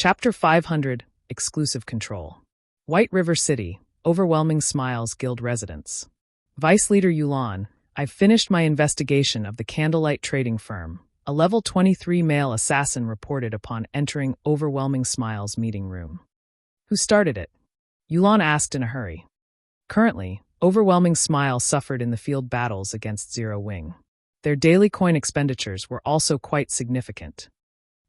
Chapter 500, Exclusive Control. White River City, Overwhelming Smiles Guild Residents. Vice Leader Yulan, I've finished my investigation of the Candlelight trading firm. A level 23 male assassin reported upon entering Overwhelming Smiles meeting room. Who started it? Yulan asked in a hurry. Currently, Overwhelming Smile suffered in the field battles against Zero Wing. Their daily coin expenditures were also quite significant.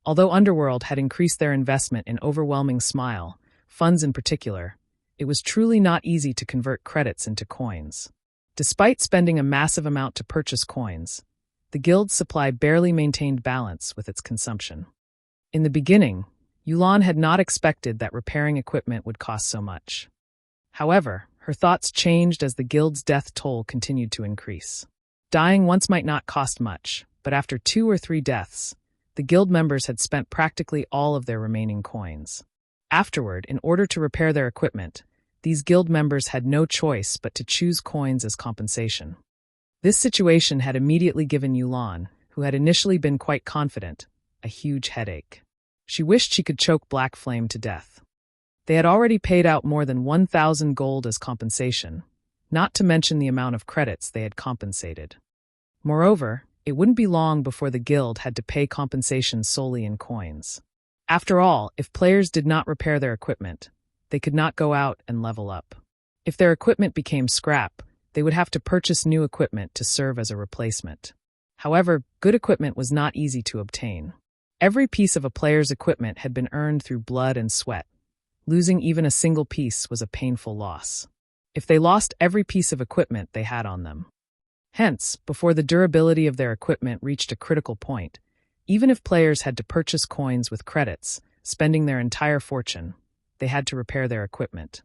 Although Underworld had increased their investment in Overwhelming Smile, funds in particular, it was truly not easy to convert credits into coins. Despite spending a massive amount to purchase coins, the guild's supply barely maintained balance with its consumption. In the beginning, Yulan had not expected that repairing equipment would cost so much. However, her thoughts changed as the guild's death toll continued to increase. Dying once might not cost much, but after 2 or 3 deaths, the guild members had spent practically all of their remaining coins. Afterward, in order to repair their equipment, these guild members had no choice but to choose coins as compensation. This situation had immediately given Yulan, who had initially been quite confident, a huge headache. She wished she could choke Black Flame to death. They had already paid out more than 1,000 gold as compensation, not to mention the amount of credits they had compensated. Moreover, it wouldn't be long before the guild had to pay compensation solely in coins. After all, if players did not repair their equipment, they could not go out and level up. If their equipment became scrap, they would have to purchase new equipment to serve as a replacement. However, good equipment was not easy to obtain. Every piece of a player's equipment had been earned through blood and sweat. Losing even a single piece was a painful loss. If they lost every piece of equipment they had on them. Hence, before the durability of their equipment reached a critical point, even if players had to purchase coins with credits, spending their entire fortune, they had to repair their equipment.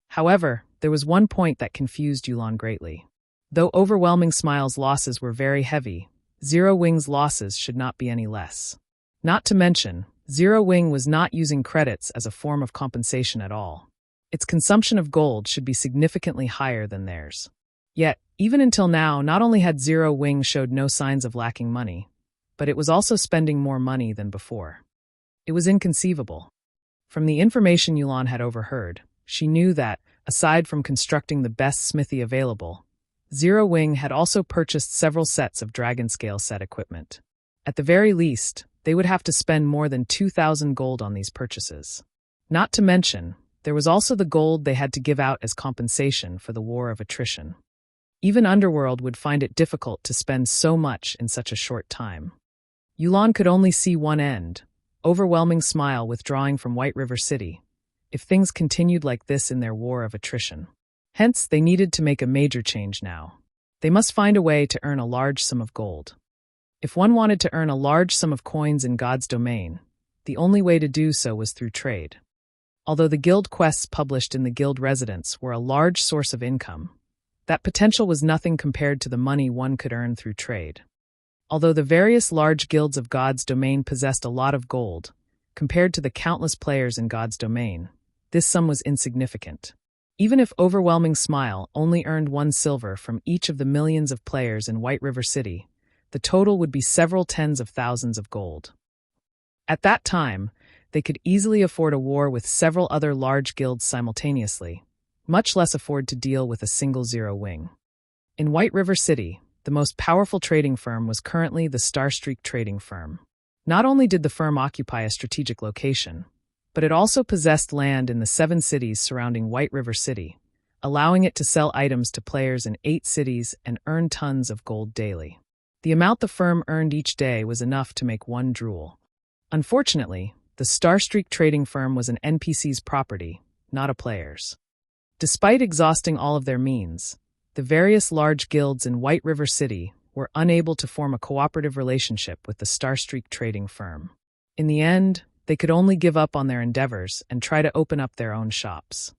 However, there was one point that confused Yulan greatly. Though Overwhelming Smile's losses were very heavy, Zero Wing's losses should not be any less. Not to mention, Zero Wing was not using credits as a form of compensation at all. Its consumption of gold should be significantly higher than theirs. Yet, even until now, not only had Zero Wing showed no signs of lacking money, but it was also spending more money than before. It was inconceivable. From the information Yulan had overheard, she knew that, aside from constructing the best smithy available, Zero Wing had also purchased several sets of dragon scale set equipment. At the very least, they would have to spend more than 2,000 gold on these purchases. Not to mention, there was also the gold they had to give out as compensation for the war of attrition. Even Underworld would find it difficult to spend so much in such a short time. Yulan could only see one end, Overwhelming Smile withdrawing from White River City, if things continued like this in their war of attrition. Hence, they needed to make a major change now. They must find a way to earn a large sum of gold. If one wanted to earn a large sum of coins in God's domain, the only way to do so was through trade. Although the guild quests published in the guild residence were a large source of income, that potential was nothing compared to the money one could earn through trade. Although the various large guilds of God's domain possessed a lot of gold, compared to the countless players in God's domain, this sum was insignificant. Even if Overwhelming Smile only earned 1 silver from each of the millions of players in White River City, the total would be several tens of thousands of gold. At that time, they could easily afford a war with several other large guilds simultaneously, much less afford to deal with a single Zero Wing. In White River City, the most powerful trading firm was currently the Starstreak trading firm. Not only did the firm occupy a strategic location, but it also possessed land in the 7 cities surrounding White River City, allowing it to sell items to players in 8 cities and earn tons of gold daily. The amount the firm earned each day was enough to make one drool. Unfortunately, the Starstreak trading firm was an NPC's property, not a player's. Despite exhausting all of their means, the various large guilds in White River City were unable to form a cooperative relationship with the Starstreak trading firm. In the end, they could only give up on their endeavors and try to open up their own shops.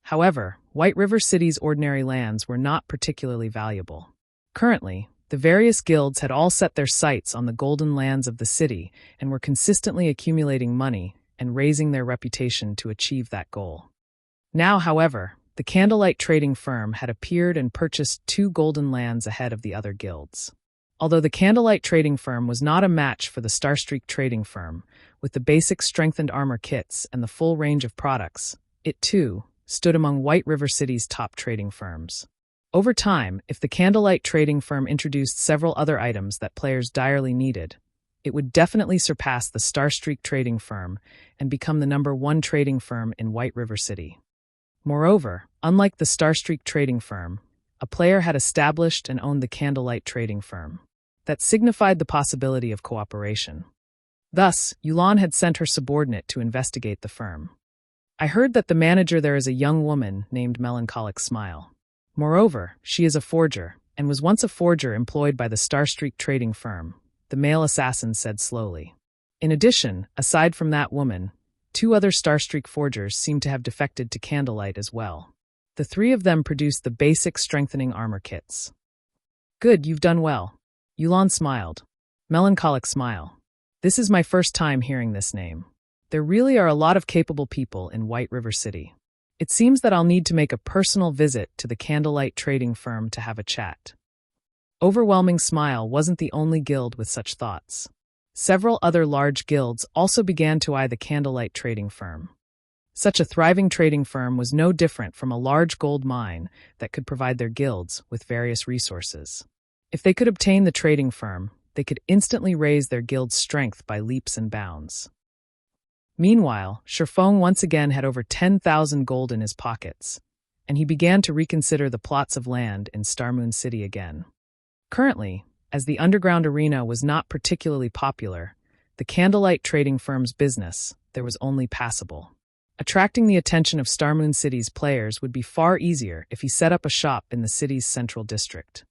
However, White River City's ordinary lands were not particularly valuable. Currently, the various guilds had all set their sights on the golden lands of the city and were consistently accumulating money and raising their reputation to achieve that goal. Now, however, the Candlelight trading firm had appeared and purchased 2 golden lands ahead of the other guilds. Although the Candlelight trading firm was not a match for the Starstreak trading firm, with the basic strengthened armor kits and the full range of products, it too stood among White River City's top trading firms. Over time, if the Candlelight trading firm introduced several other items that players direly needed, it would definitely surpass the Starstreak trading firm and become the #1 trading firm in White River City. Moreover, unlike the Starstreak trading firm, a player had established and owned the Candlelight trading firm. That signified the possibility of cooperation. Thus, Yulan had sent her subordinate to investigate the firm. I heard that the manager there is a young woman named Melancholic Smile. Moreover, she is a forger, and was once a forger employed by the Starstreak trading firm, the male assassin said slowly. In addition, aside from that woman, 2 other Starstreak forgers seem to have defected to Candlelight as well. The 3 of them produced the basic strengthening armor kits. Good, you've done well. Yulan smiled. Melancholic Smile. This is my first time hearing this name. There really are a lot of capable people in White River City. It seems that I'll need to make a personal visit to the Candlelight trading firm to have a chat. Overwhelming Smile wasn't the only guild with such thoughts. Several other large guilds also began to eye the Candlelight trading firm. Such a thriving trading firm was no different from a large gold mine that could provide their guilds with various resources. If they could obtain the trading firm, they could instantly raise their guild's strength by leaps and bounds. Meanwhile, Shifeng once again had over 10,000 gold in his pockets, and he began to reconsider the plots of land in Starmoon City again. Currently, as the underground arena was not particularly popular, the Candlelight trading firm's business there was only passable. Attracting the attention of Starmoon City's players would be far easier if he set up a shop in the city's central district.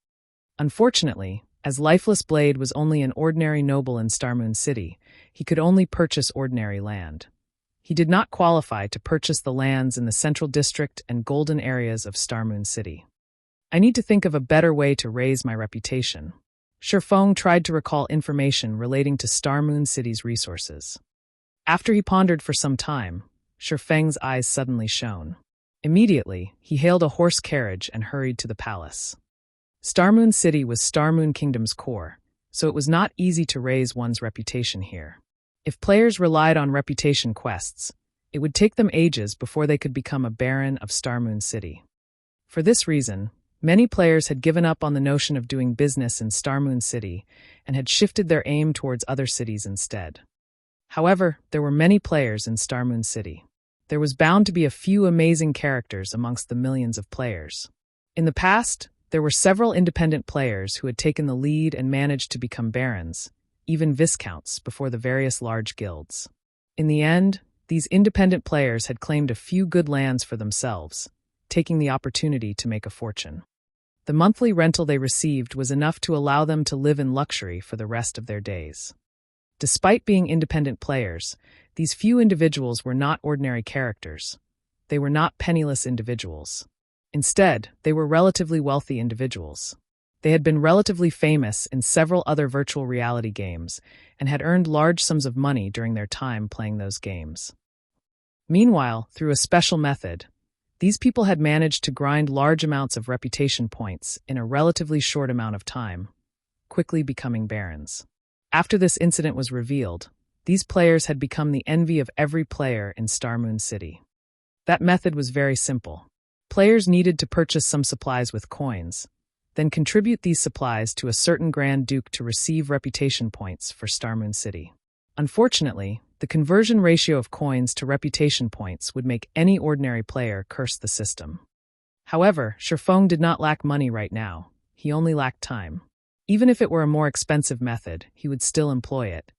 Unfortunately, as Lifeless Blade was only an ordinary noble in Starmoon City, he could only purchase ordinary land. He did not qualify to purchase the lands in the central district and golden areas of Starmoon City. I need to think of a better way to raise my reputation. Shifeng tried to recall information relating to Starmoon City's resources. After he pondered for some time, Shifeng's eyes suddenly shone. Immediately, he hailed a horse carriage and hurried to the palace. Starmoon City was Starmoon Kingdom's core, so it was not easy to raise one's reputation here. If players relied on reputation quests, it would take them ages before they could become a baron of Starmoon City. For this reason, many players had given up on the notion of doing business in Starmoon City and had shifted their aim towards other cities instead. However, there were many players in Starmoon City. There was bound to be a few amazing characters amongst the millions of players. In the past, there were several independent players who had taken the lead and managed to become barons, even viscounts, before the various large guilds. In the end, these independent players had claimed a few good lands for themselves, taking the opportunity to make a fortune. The monthly rental they received was enough to allow them to live in luxury for the rest of their days. Despite being independent players, these few individuals were not ordinary characters. They were not penniless individuals. Instead, they were relatively wealthy individuals. They had been relatively famous in several other virtual reality games and had earned large sums of money during their time playing those games. Meanwhile, through a special method, these people had managed to grind large amounts of reputation points in a relatively short amount of time, quickly becoming barons. After this incident was revealed, these players had become the envy of every player in Starmoon City. That method was very simple. Players needed to purchase some supplies with coins, then contribute these supplies to a certain Grand Duke to receive reputation points for Starmoon City. Unfortunately, the conversion ratio of coins to reputation points would make any ordinary player curse the system. However, Shifeng did not lack money right now, he only lacked time. Even if it were a more expensive method, he would still employ it.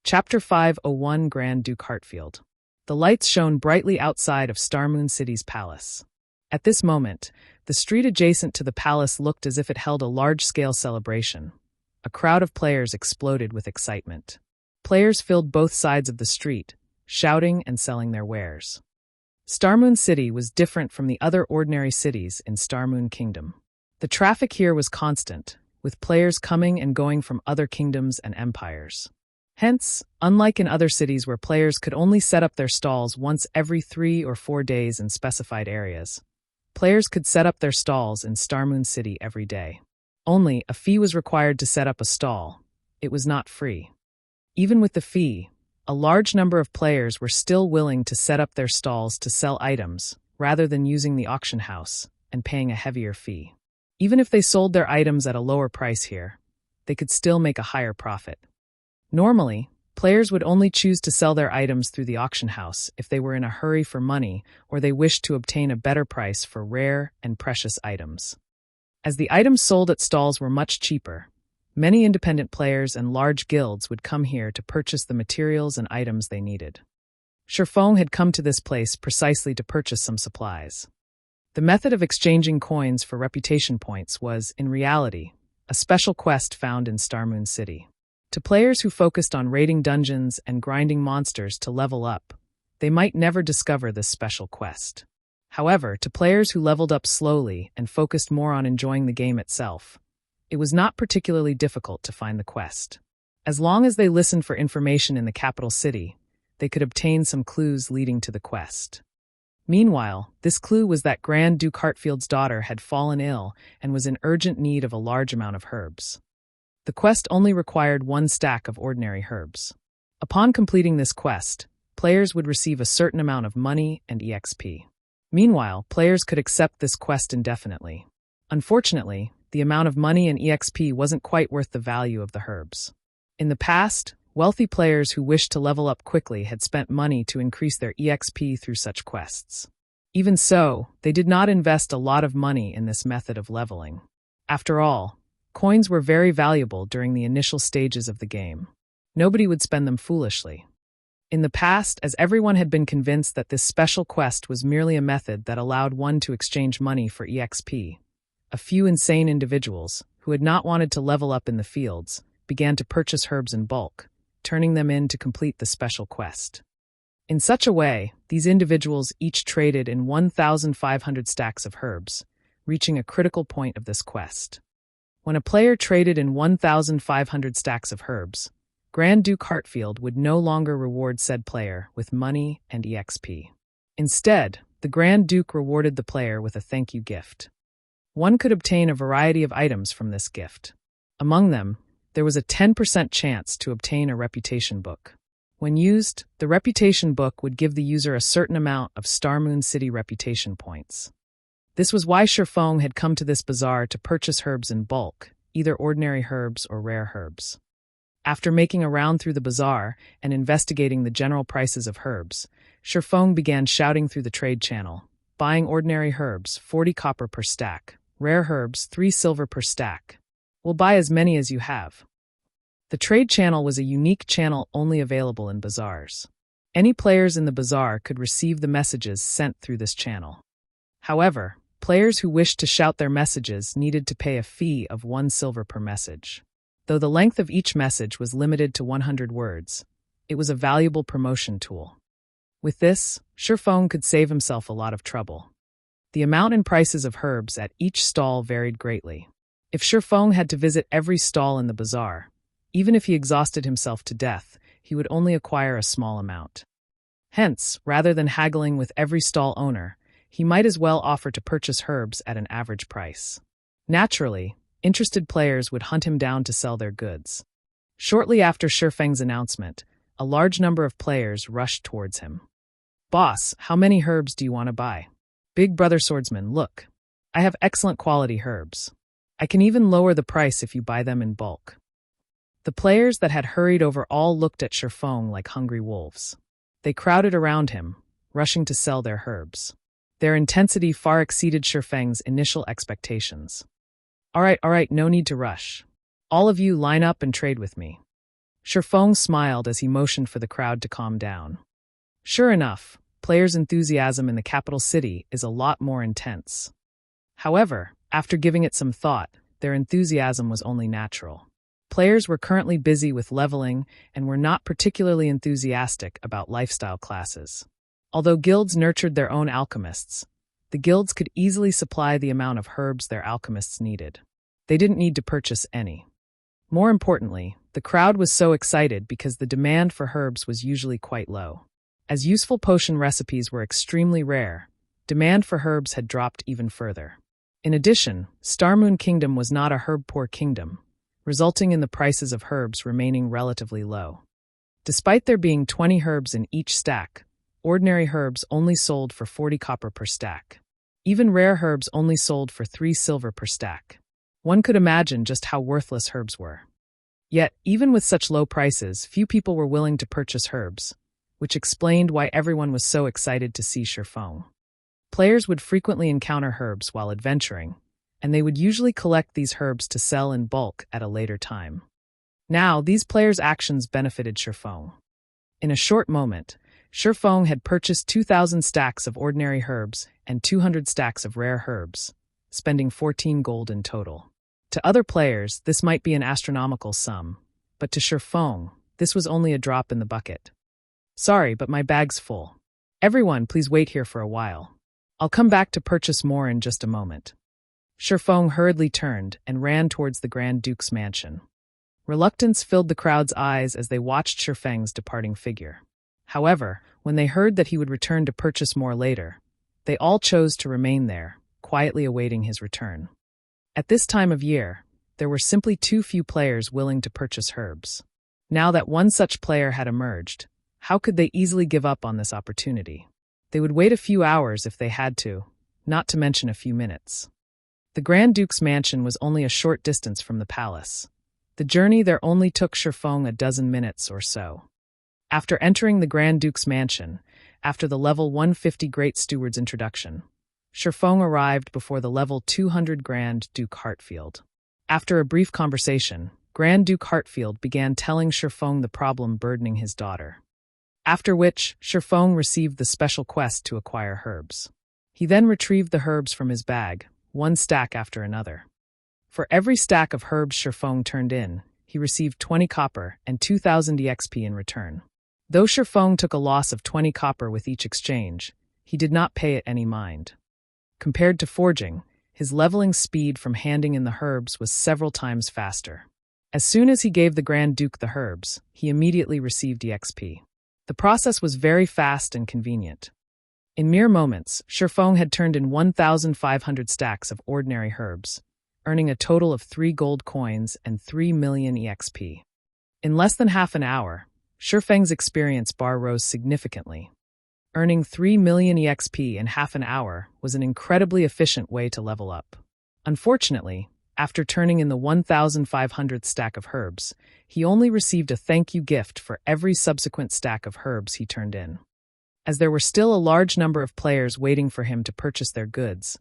Chapter 501 Grand Duke Hartfield. The lights shone brightly outside of Starmoon City's palace. At this moment, the street adjacent to the palace looked as if it held a large-scale celebration. A crowd of players exploded with excitement. Players filled both sides of the street, shouting and selling their wares. Starmoon City was different from the other ordinary cities in Starmoon Kingdom. The traffic here was constant, with players coming and going from other kingdoms and empires. Hence, unlike in other cities where players could only set up their stalls once every 3 or 4 days in specified areas, players could set up their stalls in Starmoon City every day. Only, a fee was required to set up a stall, it was not free. Even with the fee, a large number of players were still willing to set up their stalls to sell items, rather than using the auction house and paying a heavier fee. Even if they sold their items at a lower price here, they could still make a higher profit. Normally, players would only choose to sell their items through the auction house if they were in a hurry for money or they wished to obtain a better price for rare and precious items. As the items sold at stalls were much cheaper, many independent players and large guilds would come here to purchase the materials and items they needed. Shifeng had come to this place precisely to purchase some supplies. The method of exchanging coins for reputation points was, in reality, a special quest found in Starmoon City. To players who focused on raiding dungeons and grinding monsters to level up, they might never discover this special quest. However, to players who leveled up slowly and focused more on enjoying the game itself, it was not particularly difficult to find the quest. As long as they listened for information in the capital city, they could obtain some clues leading to the quest. Meanwhile, this clue was that Grand Duke Hartfield's daughter had fallen ill and was in urgent need of a large amount of herbs. The quest only required 1 stack of ordinary herbs. Upon completing this quest, players would receive a certain amount of money and EXP. Meanwhile, players could accept this quest indefinitely. Unfortunately, the amount of money and EXP wasn't quite worth the value of the herbs. In the past, wealthy players who wished to level up quickly had spent money to increase their EXP through such quests. Even so, they did not invest a lot of money in this method of leveling. After all, coins were very valuable during the initial stages of the game. Nobody would spend them foolishly. In the past, as everyone had been convinced that this special quest was merely a method that allowed one to exchange money for EXP, a few insane individuals, who had not wanted to level up in the fields, began to purchase herbs in bulk, turning them in to complete the special quest. In such a way, these individuals each traded in 1,500 stacks of herbs, reaching a critical point of this quest. When a player traded in 1,500 stacks of herbs, Grand Duke Hartfield would no longer reward said player with money and EXP. Instead, the Grand Duke rewarded the player with a thank you gift. One could obtain a variety of items from this gift. Among them, there was a 10% chance to obtain a reputation book. When used, the reputation book would give the user a certain amount of Starmoon City reputation points. This was why Shifeng had come to this bazaar to purchase herbs in bulk, either ordinary herbs or rare herbs. After making a round through the bazaar and investigating the general prices of herbs, Shifeng began shouting through the trade channel, buying ordinary herbs, 40 copper per stack, rare herbs, 3 silver per stack. We'll buy as many as you have. The trade channel was a unique channel only available in bazaars. Any players in the bazaar could receive the messages sent through this channel. However, players who wished to shout their messages needed to pay a fee of 1 silver per message. Though the length of each message was limited to 100 words, it was a valuable promotion tool. With this, Shifeng could save himself a lot of trouble. The amount and prices of herbs at each stall varied greatly. If Shifeng had to visit every stall in the bazaar, even if he exhausted himself to death, he would only acquire a small amount. Hence, rather than haggling with every stall owner, he might as well offer to purchase herbs at an average price. Naturally, interested players would hunt him down to sell their goods. Shortly after Shifeng's announcement, a large number of players rushed towards him. "Boss, how many herbs do you want to buy?" "Big brother swordsman, look. I have excellent quality herbs. I can even lower the price if you buy them in bulk." The players that had hurried over all looked at Shifeng like hungry wolves. They crowded around him, rushing to sell their herbs. Their intensity far exceeded Shifeng's initial expectations. All right, no need to rush. All of you line up and trade with me." Shifeng smiled as he motioned for the crowd to calm down. Sure enough, players' enthusiasm in the capital city is a lot more intense. However, after giving it some thought, their enthusiasm was only natural. Players were currently busy with leveling and were not particularly enthusiastic about lifestyle classes. Although guilds nurtured their own alchemists, the guilds could easily supply the amount of herbs their alchemists needed. They didn't need to purchase any. More importantly, the crowd was so excited because the demand for herbs was usually quite low. As useful potion recipes were extremely rare, demand for herbs had dropped even further. In addition, Starmoon Kingdom was not a herb-poor kingdom. resulting in the prices of herbs remaining relatively low. Despite there being 20 herbs in each stack, ordinary herbs only sold for 40 copper per stack. Even rare herbs only sold for 3 silver per stack. One could imagine just how worthless herbs were. Yet, even with such low prices, few people were willing to purchase herbs, which explained why everyone was so excited to see Shifeng. Players would frequently encounter herbs while adventuring, and they would usually collect these herbs to sell in bulk at a later time. Now, these players' actions benefited Shifeng. In a short moment, Shifeng had purchased 2,000 stacks of ordinary herbs and 200 stacks of rare herbs, spending 14 gold in total. To other players, this might be an astronomical sum, but to Shifeng, this was only a drop in the bucket. Sorry, but my bag's full. Everyone, please wait here for a while. I'll come back to purchase more in just a moment. Shifeng hurriedly turned and ran towards the Grand Duke's mansion. Reluctance filled the crowd's eyes as they watched Shifeng's departing figure. However, when they heard that he would return to purchase more later, they all chose to remain there, quietly awaiting his return. At this time of year, there were simply too few players willing to purchase herbs. Now that one such player had emerged, how could they easily give up on this opportunity? They would wait a few hours if they had to, not to mention a few minutes. The Grand Duke's mansion was only a short distance from the palace. The journey there only took Shifeng a dozen minutes or so. After entering the Grand Duke's mansion, after the level 150 Great Steward's introduction, Shifeng arrived before the level 200 Grand Duke Hartfield. After a brief conversation, Grand Duke Hartfield began telling Shifeng the problem burdening his daughter. After which, Shifeng received the special quest to acquire herbs. He then retrieved the herbs from his bag, one stack after another. For every stack of herbs Shifeng turned in, he received 20 copper and 2,000 EXP in return. Though Shifeng took a loss of 20 copper with each exchange, he did not pay it any mind. Compared to forging, his leveling speed from handing in the herbs was several times faster. As soon as he gave the Grand Duke the herbs, he immediately received EXP. The process was very fast and convenient. In mere moments, Shifeng had turned in 1,500 stacks of ordinary herbs, earning a total of 3 gold coins and 3 million EXP. In less than half an hour, Shifeng's experience bar rose significantly. Earning 3 million EXP in half an hour was an incredibly efficient way to level up. Unfortunately, after turning in the 1,500th stack of herbs, he only received a thank you gift for every subsequent stack of herbs he turned in. As there were still a large number of players waiting for him to purchase their goods,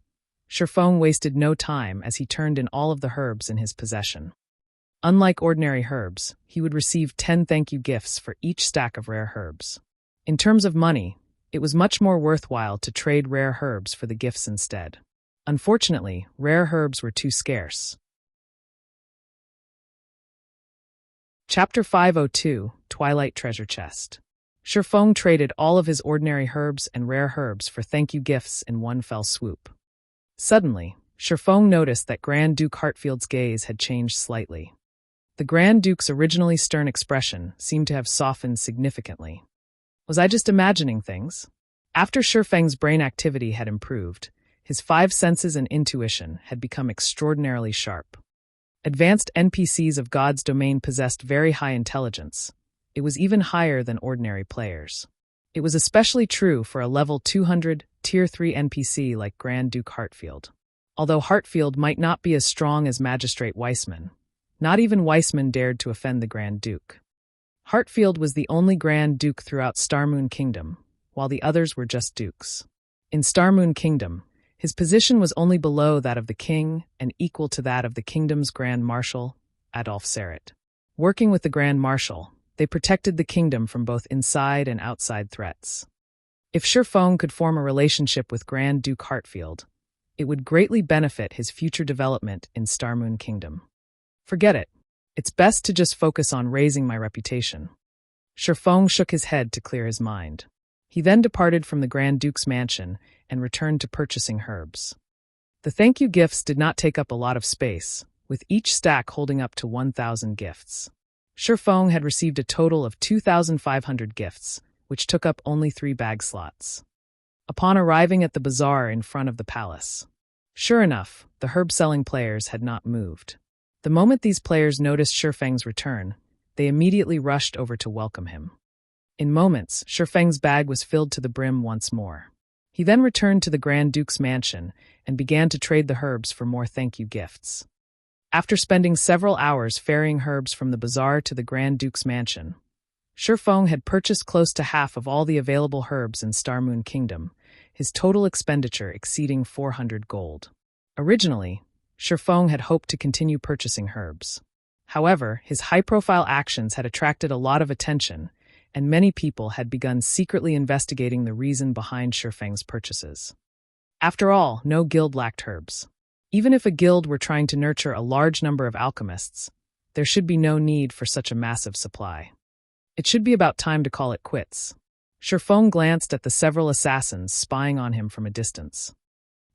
Shifeng wasted no time as he turned in all of the herbs in his possession. Unlike ordinary herbs, he would receive 10 thank you gifts for each stack of rare herbs. In terms of money, it was much more worthwhile to trade rare herbs for the gifts instead. Unfortunately, rare herbs were too scarce. Chapter 502, Twilight Treasure Chest. Shifeng traded all of his ordinary herbs and rare herbs for thank you gifts in one fell swoop. Suddenly, Shifeng noticed that Grand Duke Hartfield's gaze had changed slightly. The Grand Duke's originally stern expression seemed to have softened significantly. Was I just imagining things? After Shifeng's brain activity had improved, his 5 senses and intuition had become extraordinarily sharp. Advanced NPCs of God's domain possessed very high intelligence. It was even higher than ordinary players. It was especially true for a level 200, Tier 3 NPC like Grand Duke Hartfield. Although Hartfield might not be as strong as Magistrate Weissman, not even Weissman dared to offend the Grand Duke. Hartfield was the only Grand Duke throughout Starmoon Kingdom, while the others were just dukes. In Starmoon Kingdom, his position was only below that of the king and equal to that of the kingdom's Grand Marshal, Adolf Serret. Working with the Grand Marshal, they protected the kingdom from both inside and outside threats. If Shifeng could form a relationship with Grand Duke Hartfield, it would greatly benefit his future development in Starmoon Kingdom. Forget it. It's best to just focus on raising my reputation. Shifeng shook his head to clear his mind. He then departed from the Grand Duke's mansion and returned to purchasing herbs. The thank you gifts did not take up a lot of space, with each stack holding up to 1,000 gifts. Shifeng had received a total of 2,500 gifts, which took up only 3 bag slots. Upon arriving at the bazaar in front of the palace, sure enough, the herb-selling players had not moved. The moment these players noticed Shifeng's return, they immediately rushed over to welcome him. In moments, Shifeng's bag was filled to the brim once more. He then returned to the Grand Duke's mansion and began to trade the herbs for more thank-you gifts. After spending several hours ferrying herbs from the bazaar to the Grand Duke's mansion, Shifeng had purchased close to half of all the available herbs in Starmoon Kingdom, his total expenditure exceeding 400 gold. Originally, Shifeng had hoped to continue purchasing herbs. However, his high-profile actions had attracted a lot of attention, and many people had begun secretly investigating the reason behind Shifeng's purchases. After all, no guild lacked herbs. Even if a guild were trying to nurture a large number of alchemists, there should be no need for such a massive supply. It should be about time to call it quits. Shifeng glanced at the several assassins spying on him from a distance.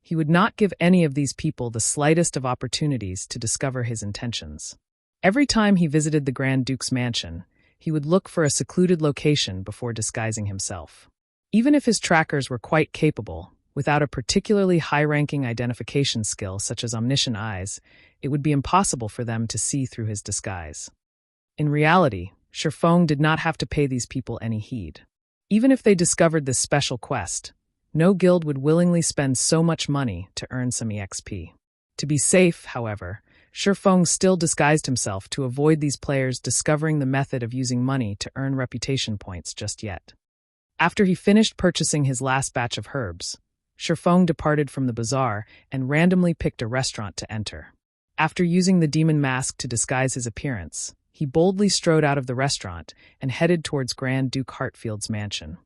He would not give any of these people the slightest of opportunities to discover his intentions. Every time he visited the Grand Duke's mansion, he would look for a secluded location before disguising himself. Even if his trackers were quite capable, without a particularly high-ranking identification skill such as omniscient eyes, it would be impossible for them to see through his disguise. In reality, Shifeng did not have to pay these people any heed. Even if they discovered this special quest, no guild would willingly spend so much money to earn some EXP. To be safe, however, Shifeng still disguised himself to avoid these players discovering the method of using money to earn reputation points just yet. After he finished purchasing his last batch of herbs, Shifeng departed from the bazaar and randomly picked a restaurant to enter. After using the demon mask to disguise his appearance, he boldly strode out of the restaurant and headed towards Grand Duke Hartfield's mansion.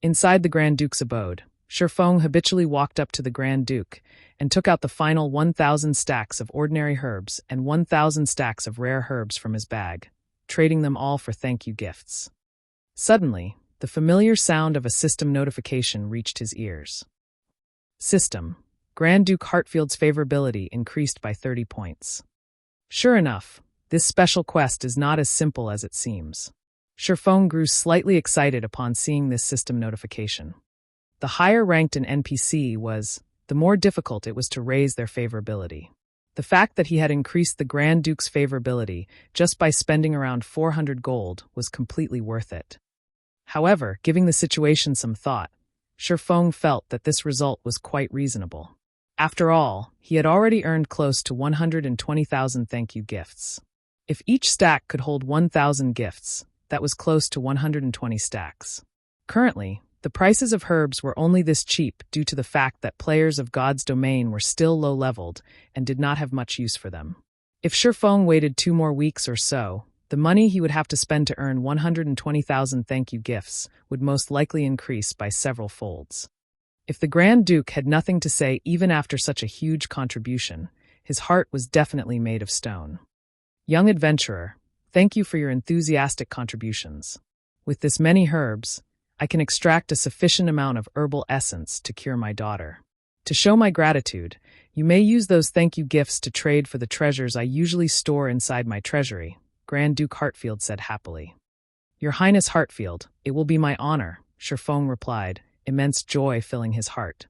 Inside the Grand Duke's abode, Shifeng habitually walked up to the Grand Duke and took out the final 1,000 stacks of ordinary herbs and 1,000 stacks of rare herbs from his bag, trading them all for thank-you gifts. Suddenly, the familiar sound of a system notification reached his ears. System: Grand Duke Hartfield's favorability increased by 30 points. Sure enough, this special quest is not as simple as it seems. Shifeng grew slightly excited upon seeing this system notification. The higher ranked an NPC was, the more difficult it was to raise their favorability. The fact that he had increased the Grand Duke's favorability just by spending around 400 gold was completely worth it. However, giving the situation some thought, Shifeng felt that this result was quite reasonable. After all, he had already earned close to 120,000 thank-you gifts. If each stack could hold 1,000 gifts, that was close to 120 stacks. Currently, the prices of herbs were only this cheap due to the fact that players of God's domain were still low-leveled and did not have much use for them. If Shifeng waited 2 more weeks or so, the money he would have to spend to earn 120,000 thank-you gifts would most likely increase by several folds. If the Grand Duke had nothing to say even after such a huge contribution, his heart was definitely made of stone. Young adventurer, thank you for your enthusiastic contributions. With this many herbs, I can extract a sufficient amount of herbal essence to cure my daughter. To show my gratitude, you may use those thank-you gifts to trade for the treasures I usually store inside my treasury, Grand Duke Hartfield said happily. Your Highness Hartfield, it will be my honor, Shifeng replied, immense joy filling his heart.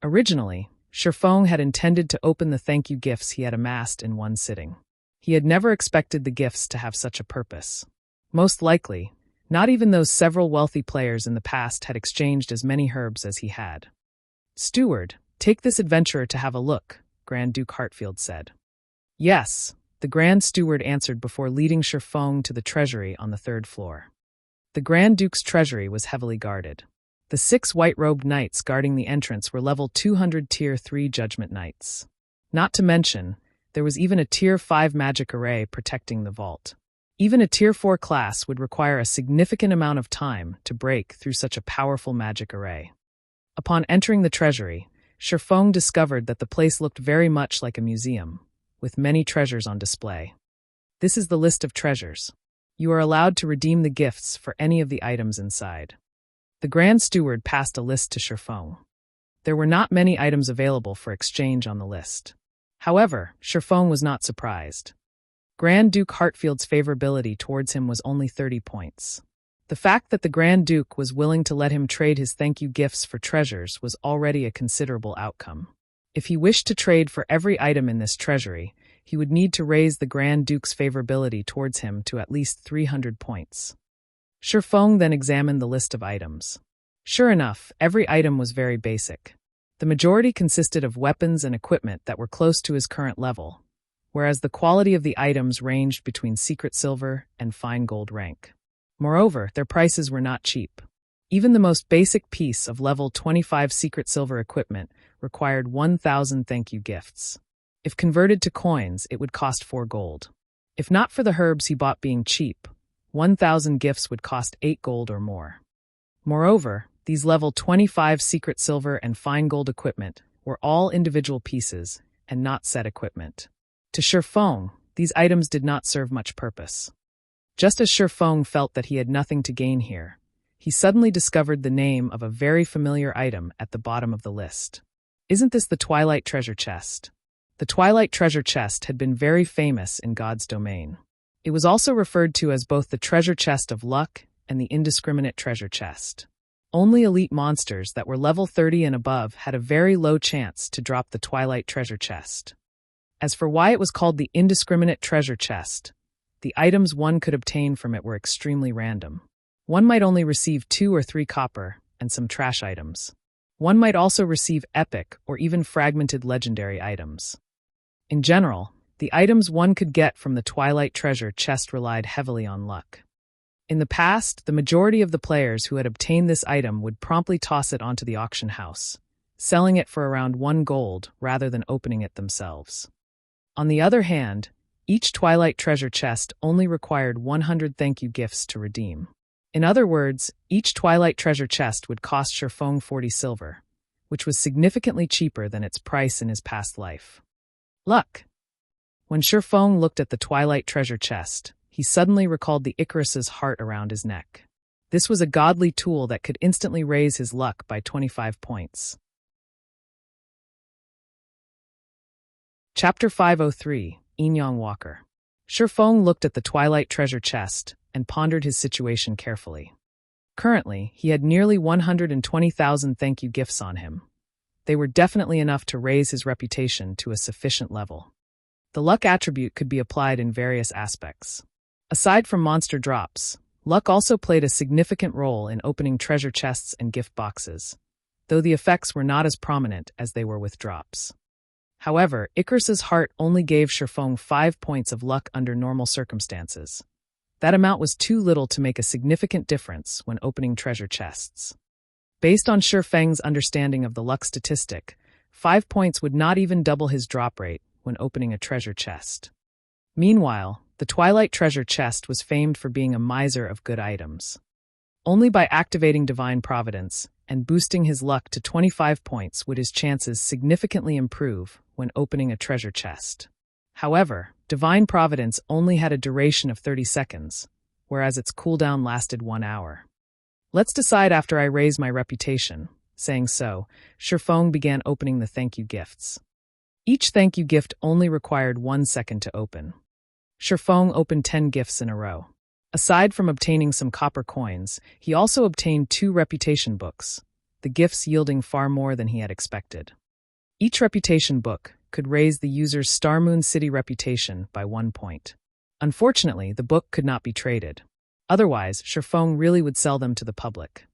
Originally, Shifeng had intended to open the thank-you gifts he had amassed in one sitting. He had never expected the gifts to have such a purpose. Most likely, not even those several wealthy players in the past had exchanged as many herbs as he had. Steward, take this adventurer to have a look, Grand Duke Hartfield said. Yes, the Grand Steward answered before leading Shifeng to the treasury on the 3rd floor. The Grand Duke's treasury was heavily guarded. The 6 white-robed knights guarding the entrance were level 200 Tier 3 Judgment Knights. Not to mention, there was even a Tier 5 magic array protecting the vault. Even a Tier 4 class would require a significant amount of time to break through such a powerful magic array. Upon entering the treasury, Shifeng discovered that the place looked very much like a museum, with many treasures on display. This is the list of treasures. You are allowed to redeem the gifts for any of the items inside. The Grand Steward passed a list to Shifeng. There were not many items available for exchange on the list. However, Shifeng was not surprised. Grand Duke Hartfield's favorability towards him was only 30 points. The fact that the Grand Duke was willing to let him trade his thank-you gifts for treasures was already a considerable outcome. If he wished to trade for every item in this treasury, he would need to raise the Grand Duke's favorability towards him to at least 300 points. Shifeng then examined the list of items. Sure enough, every item was very basic. The majority consisted of weapons and equipment that were close to his current level, whereas the quality of the items ranged between secret silver and fine gold rank. Moreover, their prices were not cheap. Even the most basic piece of level 25 secret silver equipment required 1,000 thank you gifts. If converted to coins, it would cost 4 gold. If not for the herbs he bought being cheap, 1,000 gifts would cost 8 gold or more. Moreover, these level 25 secret silver and fine gold equipment were all individual pieces and not set equipment. To Shifeng, these items did not serve much purpose. Just as Shifeng felt that he had nothing to gain here, he suddenly discovered the name of a very familiar item at the bottom of the list. Isn't this the Twilight treasure chest? The Twilight treasure chest had been very famous in God's domain. It was also referred to as both the treasure chest of luck and the indiscriminate treasure chest. Only elite monsters that were level 30 and above had a very low chance to drop the Twilight treasure chest. As for why it was called the indiscriminate treasure chest, the items one could obtain from it were extremely random. One might only receive 2 or 3 copper and some trash items. One might also receive epic or even fragmented legendary items. In general, the items one could get from the Twilight treasure chest relied heavily on luck. In the past, the majority of the players who had obtained this item would promptly toss it onto the auction house, selling it for around 1 gold rather than opening it themselves. On the other hand, each Twilight treasure chest only required 100 thank you gifts to redeem. In other words, each Twilight treasure chest would cost Shifeng 40 silver, which was significantly cheaper than its price in his past life. Luck. When Shifeng looked at the Twilight treasure chest, he suddenly recalled the Icarus's heart around his neck. This was a godly tool that could instantly raise his luck by 25 points. Chapter 503, Yin-Yang Walker. Shifeng looked at the Twilight treasure chest and pondered his situation carefully. Currently, he had nearly 120,000 thank you gifts on him. They were definitely enough to raise his reputation to a sufficient level. The luck attribute could be applied in various aspects. Aside from monster drops, luck also played a significant role in opening treasure chests and gift boxes, though the effects were not as prominent as they were with drops. However, Icarus's heart only gave Shifeng 5 points of luck under normal circumstances. That amount was too little to make a significant difference when opening treasure chests. Based on Shifeng's understanding of the luck statistic, 5 points would not even double his drop rate when opening a treasure chest. Meanwhile, the Twilight treasure chest was famed for being a miser of good items. Only by activating Divine Providence and boosting his luck to 25 points would his chances significantly improve when opening a treasure chest. However, Divine Providence only had a duration of 30 seconds, whereas its cooldown lasted 1 hour. Let's decide after I raise my reputation. Saying so, Shifeng began opening the thank you gifts. Each thank you gift only required 1 second to open. Shifeng opened 10 gifts in a row. Aside from obtaining some copper coins, he also obtained 2 reputation books, the gifts yielding far more than he had expected. Each reputation book could raise the user's Star Moon City reputation by 1 point. Unfortunately, the book could not be traded. Otherwise, Shifeng really would sell them to the public.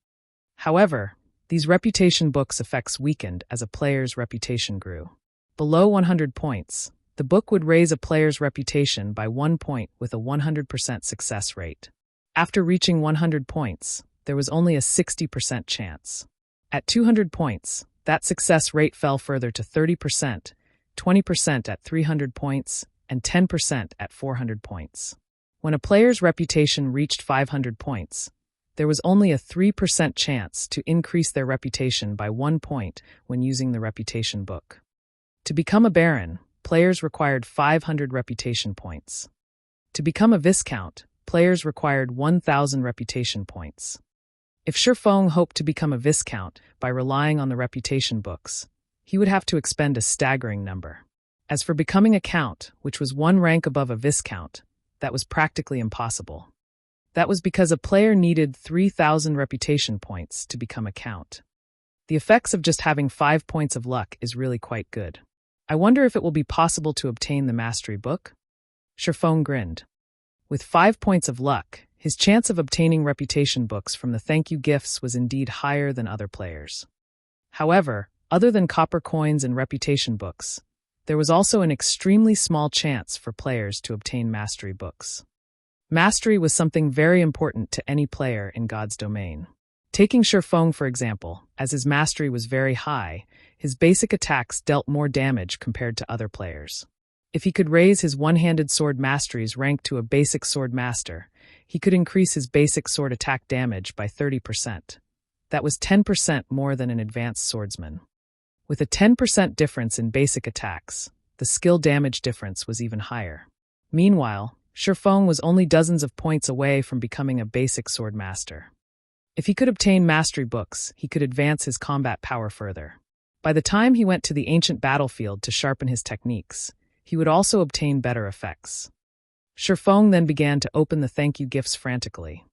However, these reputation books' effects weakened as a player's reputation grew. Below 100 points, the book would raise a player's reputation by 1 point with a 100% success rate. After reaching 100 points, there was only a 60% chance. At 200 points, that success rate fell further to 30%, 20% at 300 points, and 10% at 400 points. When a player's reputation reached 500 points, there was only a 3% chance to increase their reputation by 1 point when using the reputation book. To become a Baron, players required 500 reputation points. To become a Viscount, players required 1,000 reputation points. If Shifeng hoped to become a Viscount by relying on the reputation books, he would have to expend a staggering number. As for becoming a Count, which was 1 rank above a Viscount, that was practically impossible. That was because a player needed 3,000 reputation points to become a Count. The effects of just having 5 points of luck is really quite good. I wonder if it will be possible to obtain the mastery book? Shifeng grinned. With 5 points of luck, his chance of obtaining reputation books from the thank you gifts was indeed higher than other players. However, other than copper coins and reputation books, there was also an extremely small chance for players to obtain mastery books. Mastery was something very important to any player in God's domain. Taking Shifeng, for example, as his mastery was very high, his basic attacks dealt more damage compared to other players. If he could raise his one-handed sword mastery's rank to a basic sword master, he could increase his basic sword attack damage by 30%. That was 10% more than an advanced swordsman. With a 10% difference in basic attacks, the skill damage difference was even higher. Meanwhile, Shifeng was only dozens of points away from becoming a basic sword master. If he could obtain mastery books, he could advance his combat power further. By the time he went to the ancient battlefield to sharpen his techniques, he would also obtain better effects. Shifeng then began to open the thank you gifts frantically.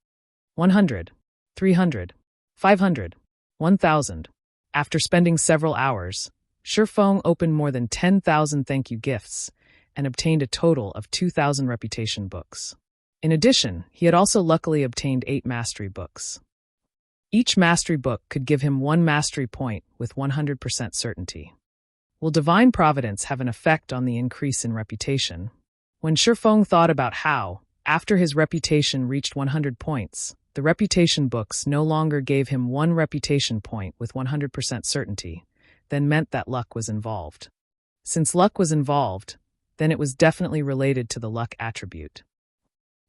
100, 300, 500, 1,000. After spending several hours, Shifeng opened more than 10,000 thank you gifts and obtained a total of 2,000 reputation books. In addition, he had also luckily obtained 8 mastery books. Each mastery book could give him 1 mastery point with 100% certainty. Will divine providence have an effect on the increase in reputation? When Shifeng thought about how, after his reputation reached 100 points, the reputation books no longer gave him 1 reputation point with 100% certainty, then meant that luck was involved. Since luck was involved, then it was definitely related to the luck attribute.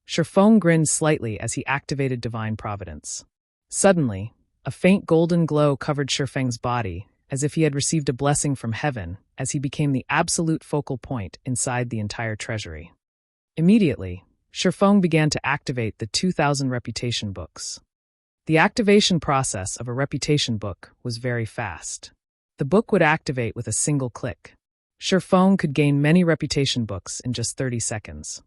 Shifeng grinned slightly as he activated divine providence. Suddenly, a faint golden glow covered Shifeng's body, as if he had received a blessing from heaven, as he became the absolute focal point inside the entire treasury. Immediately, Shifeng began to activate the 2,000 reputation books. The activation process of a reputation book was very fast. The book would activate with a single click. Shifeng could gain many reputation books in just 30 seconds.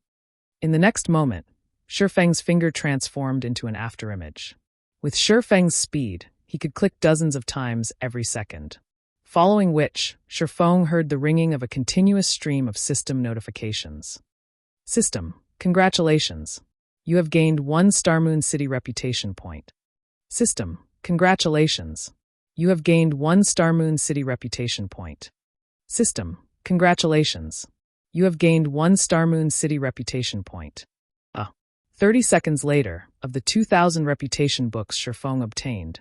In the next moment, Shifeng's finger transformed into an afterimage. With Shifeng's speed, he could click dozens of times every second. Following which, Shifeng heard the ringing of a continuous stream of system notifications. System, congratulations. You have gained 1 Star Moon City reputation point. System, congratulations. You have gained 1 Star Moon City reputation point. System, congratulations. You have gained 1 Star Moon City reputation point. 30 seconds later, of the 2,000 reputation books Shifeng obtained,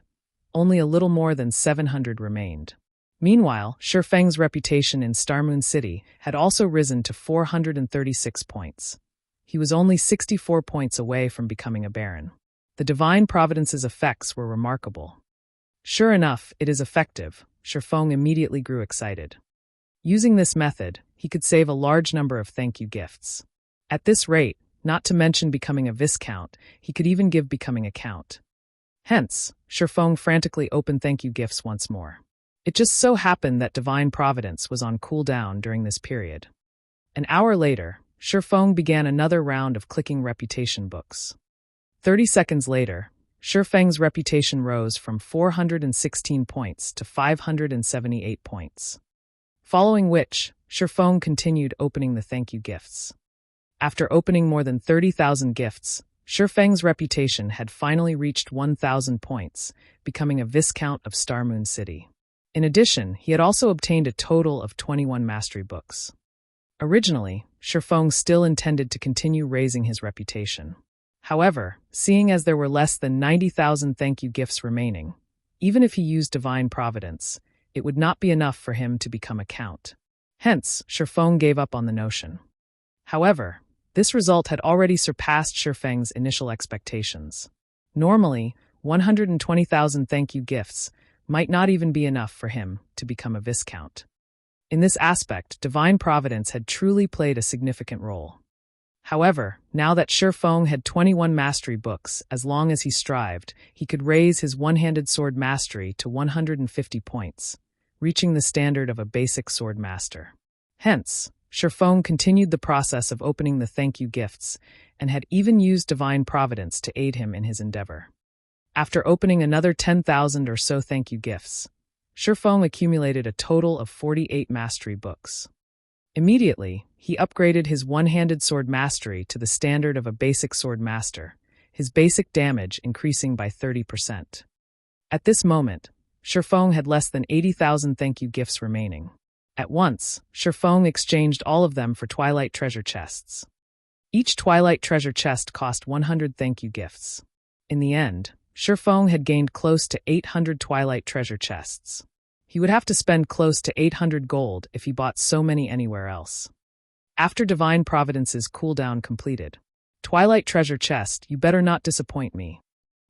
only a little more than 700 remained. Meanwhile, Shifeng's reputation in Star Moon City had also risen to 436 points. He was only 64 points away from becoming a baron. The divine providence's effects were remarkable. Sure enough, it is effective. Shifeng immediately grew excited. Using this method, he could save a large number of thank you gifts. At this rate, not to mention becoming a viscount, he could even give becoming a count. Hence, Shifeng frantically opened thank you gifts once more. It just so happened that divine providence was on cooldown during this period. An hour later, Shifeng began another round of clicking reputation books. 30 seconds later, Shifeng's reputation rose from 416 points to 578 points. Following which, Shifeng continued opening the thank you gifts. After opening more than 30,000 gifts, Shifeng's reputation had finally reached 1,000 points, becoming a viscount of Star Moon City. In addition, he had also obtained a total of 21 mastery books. Originally, Shifeng still intended to continue raising his reputation. However, seeing as there were less than 90,000 thank you gifts remaining, even if he used divine providence, it would not be enough for him to become a count. Hence, Shifeng gave up on the notion. However, this result had already surpassed Shifeng's initial expectations. Normally, 120,000 thank you gifts might not even be enough for him to become a viscount. In this aspect, divine providence had truly played a significant role. However, now that Shifeng had 21 mastery books, as long as he strived, he could raise his one-handed sword mastery to 150 points, reaching the standard of a basic sword master. Hence, Shifeng continued the process of opening the thank you gifts and had even used divine providence to aid him in his endeavor. After opening another 10,000 or so thank you gifts, Shifeng accumulated a total of 48 mastery books. Immediately, he upgraded his one-handed sword mastery to the standard of a basic sword master, his basic damage increasing by 30%. At this moment, Shifeng had less than 80,000 thank you gifts remaining. At once, Shifeng exchanged all of them for Twilight treasure chests. Each Twilight treasure chest cost 100 thank you gifts. In the end, Shifeng had gained close to 800 Twilight treasure chests. He would have to spend close to 800 gold if he bought so many anywhere else. After Divine Providence's cooldown completed, Twilight treasure chest, you better not disappoint me.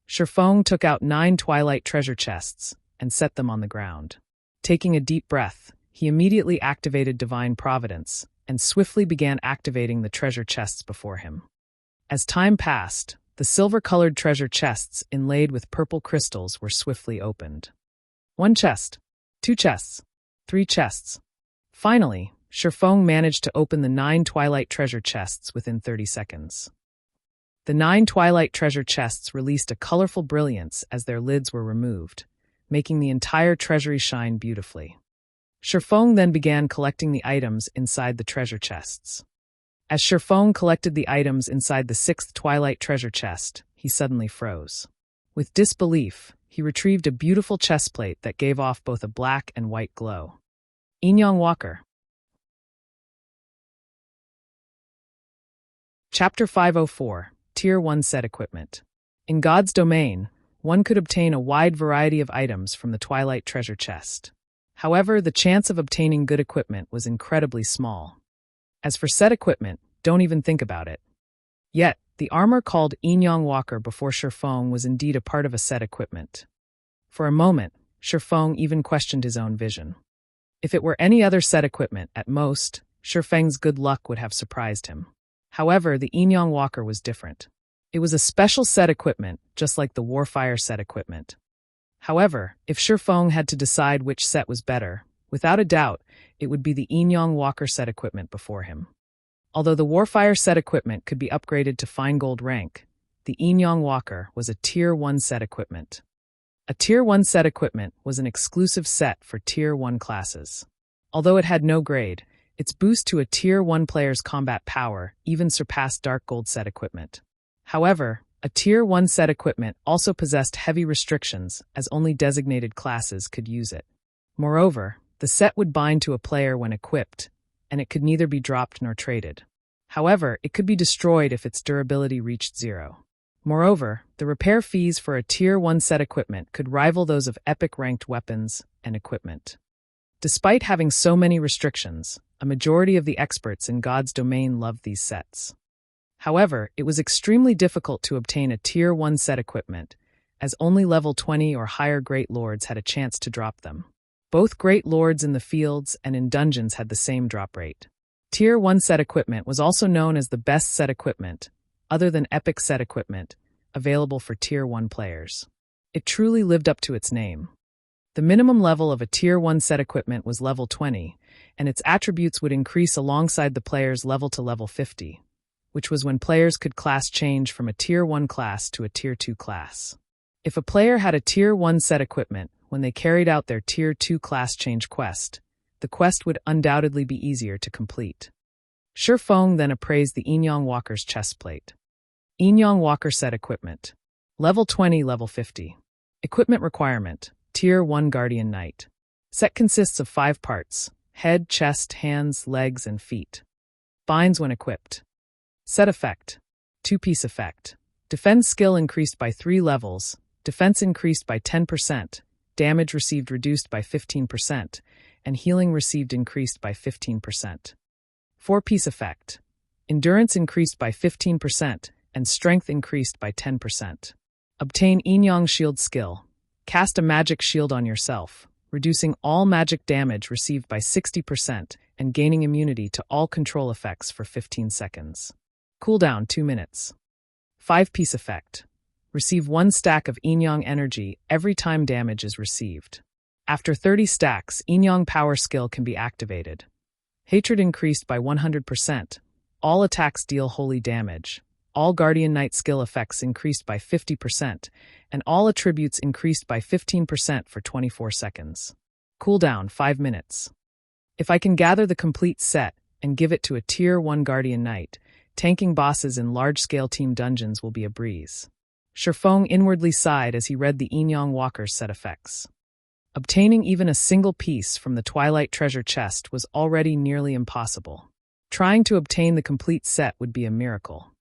Shifeng took out 9 Twilight treasure chests and set them on the ground. Taking a deep breath, he immediately activated Divine Providence and swiftly began activating the treasure chests before him. As time passed, the silver-colored treasure chests inlaid with purple crystals were swiftly opened. 1 chest, 2 chests, 3 chests. Finally, Shifeng managed to open the 9 Twilight treasure chests within 30 seconds. The 9 Twilight treasure chests released a colorful brilliance as their lids were removed, making the entire treasury shine beautifully. Shifeng then began collecting the items inside the treasure chests. As Shifeng collected the items inside the 6th Twilight treasure chest, he suddenly froze. With disbelief, he retrieved a beautiful chestplate that gave off both a black and white glow. Yin-Yang Walker. Chapter 504, Tier 1 Set Equipment. In God's domain, one could obtain a wide variety of items from the Twilight treasure chest. However, the chance of obtaining good equipment was incredibly small. As for set equipment, don't even think about it. Yet, the armor called Yin-Yang Walker before Shifeng was indeed a part of a set equipment. For a moment, Shifeng even questioned his own vision. If it were any other set equipment, at most, Shifeng's good luck would have surprised him. However, the Yin-Yang Walker was different. It was a special set equipment, just like the Warfire set equipment. However, if Shifeng had to decide which set was better, without a doubt, it would be the Yin-Yang Walker set equipment before him. Although the Warfire set equipment could be upgraded to fine gold rank, the Yin-Yang Walker was a Tier 1 set equipment. A Tier 1 set equipment was an exclusive set for Tier 1 classes. Although it had no grade, its boost to a Tier 1 player's combat power even surpassed Dark Gold set equipment. However, a Tier 1 set equipment also possessed heavy restrictions as only designated classes could use it. Moreover, the set would bind to a player when equipped, and it could neither be dropped nor traded. However, it could be destroyed if its durability reached 0. Moreover, the repair fees for a Tier 1 set equipment could rival those of epic-ranked weapons and equipment. Despite having so many restrictions, a majority of the experts in God's domain loved these sets. However, it was extremely difficult to obtain a Tier 1 set equipment, as only level 20 or higher Great Lords had a chance to drop them. Both Great Lords in the fields and in dungeons had the same drop rate. Tier 1 set equipment was also known as the best set equipment, other than epic set equipment, available for Tier 1 players. It truly lived up to its name. The minimum level of a Tier 1 set equipment was level 20, and its attributes would increase alongside the player's level to level 50, which was when players could class change from a Tier 1 class to a Tier 2 class. If a player had a Tier 1 set equipment when they carried out their Tier 2 class change quest, the quest would undoubtedly be easier to complete. Shifeng then appraised the Yin-Yang Walker's chestplate. Yin-Yang Walker set equipment. Level 20, level 50. Equipment requirement. Tier 1 Guardian Knight. Set consists of 5 parts: head, chest, hands, legs, and feet. Binds when equipped. Set effect. 2-piece effect. Defense skill increased by 3 levels, defense increased by 10%, damage received reduced by 15%, and healing received increased by 15%. 4-piece effect. Endurance increased by 15%, and strength increased by 10%. Obtain Yin-Yang Shield skill. Cast a magic shield on yourself, reducing all magic damage received by 60% and gaining immunity to all control effects for 15 seconds. Cooldown 2 minutes. 5-piece effect. Receive 1 stack of Yin-Yang energy every time damage is received. After 30 stacks, Yin-Yang power skill can be activated. Hatred increased by 100%. All attacks deal holy damage. All Guardian Knight skill effects increased by 50%, and all attributes increased by 15% for 24 seconds. Cooldown 5 minutes. If I can gather the complete set and give it to a Tier 1 Guardian Knight, tanking bosses in large-scale team dungeons will be a breeze. Shifeng inwardly sighed as he read the Yin-Yang Walker's set effects. Obtaining even a single piece from the Twilight treasure chest was already nearly impossible. Trying to obtain the complete set would be a miracle.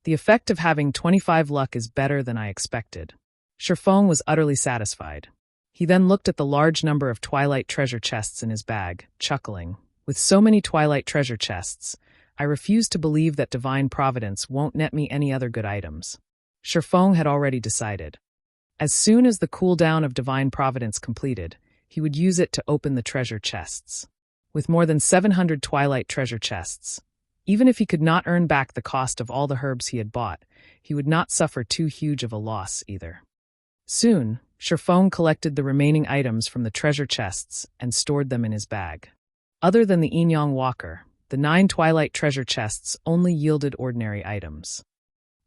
The effect of having 25 luck is better than I expected. Shifeng was utterly satisfied. He then looked at the large number of Twilight treasure chests in his bag, chuckling. With so many Twilight treasure chests, I refuse to believe that Divine Providence won't net me any other good items. Shifeng had already decided. As soon as the cooldown of Divine Providence completed, he would use it to open the treasure chests. With more than 700 Twilight treasure chests, even if he could not earn back the cost of all the herbs he had bought, he would not suffer too huge of a loss either. Soon, Shifeng collected the remaining items from the treasure chests and stored them in his bag. Other than the Yin-Yang Walker, the 9 Twilight treasure chests only yielded ordinary items.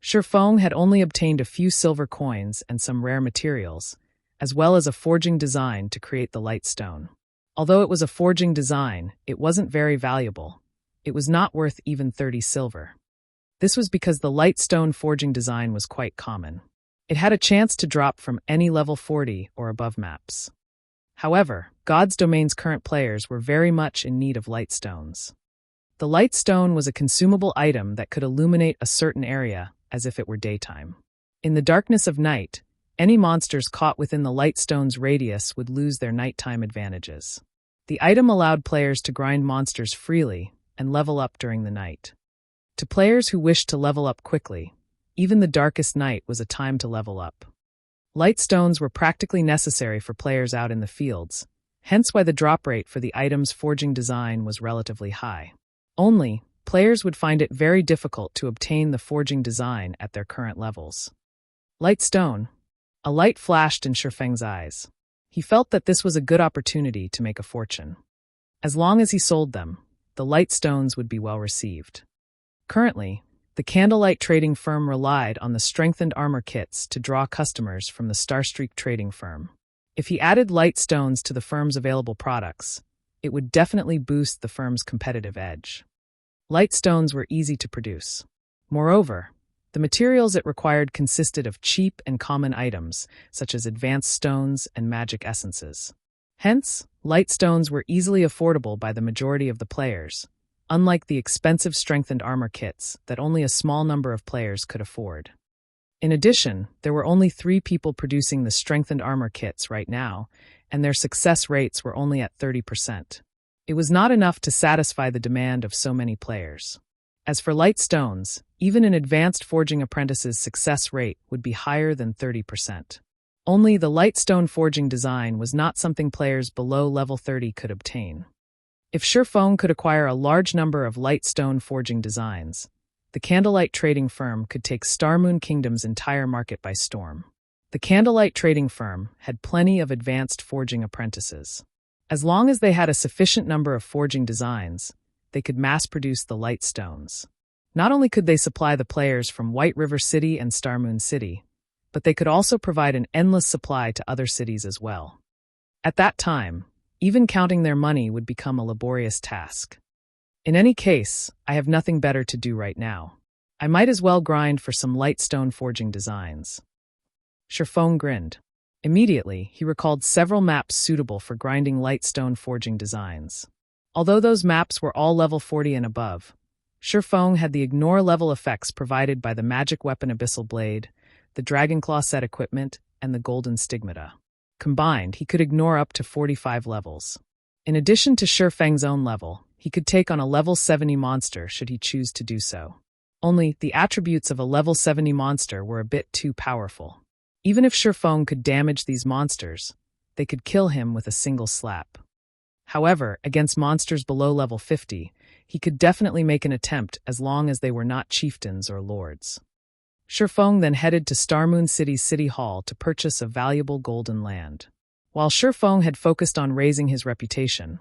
Shifeng had only obtained a few silver coins and some rare materials, as well as a forging design to create the light stone. Although it was a forging design, it wasn't very valuable. It was not worth even 30 silver. This was because the light stone forging design was quite common. It had a chance to drop from any level 40 or above maps. However, God's Domain's current players were very much in need of light stones. The light stone was a consumable item that could illuminate a certain area as if it were daytime. In the darkness of night, any monsters caught within the light stone's radius would lose their nighttime advantages. The item allowed players to grind monsters freely and level up during the night. To players who wished to level up quickly, even the darkest night was a time to level up. Light stones were practically necessary for players out in the fields, hence why the drop rate for the item's forging design was relatively high. Only, players would find it very difficult to obtain the forging design at their current levels. Light stone. A light flashed in Shifeng's eyes. He felt that this was a good opportunity to make a fortune. As long as he sold them, the light stones would be well received. Currently, the Candlelight trading firm relied on the strengthened armor kits to draw customers from the Starstreak trading firm. If he added light stones to the firm's available products, it would definitely boost the firm's competitive edge. Light stones were easy to produce. Moreover, the materials it required consisted of cheap and common items, such as advanced stones and magic essences. Hence, light stones were easily affordable by the majority of the players, unlike the expensive strengthened armor kits that only a small number of players could afford. In addition, there were only 3 people producing the strengthened armor kits right now, and their success rates were only at 30%. It was not enough to satisfy the demand of so many players. As for light stones, even an advanced forging apprentice's success rate would be higher than 30%. Only the light stone forging design was not something players below level 30 could obtain. If Shifeng could acquire a large number of light stone forging designs, the Candlelight trading firm could take Starmoon Kingdom's entire market by storm. The Candlelight trading firm had plenty of advanced forging apprentices. As long as they had a sufficient number of forging designs, they could mass-produce the light stones. Not only could they supply the players from White River City and Starmoon City, but they could also provide an endless supply to other cities as well. At that time, even counting their money would become a laborious task. In any case, I have nothing better to do right now. I might as well grind for some light stone forging designs. Shifeng grinned. Immediately, he recalled several maps suitable for grinding light stone forging designs. Although those maps were all level 40 and above, Shifeng had the ignore level effects provided by the magic weapon Abyssal Blade, the Dragonclaw set equipment, and the Golden Stigmata. Combined, he could ignore up to 45 levels. In addition to Shifeng's own level, he could take on a level 70 monster should he choose to do so. Only, the attributes of a level 70 monster were a bit too powerful. Even if Shifeng could damage these monsters, they could kill him with a single slap. However, against monsters below level 50, he could definitely make an attempt as long as they were not chieftains or lords. Shifeng then headed to Starmoon City's City Hall to purchase a valuable golden land. While Shifeng had focused on raising his reputation,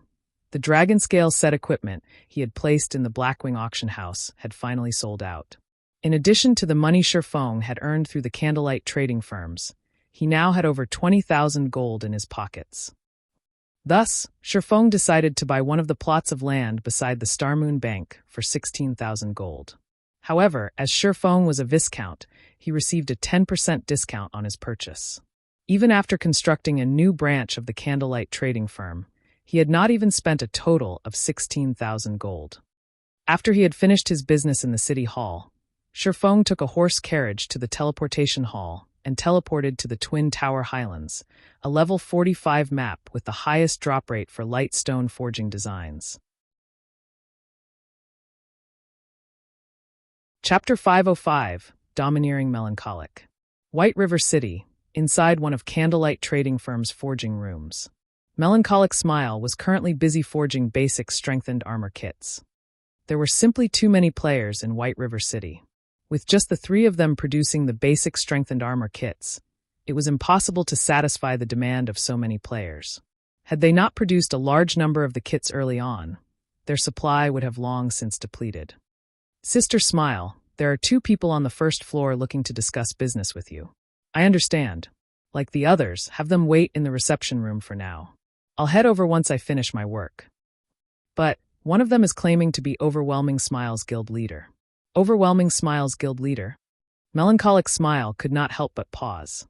the dragon scale set equipment he had placed in the Blackwing auction house had finally sold out. In addition to the money Shifeng had earned through the Candlelight trading firms, he now had over 20,000 gold in his pockets. Thus, Shifeng decided to buy one of the plots of land beside the Star Moon Bank for 16,000 gold. However, as Shifeng was a viscount, he received a 10% discount on his purchase. Even after constructing a new branch of the Candlelight trading firm, he had not even spent a total of 16,000 gold. After he had finished his business in the city hall, Shifeng took a horse carriage to the teleportation hall and teleported to the Twin Tower Highlands, a level 45 map with the highest drop rate for light stone forging designs. Chapter 505, Domineering Melancholic. White River City, inside one of Candlelight trading firm's forging rooms. Melancholic Smile was currently busy forging basic strengthened armor kits. There were simply too many players in White River City. With just the three of them producing the basic strengthened armor kits, it was impossible to satisfy the demand of so many players. Had they not produced a large number of the kits early on, their supply would have long since depleted. Sister Smile, there are 2 people on the first floor looking to discuss business with you. I understand. Like the others, have them wait in the reception room for now. I'll head over once I finish my work. But one of them is claiming to be Overwhelming Smile's guild leader. Overwhelming Smile's guild leader? Melancholic Smile could not help but pause.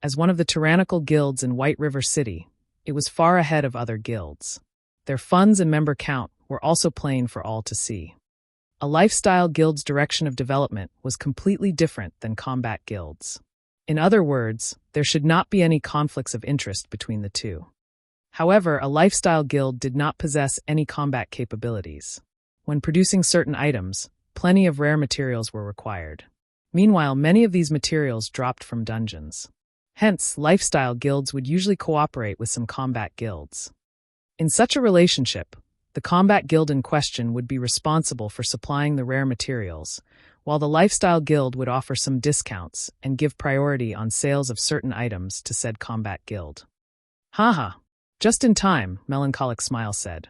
As one of the tyrannical guilds in White River City, it was far ahead of other guilds. Their funds and member count were also plain for all to see. A lifestyle guild's direction of development was completely different than combat guilds. In other words, there should not be any conflicts of interest between the two. However, a lifestyle guild did not possess any combat capabilities. When producing certain items, plenty of rare materials were required. Meanwhile, many of these materials dropped from dungeons. Hence, lifestyle guilds would usually cooperate with some combat guilds. In such a relationship, the combat guild in question would be responsible for supplying the rare materials, while the lifestyle guild would offer some discounts and give priority on sales of certain items to said combat guild. Haha. Just in time, Melancholic Smile said.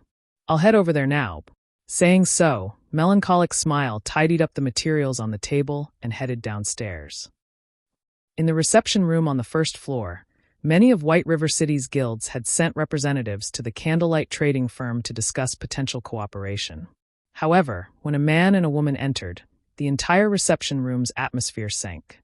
I'll head over there now. Saying so, Melancholic Smile tidied up the materials on the table and headed downstairs. In the reception room on the first floor, many of White River City's guilds had sent representatives to the Candlelight trading firm to discuss potential cooperation. However, when a man and a woman entered, the entire reception room's atmosphere sank.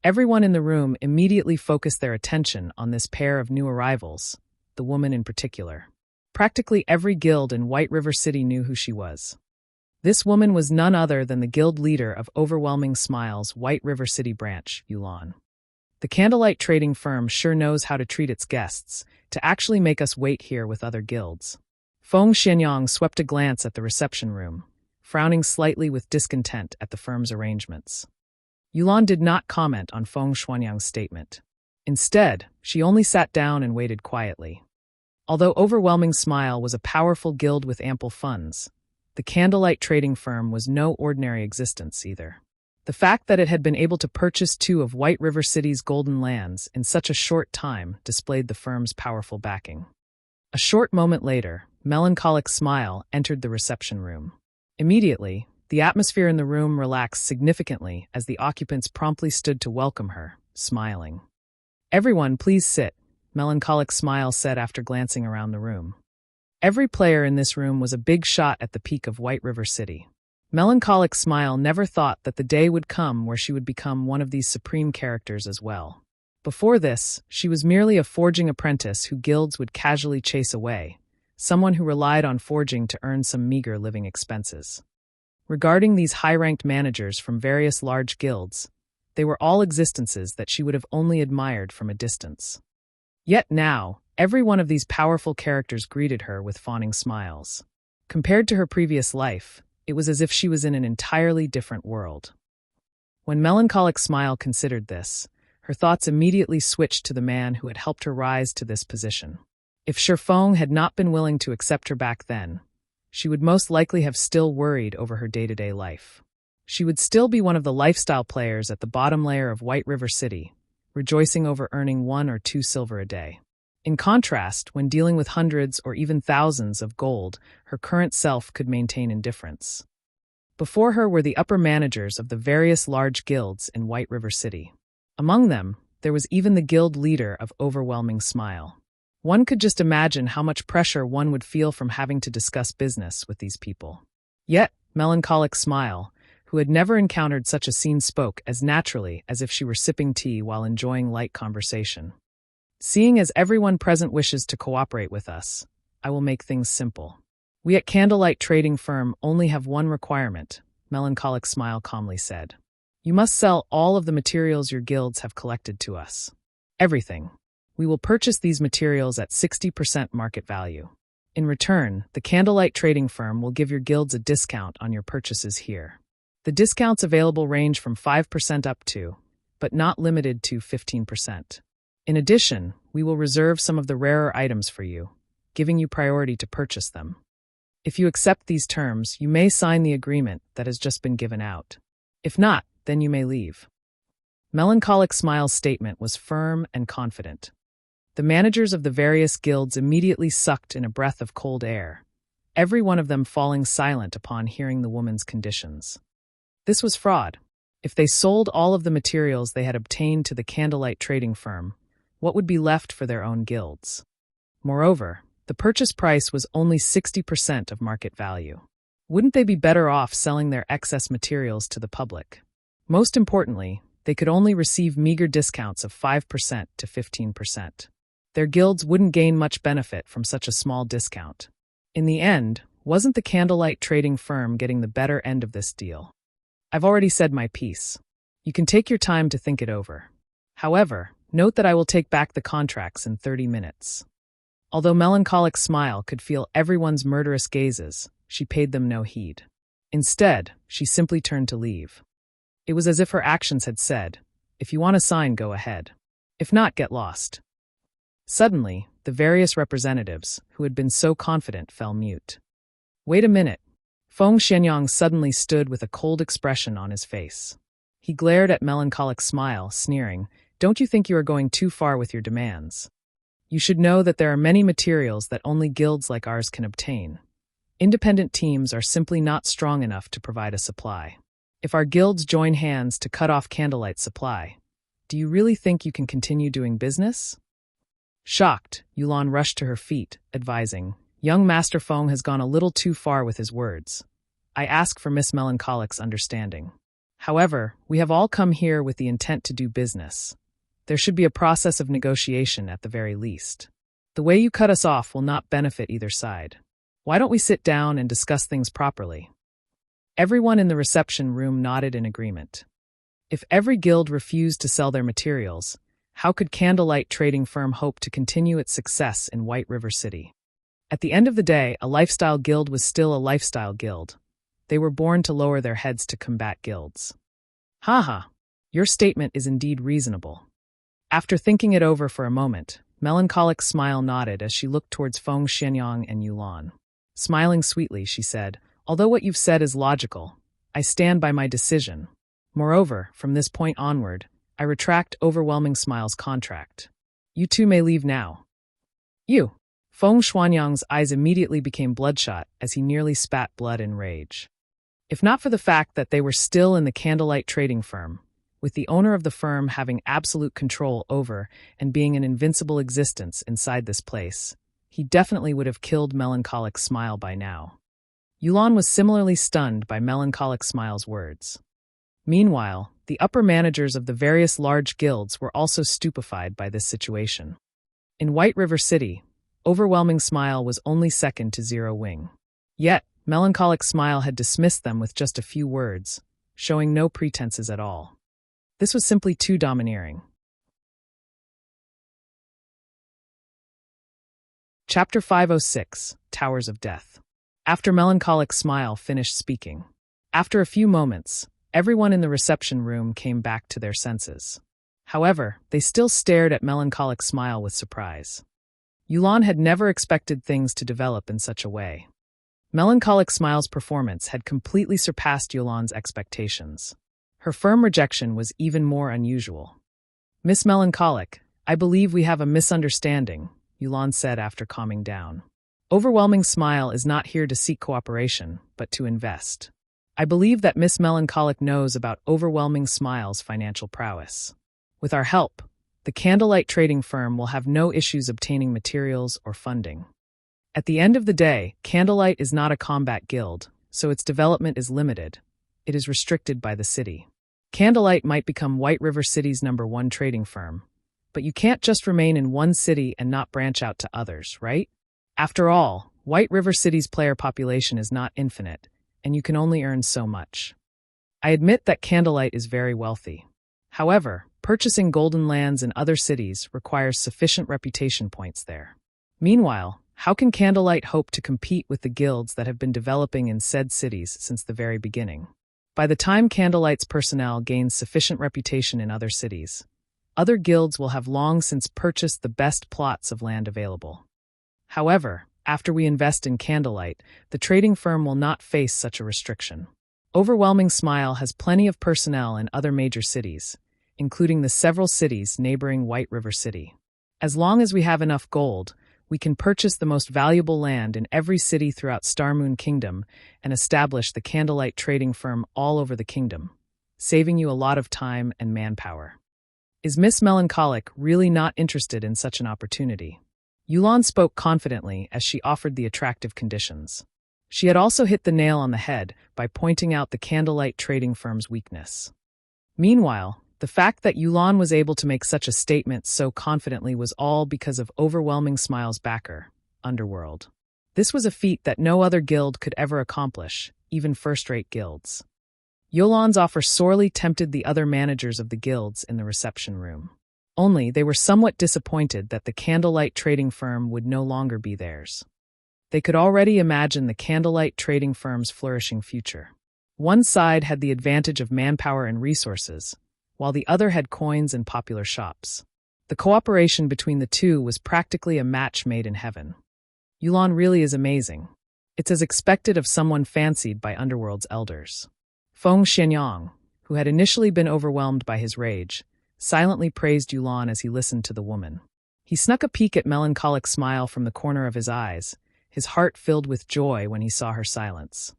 Everyone in the room immediately focused their attention on this pair of new arrivals, the woman in particular. Practically every guild in White River City knew who she was. This woman was none other than the guild leader of Overwhelming Smile's White River City branch, Yulan. The Candlelight trading firm sure knows how to treat its guests, to actually make us wait here with other guilds. Feng Xianyang swept a glance at the reception room, frowning slightly with discontent at the firm's arrangements. Yulan did not comment on Feng Xianyang's statement. Instead, she only sat down and waited quietly. Although Overwhelming Smile was a powerful guild with ample funds, the Candlelight trading firm was no ordinary existence either. The fact that it had been able to purchase 2 of White River City's golden lands in such a short time displayed the firm's powerful backing. A short moment later, Melancholic Smile entered the reception room. Immediately, the atmosphere in the room relaxed significantly as the occupants promptly stood to welcome her, smiling. Everyone, please sit, Melancholic Smile said after glancing around the room. Every player in this room was a big shot at the peak of White River City. Melancholic Smile never thought that the day would come where she would become one of these supreme characters as well. Before this, she was merely a forging apprentice who guilds would casually chase away, someone who relied on forging to earn some meager living expenses. Regarding these high-ranked managers from various large guilds, they were all existences that she would have only admired from a distance. Yet now, every one of these powerful characters greeted her with fawning smiles. Compared to her previous life, it was as if she was in an entirely different world. When Melancholic Smile considered this, her thoughts immediately switched to the man who had helped her rise to this position. If Shifeng had not been willing to accept her back then, she would most likely have still worried over her day-to-day life. She would still be one of the lifestyle players at the bottom layer of White River City, rejoicing over earning 1 or 2 silver a day. In contrast, when dealing with hundreds or even thousands of gold, her current self could maintain indifference. Before her were the upper managers of the various large guilds in White River City. Among them, there was even the guild leader of Overwhelming Smile. One could just imagine how much pressure one would feel from having to discuss business with these people. Yet, Melancholic Smile, who had never encountered such a scene, spoke as naturally as if she were sipping tea while enjoying light conversation. Seeing as everyone present wishes to cooperate with us, I will make things simple. We at Candlelight Trading Firm only have one requirement, Melancholic Smile calmly said. You must sell all of the materials your guilds have collected to us. Everything. We will purchase these materials at 60% market value. In return, the Candlelight Trading Firm will give your guilds a discount on your purchases here. The discounts available range from 5% up to, but not limited to 15%. In addition, we will reserve some of the rarer items for you, giving you priority to purchase them. If you accept these terms, you may sign the agreement that has just been given out. If not, then you may leave. Melancholic Smile's statement was firm and confident. The managers of the various guilds immediately sucked in a breath of cold air, every one of them falling silent upon hearing the woman's conditions. This was fraud. If they sold all of the materials they had obtained to the Candlelight Trading Firm, what would be left for their own guilds? Moreover, the purchase price was only 60% of market value. Wouldn't they be better off selling their excess materials to the public? Most importantly, they could only receive meager discounts of 5% to 15%. Their guilds wouldn't gain much benefit from such a small discount. In the end, wasn't the Candlelight Trading Firm getting the better end of this deal? I've already said my piece. You can take your time to think it over. However, note that I will take back the contracts in 30 minutes. Although Melancholic Smile could feel everyone's murderous gazes, she paid them no heed. Instead, she simply turned to leave. It was as if her actions had said, if you want to sign, go ahead. If not, get lost. Suddenly, the various representatives, who had been so confident, fell mute. Wait a minute. Feng Xianyang suddenly stood with a cold expression on his face. He glared at Melancholic Smile, sneering, Don't you think you are going too far with your demands? You should know that there are many materials that only guilds like ours can obtain. Independent teams are simply not strong enough to provide a supply. If our guilds join hands to cut off Candlelight's supply, do you really think you can continue doing business? Shocked, Yulan rushed to her feet, advising, Young Master Feng has gone a little too far with his words. I ask for Miss Melancholic's understanding. However, we have all come here with the intent to do business. There should be a process of negotiation at the very least. The way you cut us off will not benefit either side. Why don't we sit down and discuss things properly? Everyone in the reception room nodded in agreement. If every guild refused to sell their materials, how could Candlelight Trading Firm hope to continue its success in White River City? At the end of the day, a lifestyle guild was still a lifestyle guild. They were born to lower their heads to combat guilds. Haha, your statement is indeed reasonable. After thinking it over for a moment, Melancholic Smile nodded as she looked towards Feng Xianyang and Yulan. Smiling sweetly, she said, Although what you've said is logical, I stand by my decision. Moreover, from this point onward, I retract Overwhelming Smile's contract. You two may leave now. You! Feng Xuanyang's eyes immediately became bloodshot as he nearly spat blood in rage. If not for the fact that they were still in the Candlelight Trading Firm, with the owner of the firm having absolute control over and being an invincible existence inside this place, he definitely would have killed Melancholic Smile by now. Yulan was similarly stunned by Melancholic Smile's words. Meanwhile, the upper managers of the various large guilds were also stupefied by this situation. In White River City, Overwhelming Smile was only second to Zero Wing. Yet, Melancholic Smile had dismissed them with just a few words, showing no pretenses at all. This was simply too domineering. Chapter 506, Towers of Death. After Melancholic Smile finished speaking, after a few moments, everyone in the reception room came back to their senses. However, they still stared at Melancholic Smile with surprise. Yulan had never expected things to develop in such a way. Melancholic Smile's performance had completely surpassed Yulan's expectations. Her firm rejection was even more unusual. Miss Melancholic, I believe we have a misunderstanding, Yulan said after calming down. Overwhelming Smile is not here to seek cooperation, but to invest. I believe that Miss Melancholic knows about Overwhelming Smile's financial prowess. With our help, the Candlelight Trading Firm will have no issues obtaining materials or funding. At the end of the day, Candlelight is not a combat guild, so its development is limited. It is restricted by the city. Candlelight might become White River City's #1 trading firm, but you can't just remain in one city and not branch out to others, right? After all, White River City's player population is not infinite, and you can only earn so much. I admit that Candlelight is very wealthy. However, purchasing golden lands in other cities requires sufficient reputation points there. Meanwhile, how can Candlelight hope to compete with the guilds that have been developing in said cities since the very beginning? By the time Candlelight's personnel gains sufficient reputation in other cities, other guilds will have long since purchased the best plots of land available. However, after we invest in Candlelight, the trading firm will not face such a restriction. Overwhelming Smile has plenty of personnel in other major cities, including the several cities neighboring White River City. As long as we have enough gold, we can purchase the most valuable land in every city throughout Starmoon Kingdom and establish the Candlelight Trading Firm all over the kingdom, saving you a lot of time and manpower. Is Miss Melancholic really not interested in such an opportunity? Yulan spoke confidently as she offered the attractive conditions. She had also hit the nail on the head by pointing out the Candlelight Trading Firm's weakness. Meanwhile, the fact that Yulan was able to make such a statement so confidently was all because of Overwhelming Smile's backer, Underworld. This was a feat that no other guild could ever accomplish, even first-rate guilds. Yulan's offer sorely tempted the other managers of the guilds in the reception room. Only they were somewhat disappointed that the Candlelight Trading Firm would no longer be theirs. They could already imagine the Candlelight Trading Firm's flourishing future. One side had the advantage of manpower and resources, while the other had coins and popular shops. The cooperation between the two was practically a match made in heaven. Yulan really is amazing. It's as expected of someone fancied by Underworld's elders. Feng Xianyang, who had initially been overwhelmed by his rage, silently praised Yulan as he listened to the woman. He snuck a peek at Melancholic Smile from the corner of his eyes, his heart filled with joy when he saw her silence.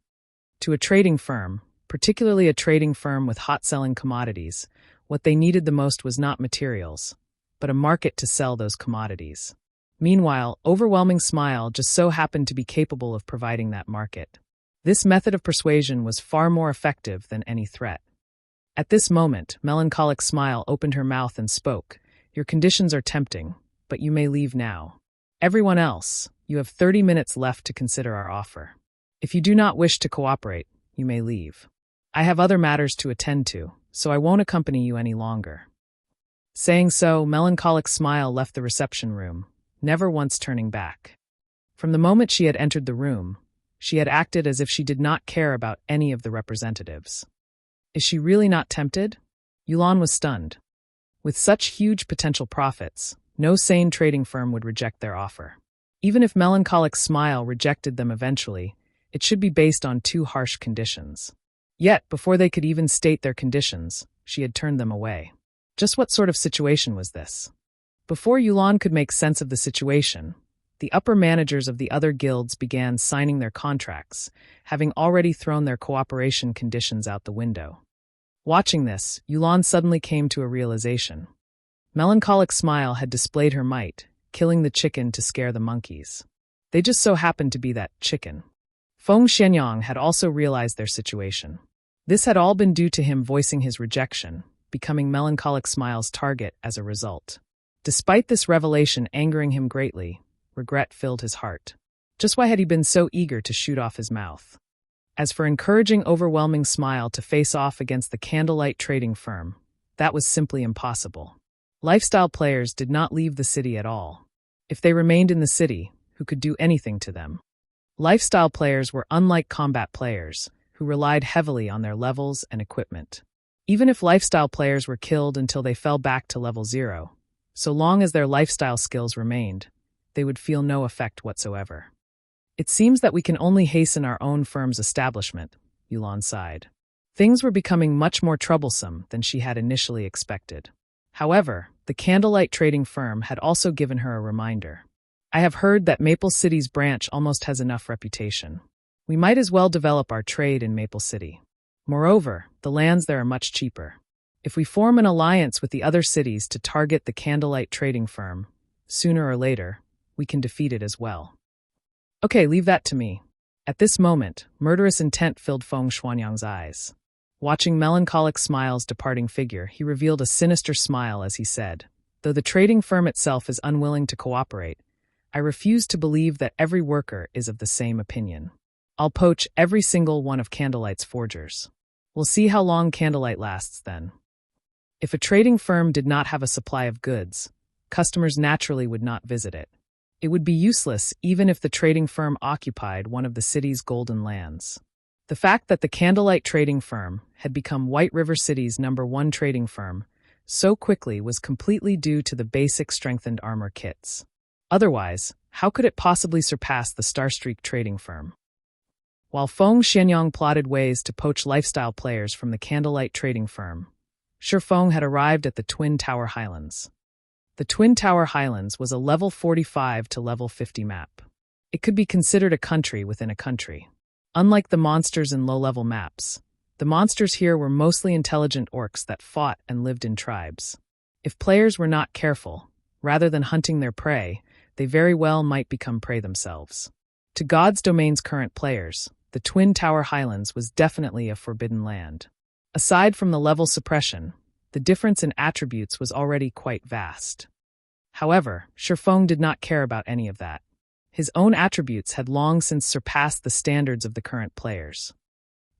To a trading firm, particularly a trading firm with hot-selling commodities, what they needed the most was not materials, but a market to sell those commodities. Meanwhile, Overwhelming Smile just so happened to be capable of providing that market. This method of persuasion was far more effective than any threat. At this moment, Melancholic Smile opened her mouth and spoke. Your conditions are tempting, but you may leave now. Everyone else, you have 30 minutes left to consider our offer. If you do not wish to cooperate, you may leave. I have other matters to attend to, so I won't accompany you any longer. Saying so, Melancholic Smile left the reception room, never once turning back. From the moment she had entered the room, she had acted as if she did not care about any of the representatives. Is she really not tempted? Yulan was stunned. With such huge potential profits, no sane trading firm would reject their offer. Even if Melancholic Smile rejected them eventually, it should be based on 2 harsh conditions. Yet, before they could even state their conditions, she had turned them away. Just what sort of situation was this? Before Yulan could make sense of the situation, the upper managers of the other guilds began signing their contracts, having already thrown their cooperation conditions out the window. Watching this, Yulan suddenly came to a realization. Melancholic Smile had displayed her might, killing the chicken to scare the monkeys. They just so happened to be that chicken. Feng Xianyang had also realized their situation. This had all been due to him voicing his rejection, becoming Melancholic Smile's target as a result. Despite this revelation angering him greatly, regret filled his heart. Just why had he been so eager to shoot off his mouth? As for encouraging Overwhelming Smile to face off against the Candlelight Trading Firm, that was simply impossible. Lifestyle players did not leave the city at all. If they remained in the city, who could do anything to them? Lifestyle players were unlike combat players, who relied heavily on their levels and equipment. Even if lifestyle players were killed until they fell back to level 0, so long as their lifestyle skills remained, they would feel no effect whatsoever. It seems that we can only hasten our own firm's establishment, Yulan sighed. Things were becoming much more troublesome than she had initially expected. However, the Candlelight Trading Firm had also given her a reminder. I have heard that Maple City's branch almost has enough reputation. We might as well develop our trade in Maple City. Moreover, the lands there are much cheaper. If we form an alliance with the other cities to target the Candlelight trading firm, sooner or later, we can defeat it as well. Okay, leave that to me. At this moment, murderous intent filled Feng Xuanyang's eyes. Watching Melancholic Smile's departing figure, he revealed a sinister smile as he said, "Though the trading firm itself is unwilling to cooperate, I refuse to believe that every worker is of the same opinion. I'll poach every single one of Candlelight's forgers. We'll see how long Candlelight lasts then." If a trading firm did not have a supply of goods, customers naturally would not visit it. It would be useless even if the trading firm occupied one of the city's golden lands. The fact that the Candlelight trading firm had become White River City's #1 trading firm so quickly was completely due to the basic strengthened armor kits. Otherwise, how could it possibly surpass the Starstreak trading firm? While Feng Xuanyang plotted ways to poach lifestyle players from the Candlelight trading firm, Shifeng had arrived at the Twin Tower Highlands. The Twin Tower Highlands was a level 45 to level 50 map. It could be considered a country within a country. Unlike the monsters in low-level maps, the monsters here were mostly intelligent orcs that fought and lived in tribes. If players were not careful, rather than hunting their prey, they very well might become prey themselves. To God's Domain's current players, the Twin Tower Highlands was definitely a forbidden land. Aside from the level suppression, the difference in attributes was already quite vast. However, Shifeng did not care about any of that. His own attributes had long since surpassed the standards of the current players.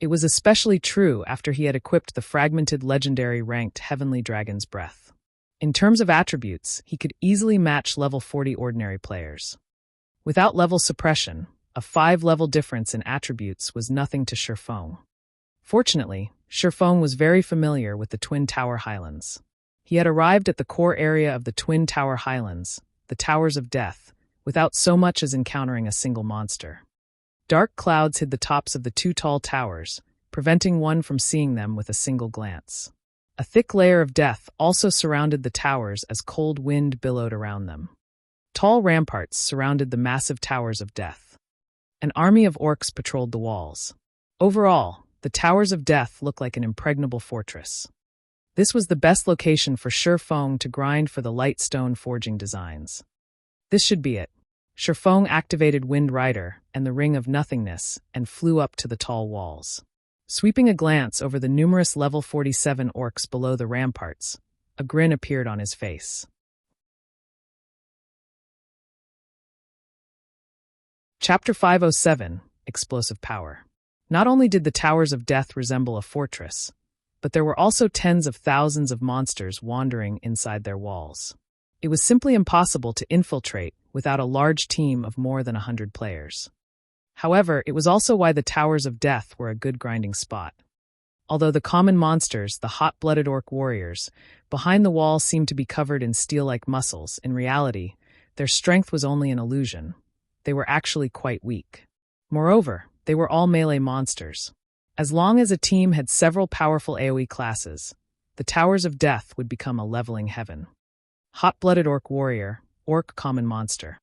It was especially true after he had equipped the fragmented legendary ranked Heavenly Dragon's Breath. In terms of attributes, he could easily match level 40 ordinary players. Without level suppression, a 5-level difference in attributes was nothing to Shifeng. Fortunately, Shifeng was very familiar with the Twin Tower Highlands. He had arrived at the core area of the Twin Tower Highlands, the Towers of Death, without so much as encountering a single monster. Dark clouds hid the tops of the 2 tall towers, preventing one from seeing them with a single glance. A thick layer of death also surrounded the towers as cold wind billowed around them. Tall ramparts surrounded the massive Towers of Death. An army of orcs patrolled the walls. Overall, the Towers of Death looked like an impregnable fortress. This was the best location for Shifeng to grind for the light stone forging designs. This should be it. Shifeng activated Wind Rider and the Ring of Nothingness and flew up to the tall walls. Sweeping a glance over the numerous level 47 orcs below the ramparts, a grin appeared on his face. Chapter 507, Explosive Power. Not only did the Towers of Death resemble a fortress, but there were also tens of thousands of monsters wandering inside their walls. It was simply impossible to infiltrate without a large team of more than 100 players. However, it was also why the Towers of Death were a good grinding spot. Although the common monsters, the hot-blooded orc warriors, behind the wall seemed to be covered in steel-like muscles, in reality, their strength was only an illusion. They were actually quite weak. Moreover, they were all melee monsters. As long as a team had several powerful AoE classes, the Towers of Death would become a leveling heaven. Hot-blooded orc warrior, orc common monster.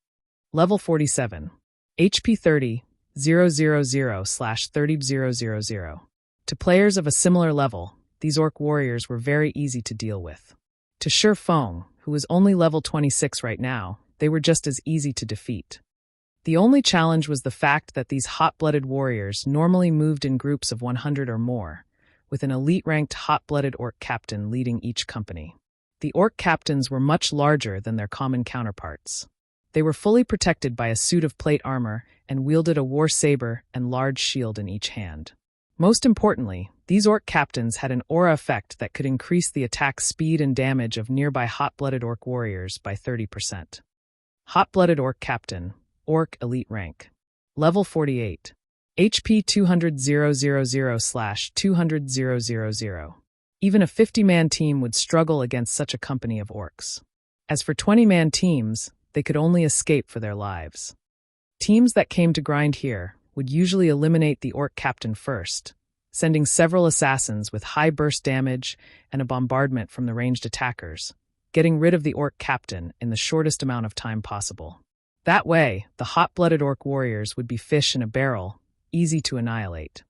Level 47. HP 30, 000/30,000. To players of a similar level, these orc warriors were very easy to deal with. To Shifeng, who was only level 26 right now, they were just as easy to defeat. The only challenge was the fact that these hot-blooded warriors normally moved in groups of 100 or more, with an elite-ranked hot-blooded orc captain leading each company. The orc captains were much larger than their common counterparts. They were fully protected by a suit of plate armor and wielded a war saber and large shield in each hand. Most importantly, these orc captains had an aura effect that could increase the attack speed and damage of nearby hot-blooded orc warriors by 30%. Hot-blooded orc captain. Orc Elite Rank. Level 48. HP 200,000/200,000. Even a 50-man team would struggle against such a company of orcs. As for 20-man teams, they could only escape for their lives. Teams that came to grind here would usually eliminate the orc captain first, sending several assassins with high burst damage and a bombardment from the ranged attackers, getting rid of the orc captain in the shortest amount of time possible. That way, the hot-blooded orc warriors would be fish in a barrel, easy to annihilate.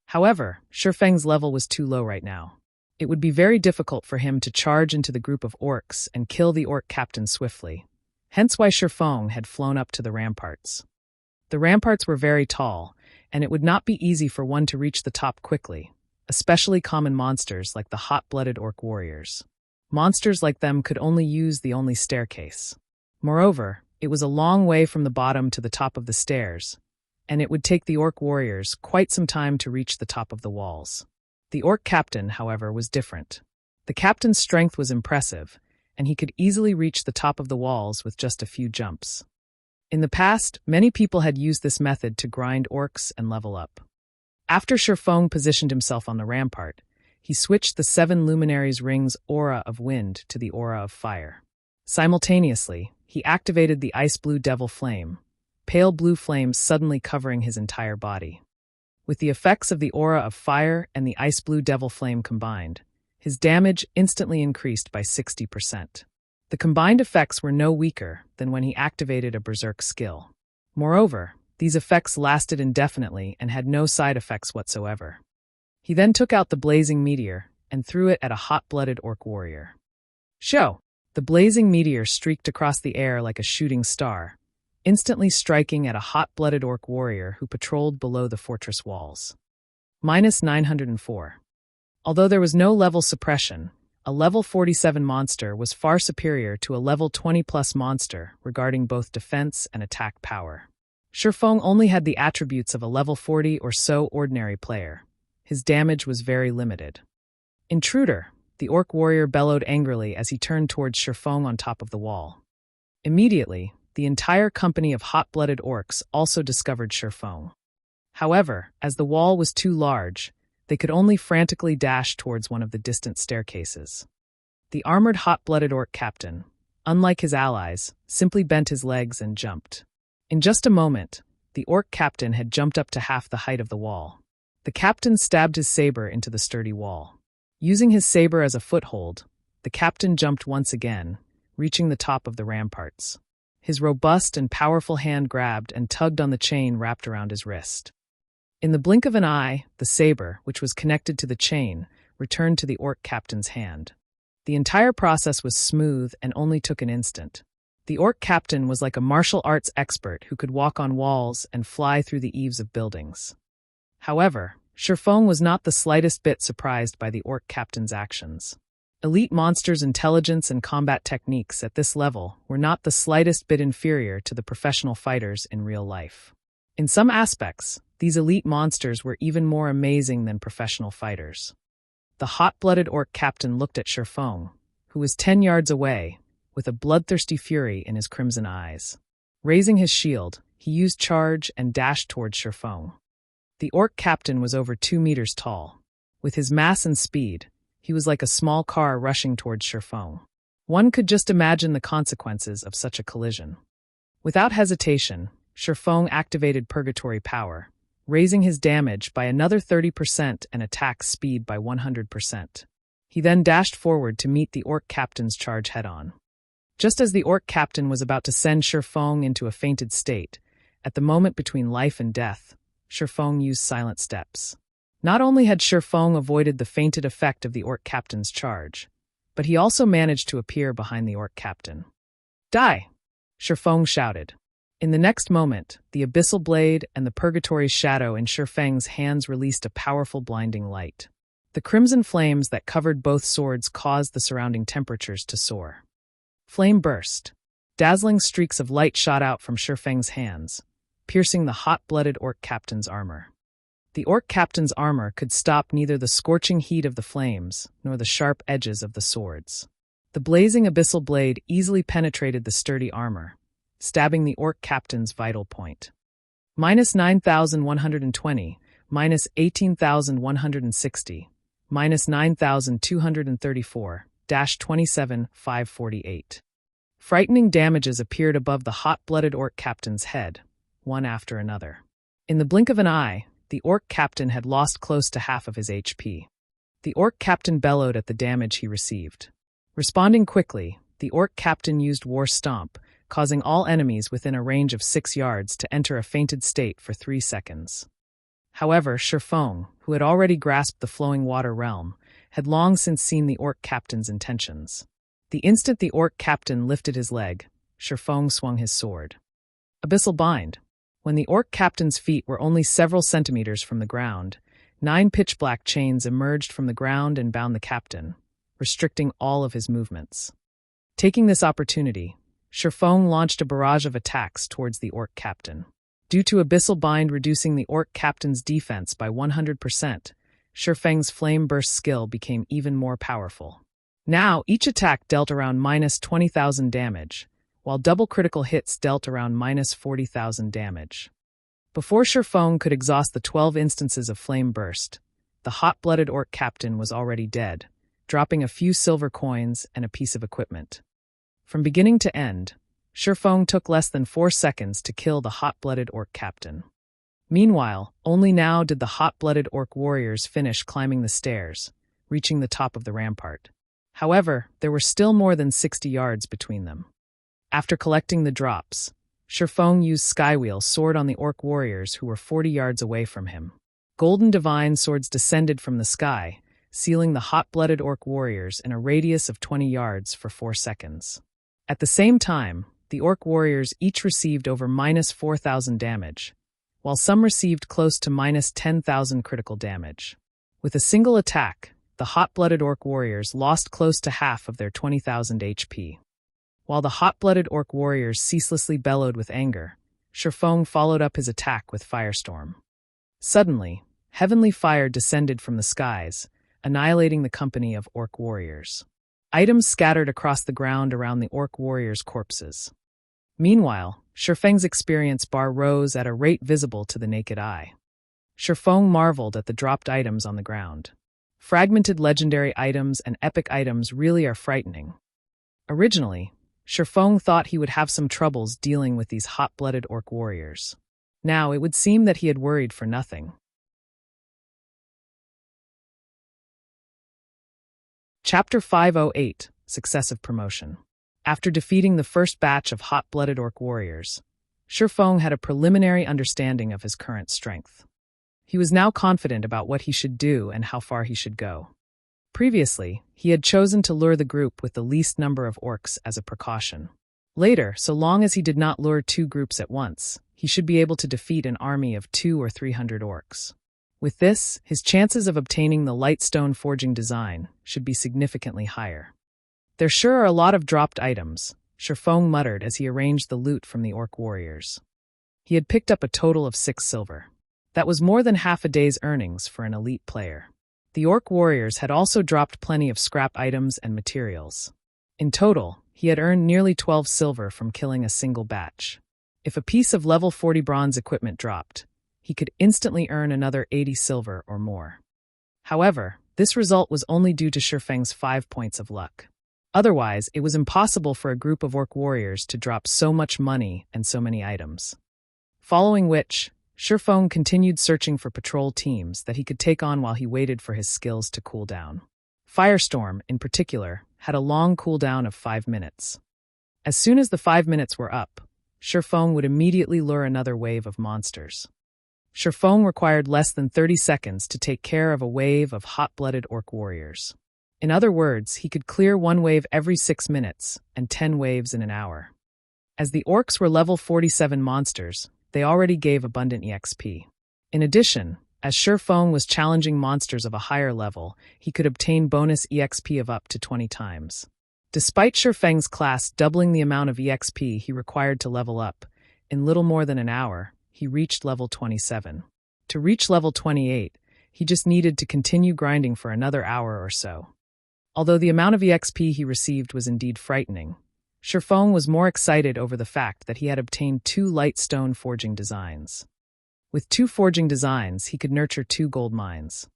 However, Shifeng's level was too low right now. It would be very difficult for him to charge into the group of orcs and kill the orc captain swiftly, hence why Shifeng had flown up to the ramparts. The ramparts were very tall, and it would not be easy for one to reach the top quickly, especially common monsters like the hot-blooded orc warriors. Monsters like them could only use the only staircase. Moreover, it was a long way from the bottom to the top of the stairs, and it would take the orc warriors quite some time to reach the top of the walls. The orc captain, however, was different. The captain's strength was impressive, and he could easily reach the top of the walls with just a few jumps. In the past, many people had used this method to grind orcs and level up. After Shifeng positioned himself on the rampart, he switched the 7 luminaries' rings aura of wind to the aura of fire. Simultaneously, he activated the ice blue devil flame, pale blue flames suddenly covering his entire body. With the effects of the aura of fire and the ice blue devil flame combined, his damage instantly increased by 60%. The combined effects were no weaker than when he activated a berserk skill. Moreover, these effects lasted indefinitely and had no side effects whatsoever. He then took out the blazing meteor and threw it at a hot-blooded orc warrior. Show! The blazing meteor streaked across the air like a shooting star, instantly striking at a hot-blooded orc warrior who patrolled below the fortress walls. -904. Although there was no level suppression, a level 47 monster was far superior to a level 20+ monster regarding both defense and attack power. Shifeng only had the attributes of a level 40 or so ordinary player. His damage was very limited. Intruder, the orc warrior bellowed angrily as he turned towards Shifeng on top of the wall. Immediately, the entire company of hot-blooded orcs also discovered Shifeng. However, as the wall was too large, they could only frantically dash towards one of the distant staircases. The armored hot-blooded orc captain, unlike his allies, simply bent his legs and jumped. In just a moment, the orc captain had jumped up to half the height of the wall. The captain stabbed his saber into the sturdy wall. Using his saber as a foothold, the captain jumped once again, reaching the top of the ramparts. His robust and powerful hand grabbed and tugged on the chain wrapped around his wrist. In the blink of an eye, the saber, which was connected to the chain, returned to the orc captain's hand. The entire process was smooth and only took an instant. The orc captain was like a martial arts expert who could walk on walls and fly through the eaves of buildings. However, Shifeng was not the slightest bit surprised by the orc captain's actions. Elite monsters' intelligence and combat techniques at this level were not the slightest bit inferior to the professional fighters in real life. In some aspects, these elite monsters were even more amazing than professional fighters. The hot-blooded orc captain looked at Shifeng, who was 10 yards away, with a bloodthirsty fury in his crimson eyes. Raising his shield, he used charge and dashed towards Shifeng. The orc captain was over 2 meters tall. With his mass and speed, he was like a small car rushing towards Shifeng. One could just imagine the consequences of such a collision. Without hesitation, Shifeng activated Purgatory Power, raising his damage by another 30% and attack speed by 100%. He then dashed forward to meet the orc captain's charge head-on. Just as the orc captain was about to send Shifeng into a fainted state, at the moment between life and death, Shifeng used silent steps. Not only had Shifeng avoided the fainted effect of the orc captain's charge, but he also managed to appear behind the orc captain. "Die!" Shifeng shouted. In the next moment, the abyssal blade and the purgatory shadow in Shifeng's hands released a powerful blinding light. The crimson flames that covered both swords caused the surrounding temperatures to soar. Flame burst. Dazzling streaks of light shot out from Shifeng's hands, piercing the hot-blooded orc captain's armor. The orc captain's armor could stop neither the scorching heat of the flames nor the sharp edges of the swords. The blazing abyssal blade easily penetrated the sturdy armor, stabbing the orc captain's vital point. -9,120, -18,160, -9,234, -27,548. Frightening damages appeared above the hot-blooded orc captain's head, one after another. In the blink of an eye, the orc captain had lost close to half of his HP. The orc captain bellowed at the damage he received. Responding quickly, the orc captain used War Stomp, causing all enemies within a range of 6 yards to enter a fainted state for 3 seconds. However, Shifeng, who had already grasped the flowing water realm, had long since seen the orc captain's intentions. The instant the orc captain lifted his leg, Shifeng swung his sword. Abyssal Bind. When the orc captain's feet were only several centimeters from the ground, 9 pitch-black chains emerged from the ground and bound the captain, restricting all of his movements. Taking this opportunity, Shifeng launched a barrage of attacks towards the orc captain. Due to Abyssal Bind reducing the orc captain's defense by 100%, Shifeng's Flame Burst skill became even more powerful. Now, each attack dealt around minus 20,000 damage, while double critical hits dealt around minus 40,000 damage. Before Shifeng could exhaust the 12 instances of Flame Burst, the hot-blooded orc captain was already dead, dropping a few silver coins and a piece of equipment. From beginning to end, Shifeng took less than 4 seconds to kill the hot-blooded orc captain. Meanwhile, only now did the hot-blooded orc warriors finish climbing the stairs, reaching the top of the rampart. However, there were still more than 60 yards between them. After collecting the drops, Shifeng used Skywheel sword on the orc warriors who were 40 yards away from him. Golden divine swords descended from the sky, sealing the hot-blooded orc warriors in a radius of 20 yards for 4 seconds. At the same time, the orc warriors each received over minus 4,000 damage, while some received close to minus 10,000 critical damage. With a single attack, the hot-blooded orc warriors lost close to half of their 20,000 HP. While the hot-blooded orc warriors ceaselessly bellowed with anger, Shifeng followed up his attack with Firestorm. Suddenly, heavenly fire descended from the skies, annihilating the company of orc warriors. Items scattered across the ground around the orc warriors' corpses. Meanwhile, Shifeng's experience bar rose at a rate visible to the naked eye. Shifeng marveled at the dropped items on the ground. Fragmented legendary items and epic items really are frightening. Originally, Shifeng thought he would have some troubles dealing with these hot-blooded orc warriors. Now, it would seem that he had worried for nothing. Chapter 508, Successive Promotion. After defeating the first batch of hot-blooded orc warriors, Shifeng had a preliminary understanding of his current strength. He was now confident about what he should do and how far he should go. Previously, he had chosen to lure the group with the least number of orcs as a precaution. Later, so long as he did not lure 2 groups at once, he should be able to defeat an army of 200 or 300 orcs. With this, his chances of obtaining the Lightstone forging design should be significantly higher. There sure are a lot of dropped items, Shifeng muttered as he arranged the loot from the orc warriors. He had picked up a total of 6 silver. That was more than half a day's earnings for an elite player. The orc warriors had also dropped plenty of scrap items and materials. In total, he had earned nearly 12 silver from killing a single batch. If a piece of level 40 bronze equipment dropped, he could instantly earn another 80 silver or more. However, this result was only due to Shifeng's 5 points of luck. Otherwise, it was impossible for a group of orc warriors to drop so much money and so many items. Following which, Shifeng continued searching for patrol teams that he could take on while he waited for his skills to cool down. Firestorm, in particular, had a long cooldown of 5 minutes. As soon as the 5 minutes were up, Shifeng would immediately lure another wave of monsters. Shifeng required less than 30 seconds to take care of a wave of hot-blooded orc warriors. In other words, he could clear 1 wave every 6 minutes and 10 waves in an hour. As the orcs were level 47 monsters, they already gave abundant EXP. In addition, as Shifeng was challenging monsters of a higher level, he could obtain bonus EXP of up to 20 times. Despite Shifeng's class doubling the amount of EXP he required to level up, in little more than an hour, he reached level 27. To reach level 28, he just needed to continue grinding for another hour or so. Although the amount of EXP he received was indeed frightening, Shifeng was more excited over the fact that he had obtained 2 Lightstone forging designs. With 2 forging designs, he could nurture 2 gold mines.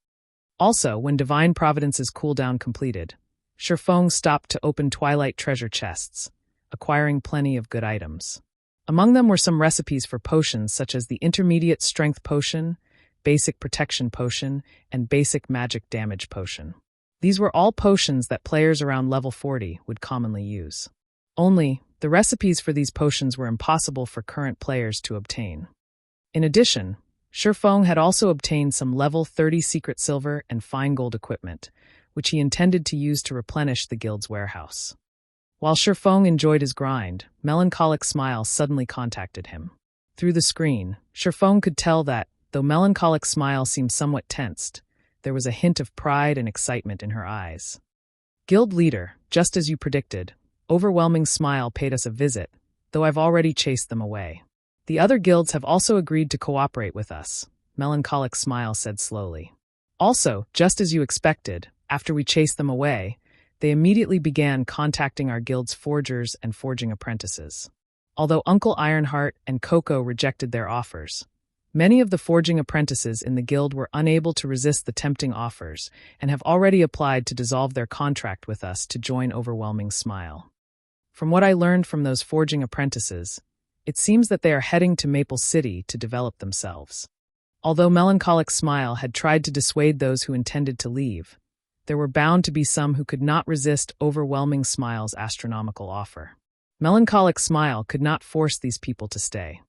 Also, when Divine Providence's cooldown completed, Shifeng stopped to open Twilight treasure chests, acquiring plenty of good items. Among them were some recipes for potions such as the Intermediate Strength Potion, Basic Protection Potion, and Basic Magic Damage Potion. These were all potions that players around level 40 would commonly use. Only, the recipes for these potions were impossible for current players to obtain. In addition, Shifeng had also obtained some level 30 secret silver and fine gold equipment, which he intended to use to replenish the guild's warehouse. While Shifeng enjoyed his grind, Melancholic Smile suddenly contacted him. Through the screen, Shifeng could tell that, though Melancholic Smile seemed somewhat tensed, there was a hint of pride and excitement in her eyes. Guild leader, just as you predicted, Overwhelming Smile paid us a visit, though I've already chased them away. The other guilds have also agreed to cooperate with us, Melancholic Smile said slowly. Also, just as you expected, after we chased them away, they immediately began contacting our guild's forgers and forging apprentices. Although Uncle Ironheart and Coco rejected their offers, many of the forging apprentices in the guild were unable to resist the tempting offers and have already applied to dissolve their contract with us to join Overwhelming Smile. From what I learned from those forging apprentices, it seems that they are heading to Maple City to develop themselves. Although Melancholic Smile had tried to dissuade those who intended to leave, there were bound to be some who could not resist Overwhelming Smile's astronomical offer. Melancholic Smile could not force these people to stay.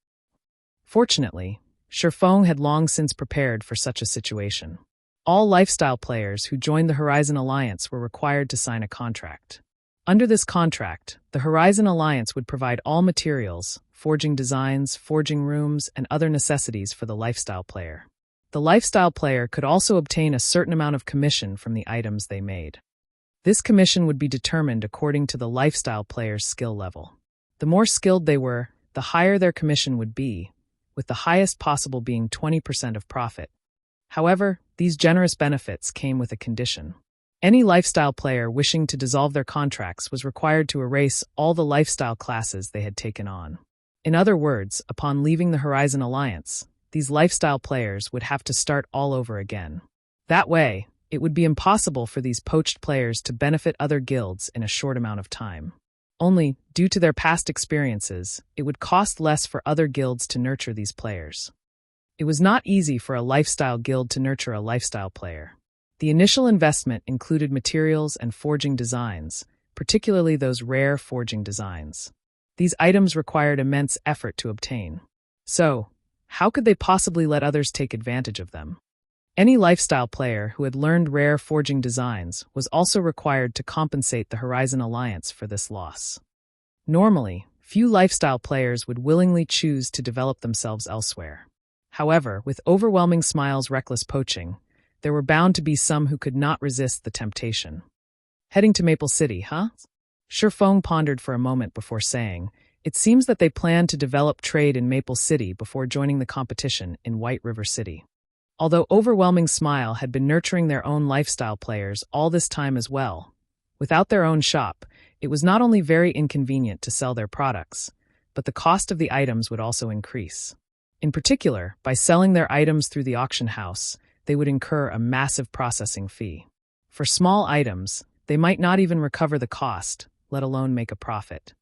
Fortunately, Shifeng had long since prepared for such a situation. All lifestyle players who joined the Horizon Alliance were required to sign a contract. Under this contract, the Horizon Alliance would provide all materials, forging designs, forging rooms, and other necessities for the lifestyle player. The lifestyle player could also obtain a certain amount of commission from the items they made. This commission would be determined according to the lifestyle player's skill level. The more skilled they were, the higher their commission would be, with the highest possible being 20% of profit. However, these generous benefits came with a condition. Any lifestyle player wishing to dissolve their contracts was required to erase all the lifestyle classes they had taken on. In other words, upon leaving the Horizon Alliance, these lifestyle players would have to start all over again. That way, it would be impossible for these poached players to benefit other guilds in a short amount of time. Only, due to their past experiences, it would cost less for other guilds to nurture these players. It was not easy for a lifestyle guild to nurture a lifestyle player. The initial investment included materials and forging designs, particularly those rare forging designs. These items required immense effort to obtain. So, how could they possibly let others take advantage of them? Any lifestyle player who had learned rare forging designs was also required to compensate the Horizon Alliance for this loss. Normally, few lifestyle players would willingly choose to develop themselves elsewhere. However, with Overwhelming Smile's reckless poaching, there were bound to be some who could not resist the temptation. Heading to Maple City, huh? Shifeng pondered for a moment before saying, "It seems that they plan to develop trade in Maple City before joining the competition in White River City." Although Overwhelming Smile had been nurturing their own lifestyle players all this time as well, without their own shop, it was not only very inconvenient to sell their products, but the cost of the items would also increase. In particular, by selling their items through the auction house, they would incur a massive processing fee. For small items, they might not even recover the cost, let alone make a profit.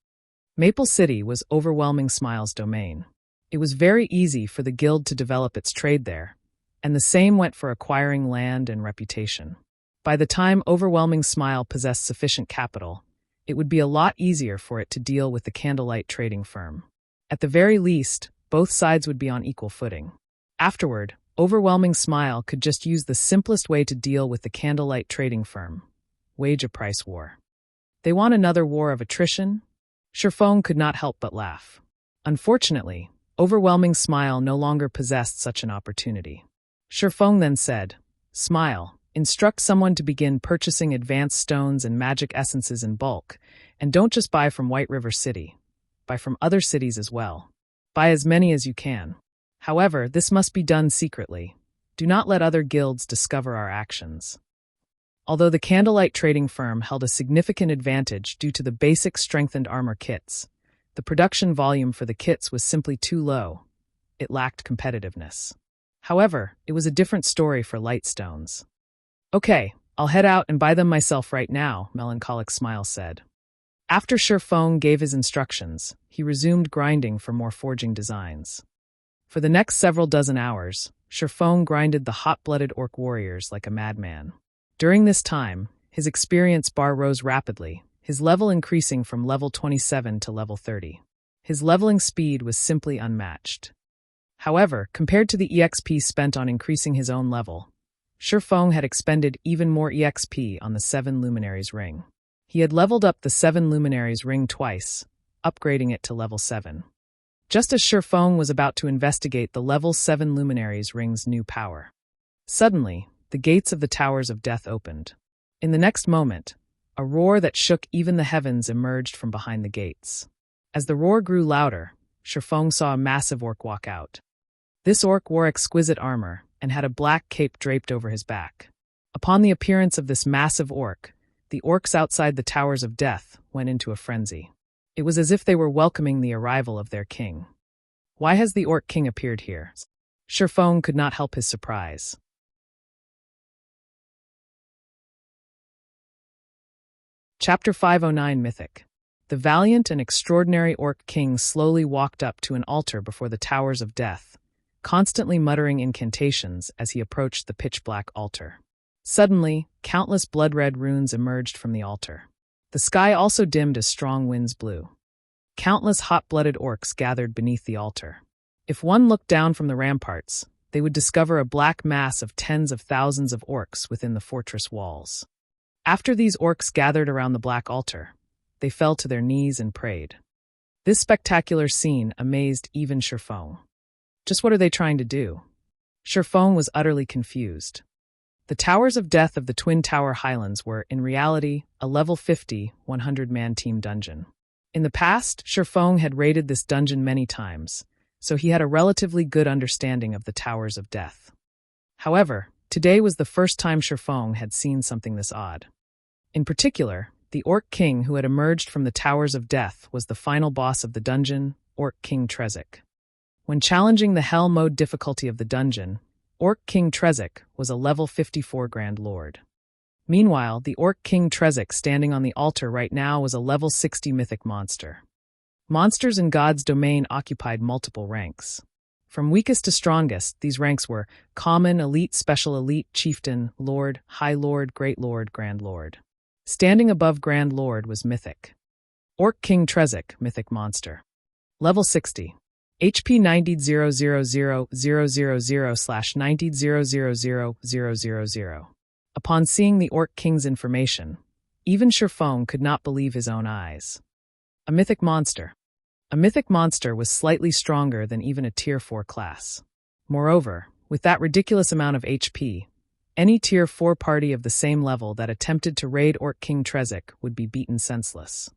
Maple City was Overwhelming Smile's domain. It was very easy for the guild to develop its trade there, and the same went for acquiring land and reputation. By the time Overwhelming Smile possessed sufficient capital, it would be a lot easier for it to deal with the Candlelight trading firm. At the very least, both sides would be on equal footing. Afterward, Overwhelming Smile could just use the simplest way to deal with the Candlelight trading firm: wage a price war. They want another war of attrition? Shifeng could not help but laugh. Unfortunately, Overwhelming Smile no longer possessed such an opportunity. Shifeng then said, "Smile, instruct someone to begin purchasing advanced stones and magic essences in bulk, and don't just buy from White River City. Buy from other cities as well. Buy as many as you can. However, this must be done secretly. Do not let other guilds discover our actions." Although the Candlelight trading firm held a significant advantage due to the basic strengthened armor kits, the production volume for the kits was simply too low. It lacked competitiveness. However, it was a different story for light stones. "Okay, I'll head out and buy them myself right now," Melancholic Smile said. After Shifeng gave his instructions, he resumed grinding for more forging designs. For the next several dozen hours, Shifeng grinded the hot-blooded orc warriors like a madman. During this time, his experience bar rose rapidly, his level increasing from level 27 to level 30. His leveling speed was simply unmatched. However, compared to the EXP spent on increasing his own level, Feng had expended even more EXP on the 7 Luminaries ring. He had leveled up the 7 Luminaries ring twice, upgrading it to level 7. Just as Feng was about to investigate the level 7 Luminaries ring's new power. Suddenly, the gates of the Towers of Death opened. In the next moment, a roar that shook even the heavens emerged from behind the gates. As the roar grew louder, Feng saw a massive orc walk out. This orc wore exquisite armor and had a black cape draped over his back. Upon the appearance of this massive orc, the orcs outside the Towers of Death went into a frenzy. It was as if they were welcoming the arrival of their king. Why has the Orc King appeared here? Feng could not help his surprise. Chapter 509 Mythic. The valiant and extraordinary Orc King slowly walked up to an altar before the Towers of Death, constantly muttering incantations as he approached the pitch-black altar. Suddenly, countless blood-red runes emerged from the altar. The sky also dimmed as strong winds blew. Countless hot-blooded orcs gathered beneath the altar. If one looked down from the ramparts, they would discover a black mass of tens of thousands of orcs within the fortress walls. After these orcs gathered around the black altar, they fell to their knees and prayed. This spectacular scene amazed even Feng. Just what are they trying to do? Feng was utterly confused. The Towers of Death of the Twin Tower Highlands were, in reality, a level 50, 100-man team dungeon. In the past, Feng had raided this dungeon many times, so he had a relatively good understanding of the Towers of Death. However, today was the first time Feng had seen something this odd. In particular, the Orc King who had emerged from the Towers of Death was the final boss of the dungeon, Orc King Trezek. When challenging the Hell mode difficulty of the dungeon, Orc King Trezek was a level 54 Grand Lord. Meanwhile, the Orc King Trezek standing on the altar right now was a level 60 Mythic monster. Monsters in God's domain occupied multiple ranks. From weakest to strongest, these ranks were Common, Elite, Special Elite, Chieftain, Lord, High Lord, Great Lord, Grand Lord. Standing above Grand Lord was Mythic. Orc King Trezek, Mythic monster. Level 60. HP 90,000,000/90,000,000. Upon seeing the Orc King's information, even Feng could not believe his own eyes. A Mythic monster. A Mythic monster was slightly stronger than even a Tier 4 class. Moreover, with that ridiculous amount of HP, any Tier 4 party of the same level that attempted to raid Orc King Trezek would be beaten senseless.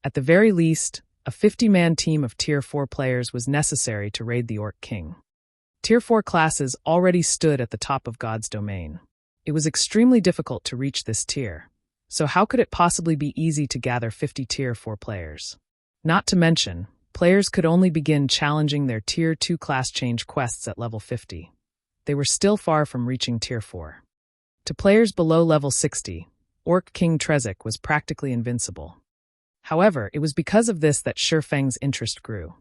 At the very least, a 50-man team of Tier 4 players was necessary to raid the Orc King. Tier 4 classes already stood at the top of God's domain. It was extremely difficult to reach this tier, so how could it possibly be easy to gather 50 Tier 4 players? Not to mention, players could only begin challenging their Tier 2 class change quests at level 50. They were still far from reaching Tier 4. To players below level 60, Orc King Trezek was practically invincible. However, it was because of this that Feng's interest grew.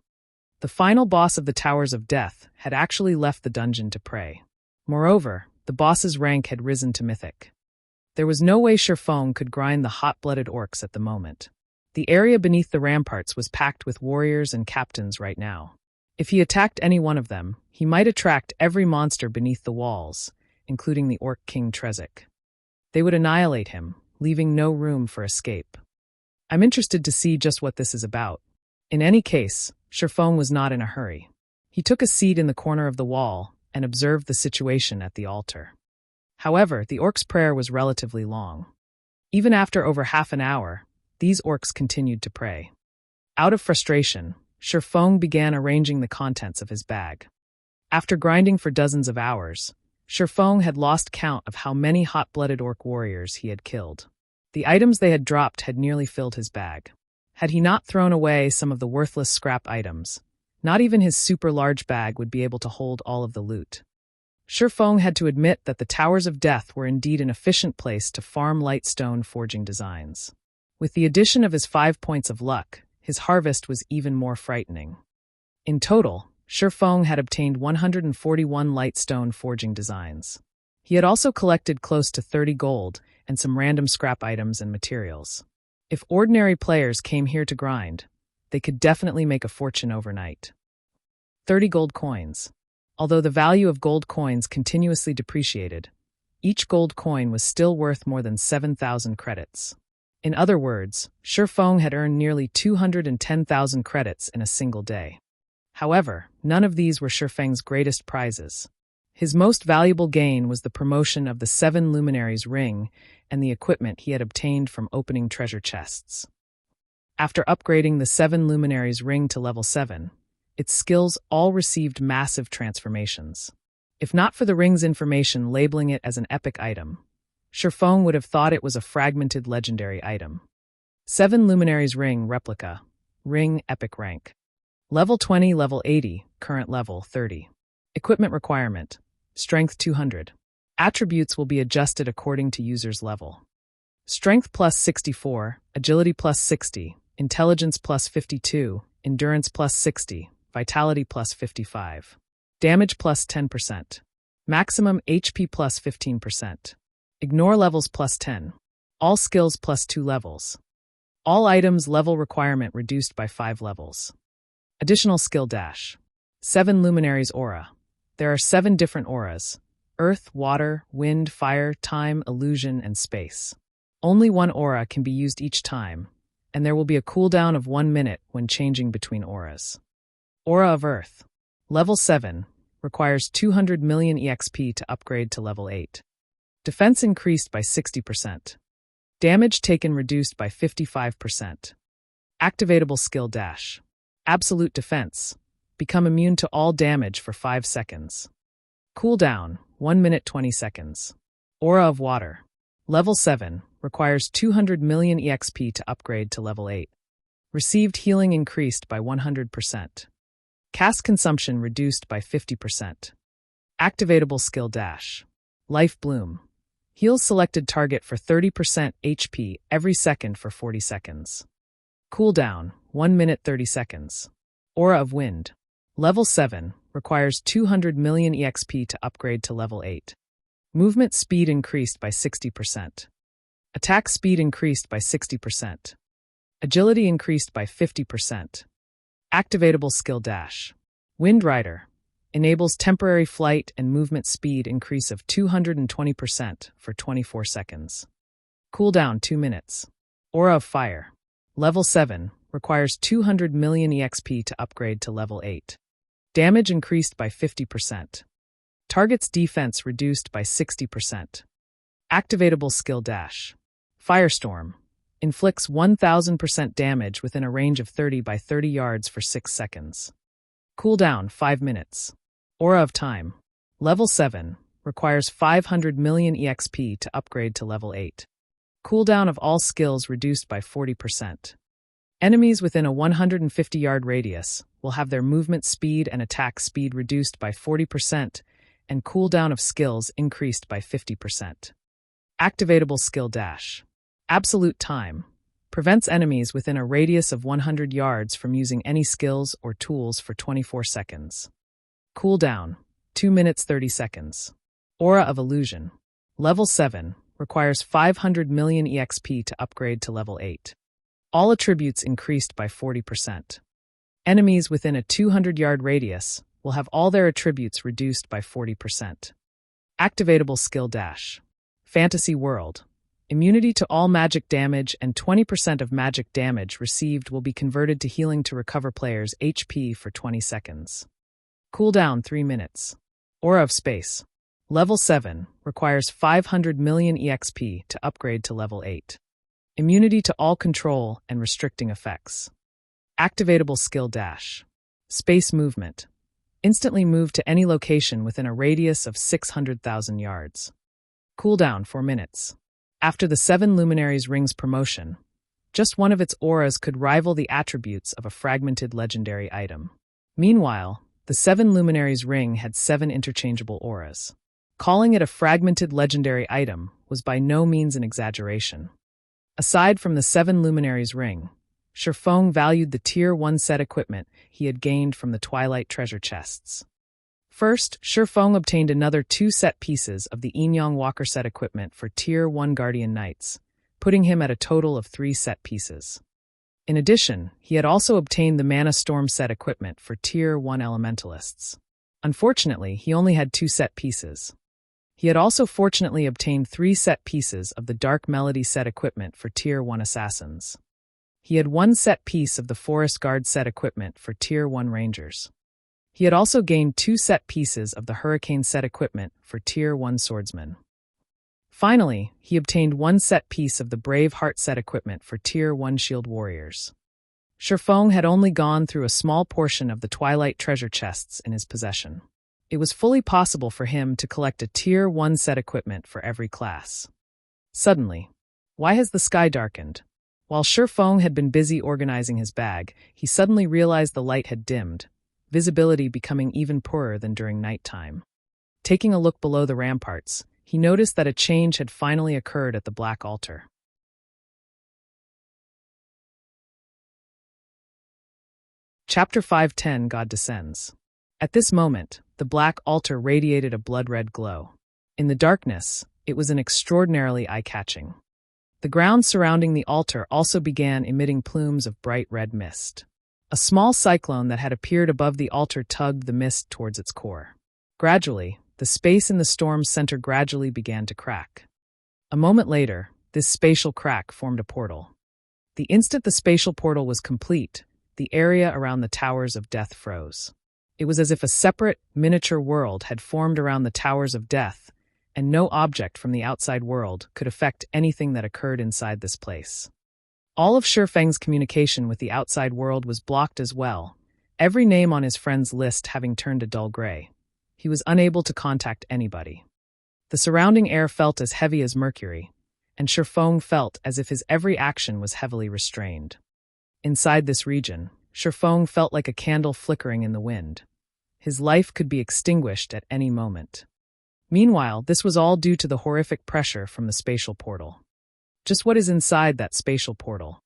The final boss of the Towers of Death had actually left the dungeon to pray. Moreover, the boss's rank had risen to Mythic. There was no way Feng could grind the hot-blooded orcs at the moment. The area beneath the ramparts was packed with warriors and captains right now. If he attacked any one of them, he might attract every monster beneath the walls, including the Orc King Trezek. They would annihilate him, leaving no room for escape. I'm interested to see just what this is about. In any case, Feng was not in a hurry. He took a seat in the corner of the wall and observed the situation at the altar. However, the orc's prayer was relatively long. Even after over half an hour, these orcs continued to pray. Out of frustration, Feng began arranging the contents of his bag. After grinding for dozens of hours, Feng had lost count of how many hot-blooded orc warriors he had killed. The items they had dropped had nearly filled his bag. Had he not thrown away some of the worthless scrap items, not even his super large bag would be able to hold all of the loot. Feng had to admit that the Towers of Death were indeed an efficient place to farm light stone forging designs. With the addition of his 5 points of luck, his harvest was even more frightening. In total, Feng had obtained 141 light stone forging designs. He had also collected close to 30 gold and some random scrap items and materials. If ordinary players came here to grind, they could definitely make a fortune overnight. 30 gold coins. Although the value of gold coins continuously depreciated, Each gold coin was still worth more than 7,000 credits. In other words, Shifeng had earned nearly 210,000 credits in a single day. However, none of these were Shifeng's greatest prizes. His most valuable gain was the promotion of the 7 Luminaries ring and the equipment he had obtained from opening treasure chests. After upgrading the 7 Luminaries ring to level 7, its skills all received massive transformations. If not for the ring's information labeling it as an epic item, Shifeng would have thought it was a fragmented legendary item. 7 Luminaries ring replica, ring epic rank. Level 20, level 80, current level 30. Equipment requirement, strength 200. Attributes will be adjusted according to user's level. Strength plus 64, agility plus 60, intelligence plus 52, endurance plus 60, vitality plus 55. Damage plus 10%. Maximum HP plus 15%. Ignore levels plus 10. All skills plus 2 levels. All items level requirement reduced by 5 levels. Additional skill dash. 7 Luminaries aura. There are 7 different auras: earth, water, wind, fire, time, illusion, and space. Only one aura can be used each time, and there will be a cooldown of 1 minute when changing between auras. Aura of Earth. Level 7. Requires 200 million EXP to upgrade to level 8. Defense increased by 60%. Damage taken reduced by 55%. Activatable skill dash. Absolute defense. Become immune to all damage for 5 seconds. Cooldown, 1 minute 20 seconds. Aura of Water. Level 7. Requires 200 million EXP to upgrade to level 8. Received healing increased by 100%. Cast consumption reduced by 50%. Activatable skill dash. Life Bloom. Heals selected target for 30% HP every second for 40 seconds. Cooldown, 1 minute 30 seconds. Aura of Wind. Level 7. Requires 200 million EXP to upgrade to level 8. Movement speed increased by 60%. Attack speed increased by 60%. Agility increased by 50%. Activatable skill dash. Wind Rider. Enables temporary flight and movement speed increase of 220% for 24 seconds. Cooldown 2 minutes. Aura of Fire. Level 7. Requires 200 million EXP to upgrade to level 8. Damage increased by 50%. Target's defense reduced by 60%. Activatable skill dash. Firestorm. Inflicts 1000% damage within a range of 30 by 30 yards for 6 seconds. Cooldown 5 minutes. Aura of Time. Level 7. Requires 500 million EXP to upgrade to level 8. Cooldown of all skills reduced by 40%. Enemies within a 150-yard radius will have their movement speed and attack speed reduced by 40% and cooldown of skills increased by 50%. Activatable skill dash. Absolute Time. Prevents enemies within a radius of 100 yards from using any skills or tools for 24 seconds. Cooldown, 2 minutes 30 seconds. Aura of Illusion. Level 7. Requires 500 million EXP to upgrade to level 8. All attributes increased by 40%. Enemies within a 200-yard radius will have all their attributes reduced by 40%. Activatable skill dash. Fantasy World. Immunity to all magic damage and 20% of magic damage received will be converted to healing to recover players' HP for 20 seconds. Cooldown 3 minutes. Aura of Space. Level 7. Requires 500 million EXP to upgrade to level 8. Immunity to all control and restricting effects. Activatable skill dash. Space Movement. Instantly move to any location within a radius of 600,000 yards. Cooldown 4 minutes. After the 7 Luminaries ring's promotion, just one of its auras could rival the attributes of a fragmented legendary item. Meanwhile, the 7 Luminaries ring had 7 interchangeable auras. Calling it a fragmented legendary item was by no means an exaggeration. Aside from the 7 Luminaries ring, Shifeng valued the Tier 1 set equipment he had gained from the Twilight treasure chests. First, Shifeng obtained another 2 set pieces of the Yin-Yang Walker set equipment for Tier 1 Guardian Knights, putting him at a total of 3 set pieces. In addition, he had also obtained the Mana Storm set equipment for Tier 1 Elementalists. Unfortunately, he only had 2 set pieces. He had also fortunately obtained 3 set pieces of the Dark Melody set equipment for Tier 1 assassins. He had 1 set piece of the Forest Guard set equipment for Tier 1 rangers. He had also gained 2 set pieces of the Hurricane set equipment for Tier 1 swordsmen. Finally, he obtained 1 set piece of the Brave Heart set equipment for Tier 1 shield warriors. Shifeng had only gone through a small portion of the Twilight treasure chests in his possession. It was fully possible for him to collect a Tier 1 set equipment for every class. Suddenly, why has the sky darkened? While Shifeng had been busy organizing his bag, he suddenly realized the light had dimmed, visibility becoming even poorer than during nighttime. Taking a look below the ramparts, he noticed that a change had finally occurred at the Black Altar. Chapter 5:10 God Descends. At this moment, the Black Altar radiated a blood-red glow. In the darkness, it was an extraordinarily eye-catching. The ground surrounding the altar also began emitting plumes of bright red mist. A small cyclone that had appeared above the altar tugged the mist towards its core. Gradually, the space in the storm's center gradually began to crack. A moment later, this spatial crack formed a portal. The instant the spatial portal was complete, the area around the Towers of Death froze. It was as if a separate, miniature world had formed around the Towers of Death, and no object from the outside world could affect anything that occurred inside this place. All of Shifeng's communication with the outside world was blocked as well, every name on his friend's list having turned a dull gray. He was unable to contact anybody. The surrounding air felt as heavy as mercury, and Shifeng felt as if his every action was heavily restrained. Inside this region, Shifeng felt like a candle flickering in the wind. His life could be extinguished at any moment. Meanwhile, this was all due to the horrific pressure from the spatial portal. Just what is inside that spatial portal?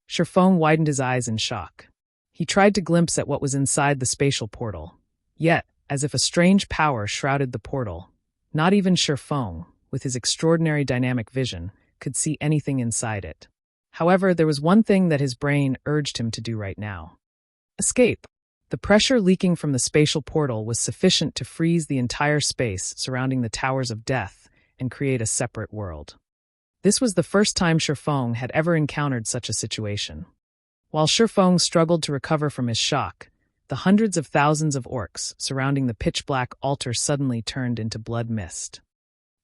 Shifeng widened his eyes in shock. He tried to glimpse at what was inside the spatial portal. Yet, as if a strange power shrouded the portal, not even Shifeng, with his extraordinary dynamic vision, could see anything inside it. However, there was one thing that his brain urged him to do right now. Escape. The pressure leaking from the spatial portal was sufficient to freeze the entire space surrounding the Towers of Death and create a separate world. This was the first time Shifeng had ever encountered such a situation. While Shifeng struggled to recover from his shock, the hundreds of thousands of orcs surrounding the pitch-black altar suddenly turned into blood mist.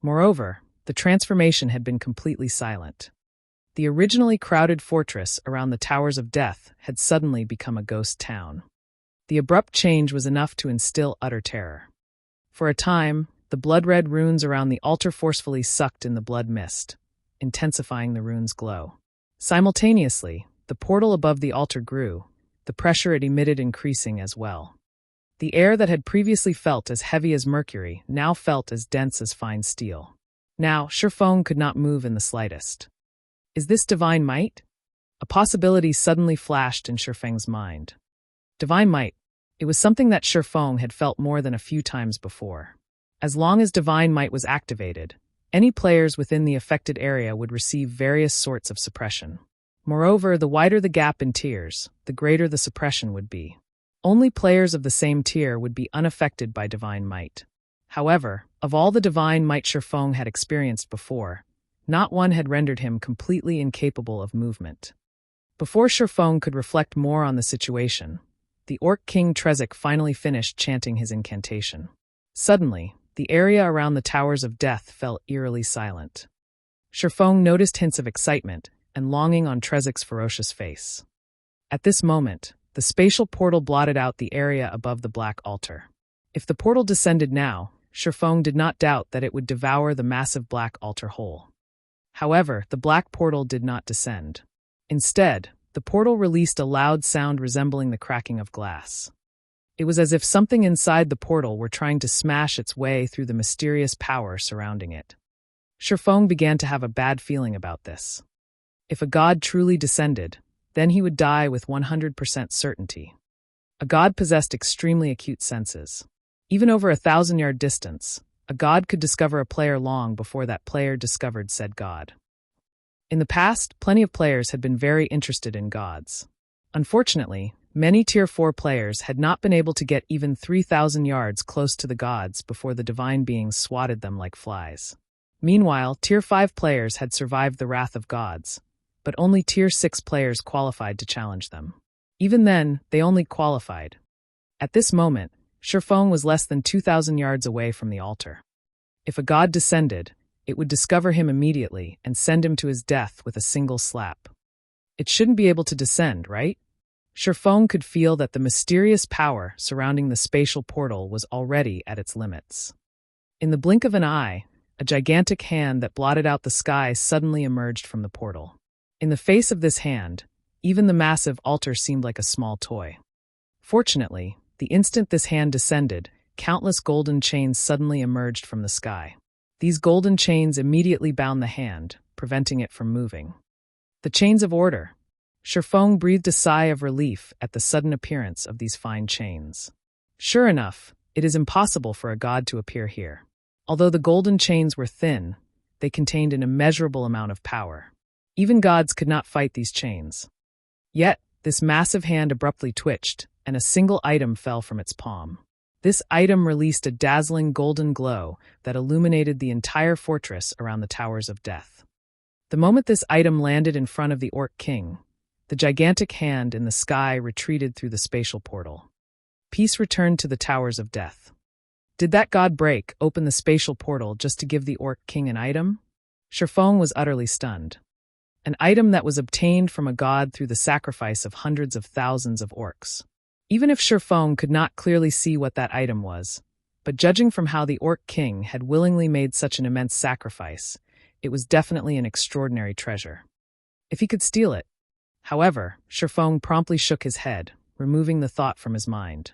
Moreover, the transformation had been completely silent. The originally crowded fortress around the Towers of Death had suddenly become a ghost town. The abrupt change was enough to instill utter terror. For a time, the blood-red runes around the altar forcefully sucked in the blood mist, intensifying the rune's glow. Simultaneously, the portal above the altar grew, the pressure it emitted increasing as well. The air that had previously felt as heavy as mercury now felt as dense as fine steel. Now, Shifeng could not move in the slightest. Is this divine might? A possibility suddenly flashed in Shifeng's mind. Divine might. It was something that Shifeng had felt more than a few times before. As long as divine might was activated, any players within the affected area would receive various sorts of suppression. Moreover, the wider the gap in tiers, the greater the suppression would be. Only players of the same tier would be unaffected by divine might. However, of all the divine might Shifeng had experienced before, not one had rendered him completely incapable of movement. Before Shifeng could reflect more on the situation, the Orc King Trezek finally finished chanting his incantation. Suddenly, the area around the Towers of Death fell eerily silent. Shifeng noticed hints of excitement and longing on Trezek's ferocious face. At this moment, the spatial portal blotted out the area above the Black Altar. If the portal descended now, Shifeng did not doubt that it would devour the massive Black Altar whole. However, the Black Portal did not descend. Instead, the portal released a loud sound resembling the cracking of glass. It was as if something inside the portal were trying to smash its way through the mysterious power surrounding it. Shifeng began to have a bad feeling about this. If a god truly descended, then he would die with 100% certainty. A god possessed extremely acute senses. Even over 1,000-yard distance, a god could discover a player long before that player discovered said god. In the past, plenty of players had been very interested in gods. Unfortunately, Many Tier 4 players had not been able to get even 3,000 yards close to the gods before the divine beings swatted them like flies. Meanwhile, Tier 5 players had survived the wrath of gods, but only Tier 6 players qualified to challenge them. Even then, they only qualified. At this moment, Shifeng was less than 2,000 yards away from the altar. If a god descended, it would discover him immediately and send him to his death with a single slap. It shouldn't be able to descend, right? Shifeng could feel that the mysterious power surrounding the spatial portal was already at its limits. In the blink of an eye, a gigantic hand that blotted out the sky suddenly emerged from the portal. In the face of this hand, even the massive altar seemed like a small toy. Fortunately, the instant this hand descended, countless golden chains suddenly emerged from the sky. These golden chains immediately bound the hand, preventing it from moving. The chains of order. Shifeng breathed a sigh of relief at the sudden appearance of these fine chains. Sure enough, it is impossible for a god to appear here. Although the golden chains were thin, they contained an immeasurable amount of power. Even gods could not fight these chains. Yet, this massive hand abruptly twitched, and a single item fell from its palm. This item released a dazzling golden glow that illuminated the entire fortress around the Towers of Death. The moment this item landed in front of the Orc King, the gigantic hand in the sky retreated through the spatial portal. Peace returned to the Towers of Death. Did that god break open the spatial portal just to give the Orc King an item? Shifeng was utterly stunned. An item that was obtained from a god through the sacrifice of hundreds of thousands of orcs. Even if Shifeng could not clearly see what that item was, but judging from how the Orc King had willingly made such an immense sacrifice, it was definitely an extraordinary treasure. If he could steal it. However, Shifeng promptly shook his head, removing the thought from his mind.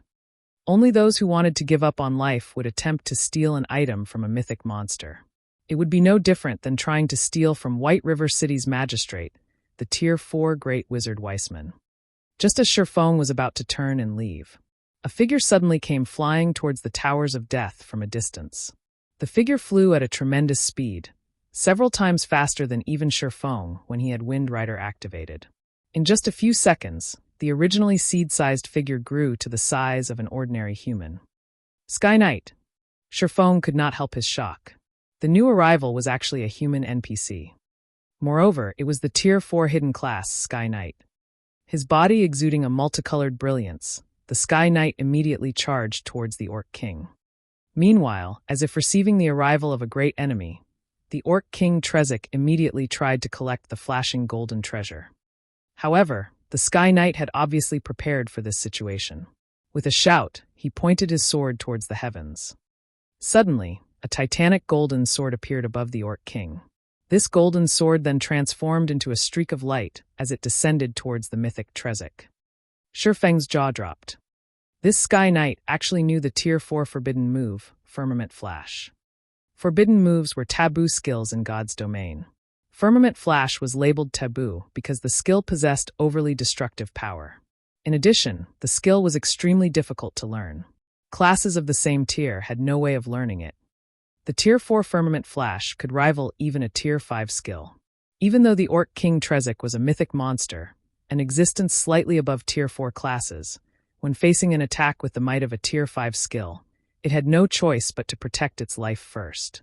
Only those who wanted to give up on life would attempt to steal an item from a mythic monster. It would be no different than trying to steal from White River City's magistrate, the Tier 4 Great Wizard Weissman. Just as Shifeng was about to turn and leave, a figure suddenly came flying towards the Towers of Death from a distance. The figure flew at a tremendous speed, several times faster than even Shifeng when he had Wind Rider activated. In just a few seconds, the originally seed-sized figure grew to the size of an ordinary human. Sky Knight. Shifeng could not help his shock. The new arrival was actually a human NPC. Moreover, it was the Tier 4 hidden class Sky Knight. His body exuding a multicolored brilliance, the Sky Knight immediately charged towards the Orc King. Meanwhile, as if receiving the arrival of a great enemy, the Orc King Trezek immediately tried to collect the flashing golden treasure. However, the Sky Knight had obviously prepared for this situation. With a shout, he pointed his sword towards the heavens. Suddenly, a titanic golden sword appeared above the Orc King. This golden sword then transformed into a streak of light as it descended towards the mythic Trezek. Shifeng's jaw dropped. This Sky Knight actually knew the Tier 4 forbidden move, Firmament Flash. Forbidden moves were taboo skills in God's domain. Firmament Flash was labeled taboo because the skill possessed overly destructive power. In addition, the skill was extremely difficult to learn. Classes of the same tier had no way of learning it. The Tier 4 Firmament Flash could rival even a Tier 5 skill. Even though the Orc King Trezek was a mythic monster, an existence slightly above Tier 4 classes, when facing an attack with the might of a Tier 5 skill, it had no choice but to protect its life first.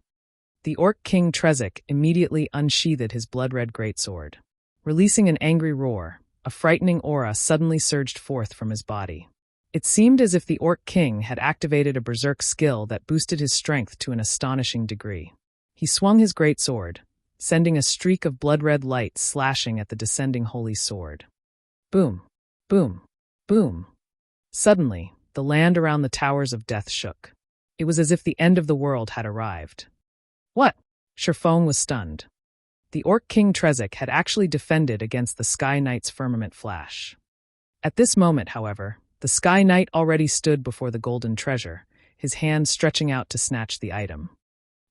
The Orc King Trezek immediately unsheathed his blood-red greatsword. Releasing an angry roar, a frightening aura suddenly surged forth from his body. It seemed as if the Orc King had activated a berserk skill that boosted his strength to an astonishing degree. He swung his greatsword, sending a streak of blood-red light slashing at the descending holy sword. Boom! Boom! Boom! Suddenly, the land around the Towers of Death shook. It was as if the end of the world had arrived. What? Shifeng was stunned. The Orc King Trezek had actually defended against the Sky Knight's Firmament Flash. At this moment, however, the Sky Knight already stood before the golden treasure, his hand stretching out to snatch the item.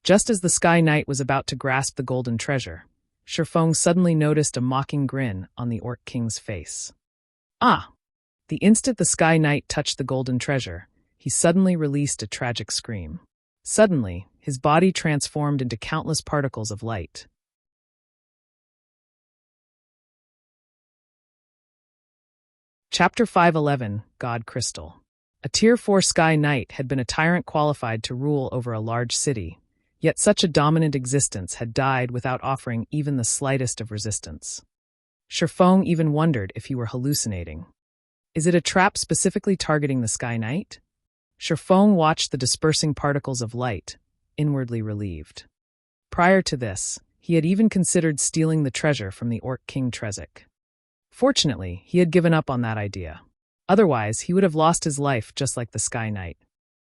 Just as the Sky Knight was about to grasp the golden treasure, Shifeng suddenly noticed a mocking grin on the Orc King's face. Ah! The instant the Sky Knight touched the golden treasure, he suddenly released a tragic scream. Suddenly, his body transformed into countless particles of light. Chapter 511, God Crystal. A Tier 4 Sky Knight had been a tyrant qualified to rule over a large city, yet such a dominant existence had died without offering even the slightest of resistance. Shifeng even wondered if he were hallucinating. Is it a trap specifically targeting the Sky Knight? Shifeng watched the dispersing particles of light, inwardly relieved. Prior to this, he had even considered stealing the treasure from the Orc King Trezek. Fortunately, he had given up on that idea. Otherwise, he would have lost his life just like the Sky Knight.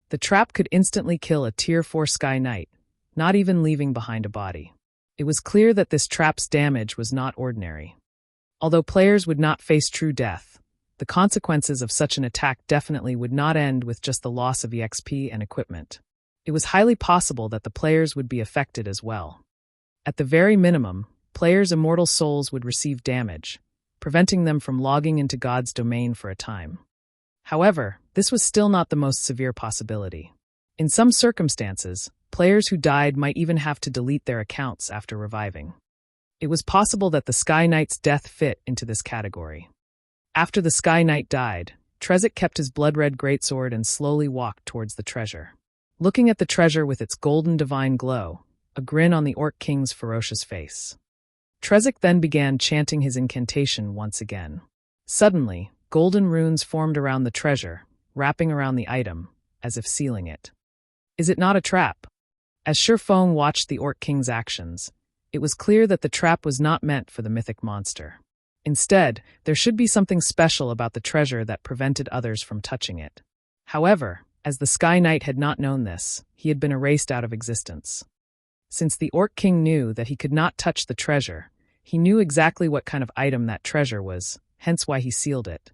The trap could instantly kill a Tier 4 Sky Knight, not even leaving behind a body. It was clear that this trap's damage was not ordinary. Although players would not face true death, the consequences of such an attack definitely would not end with just the loss of EXP and equipment. It was highly possible that the players would be affected as well. At the very minimum, players' immortal souls would receive damage, preventing them from logging into God's domain for a time. However, this was still not the most severe possibility. In some circumstances, players who died might even have to delete their accounts after reviving. It was possible that the Sky Knight's death fit into this category. After the Sky Knight died, Trezek kept his blood-red greatsword and slowly walked towards the treasure. Looking at the treasure with its golden divine glow, a grin on the Orc King's ferocious face. Trezek then began chanting his incantation once again. Suddenly, golden runes formed around the treasure, wrapping around the item, as if sealing it. Is it not a trap? As Shifeng watched the Orc King's actions, it was clear that the trap was not meant for the mythic monster. Instead, there should be something special about the treasure that prevented others from touching it. However, as the Sky Knight had not known this, he had been erased out of existence. Since the Orc King knew that he could not touch the treasure, he knew exactly what kind of item that treasure was, hence why he sealed it.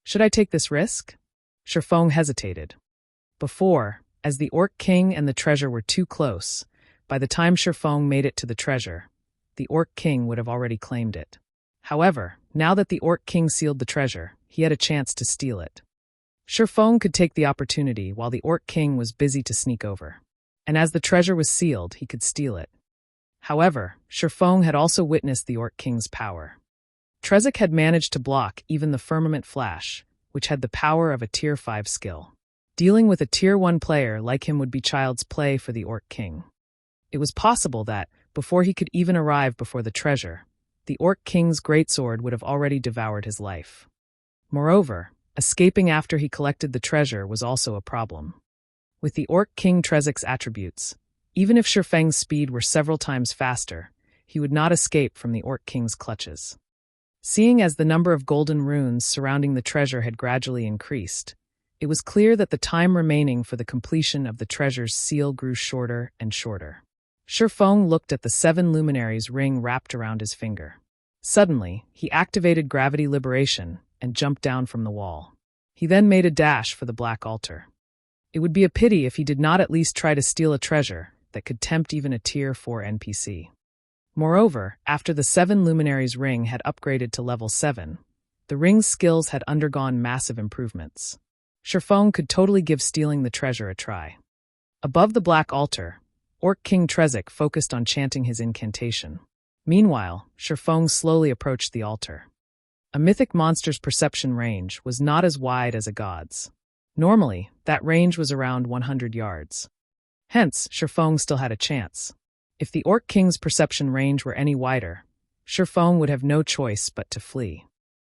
Should I take this risk? Shifeng hesitated. Before, as the Orc King and the treasure were too close, by the time Shifeng made it to the treasure, the Orc King would have already claimed it. However, now that the Orc King sealed the treasure, he had a chance to steal it. Shifeng could take the opportunity while the Orc King was busy to sneak over. And as the treasure was sealed, he could steal it. However, Shifeng had also witnessed the Orc King's power. Trezek had managed to block even the Firmament Flash, which had the power of a Tier 5 skill. Dealing with a Tier 1 player like him would be child's play for the Orc King. It was possible that, before he could even arrive before the treasure, the Orc King's greatsword would have already devoured his life. Moreover, escaping after he collected the treasure was also a problem. With the Orc King Trezek's attributes, even if Shifeng's speed were several times faster, he would not escape from the Orc King's clutches. Seeing as the number of golden runes surrounding the treasure had gradually increased, it was clear that the time remaining for the completion of the treasure's seal grew shorter and shorter. Shifeng looked at the 7 luminaries ring wrapped around his finger. Suddenly, he activated gravity liberation and jumped down from the wall. He then made a dash for the black altar. It would be a pity if he did not at least try to steal a treasure that could tempt even a Tier 4 NPC. Moreover, after the 7 luminaries ring had upgraded to level 7, the ring's skills had undergone massive improvements. Shifeng could totally give stealing the treasure a try. Above the black altar, Orc King Trezek focused on chanting his incantation. Meanwhile, Shifeng slowly approached the altar. A mythic monster's perception range was not as wide as a god's. Normally, that range was around 100 yards. Hence, Shifeng still had a chance. If the Orc King's perception range were any wider, Shifeng would have no choice but to flee.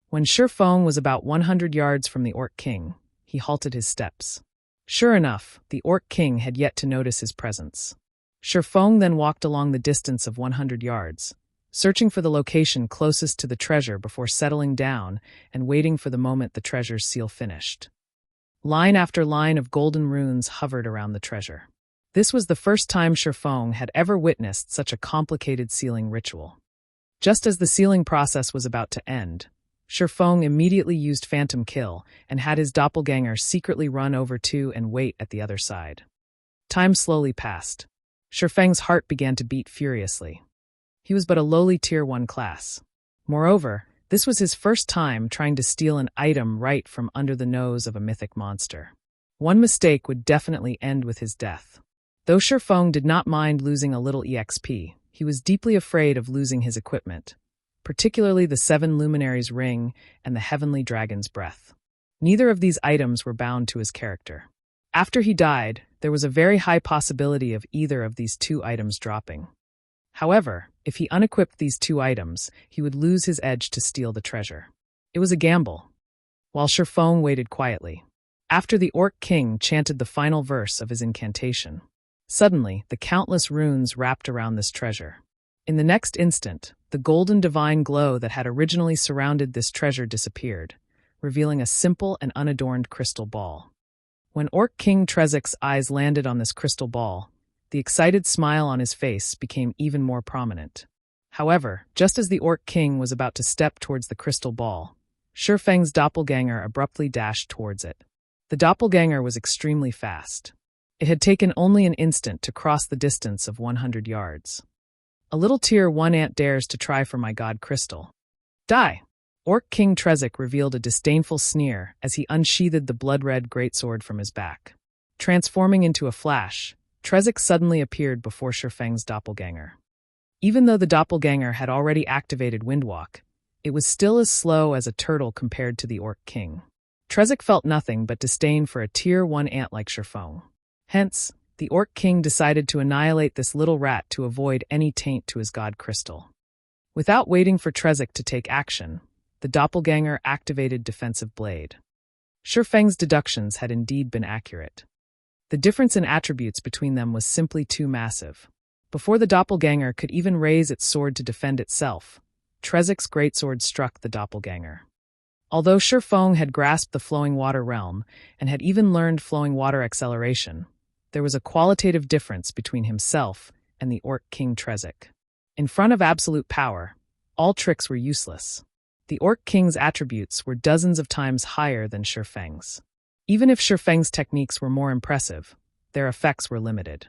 When Shifeng was about 100 yards from the Orc King, he halted his steps. Sure enough, the Orc King had yet to notice his presence. Shifeng then walked along the distance of 100 yards, searching for the location closest to the treasure before settling down and waiting for the moment the treasure's seal finished. Line after line of golden runes hovered around the treasure. This was the first time Shifeng had ever witnessed such a complicated sealing ritual. Just as the sealing process was about to end, Shifeng immediately used Phantom Kill and had his doppelganger secretly run over to and wait at the other side. Time slowly passed. Shifeng's heart began to beat furiously. He was but a lowly Tier 1 class. Moreover, this was his first time trying to steal an item right from under the nose of a mythic monster. One mistake would definitely end with his death. Though Shifeng did not mind losing a little EXP, he was deeply afraid of losing his equipment. particularly the 7 luminaries' ring and the heavenly dragon's breath. Neither of these items were bound to his character. After he died, there was a very high possibility of either of these 2 items dropping. However, if he unequipped these 2 items, he would lose his edge to steal the treasure. It was a gamble. While Shifeng waited quietly, after the Orc King chanted the final verse of his incantation, suddenly the countless runes wrapped around this treasure. In the next instant, the golden divine glow that had originally surrounded this treasure disappeared, revealing a simple and unadorned crystal ball. When Orc King Trezik's eyes landed on this crystal ball, the excited smile on his face became even more prominent. However, just as the Orc King was about to step towards the crystal ball, Shifeng's doppelganger abruptly dashed towards it. The doppelganger was extremely fast. It had taken only an instant to cross the distance of 100 yards. A little tier 1 ant dares to try for my god crystal. Die! Orc King Trezik revealed a disdainful sneer as he unsheathed the blood-red greatsword from his back. Transforming into a flash, Trezik suddenly appeared before Shifeng's doppelganger. Even though the doppelganger had already activated Windwalk, it was still as slow as a turtle compared to the Orc King. Trezik felt nothing but disdain for a tier 1 ant like Shifeng. Hence, the Orc King decided to annihilate this little rat to avoid any taint to his god crystal. Without waiting for Trezik to take action, the doppelganger activated Defensive Blade. Shifeng's deductions had indeed been accurate. The difference in attributes between them was simply too massive. Before the doppelganger could even raise its sword to defend itself, Trezik's greatsword struck the doppelganger. Although Shifeng had grasped the flowing water realm and had even learned flowing water acceleration, there was a qualitative difference between himself and the Orc King Trezik. In front of absolute power, all tricks were useless. The Orc King's attributes were dozens of times higher than Shifeng's. Even if Shifeng's techniques were more impressive, their effects were limited.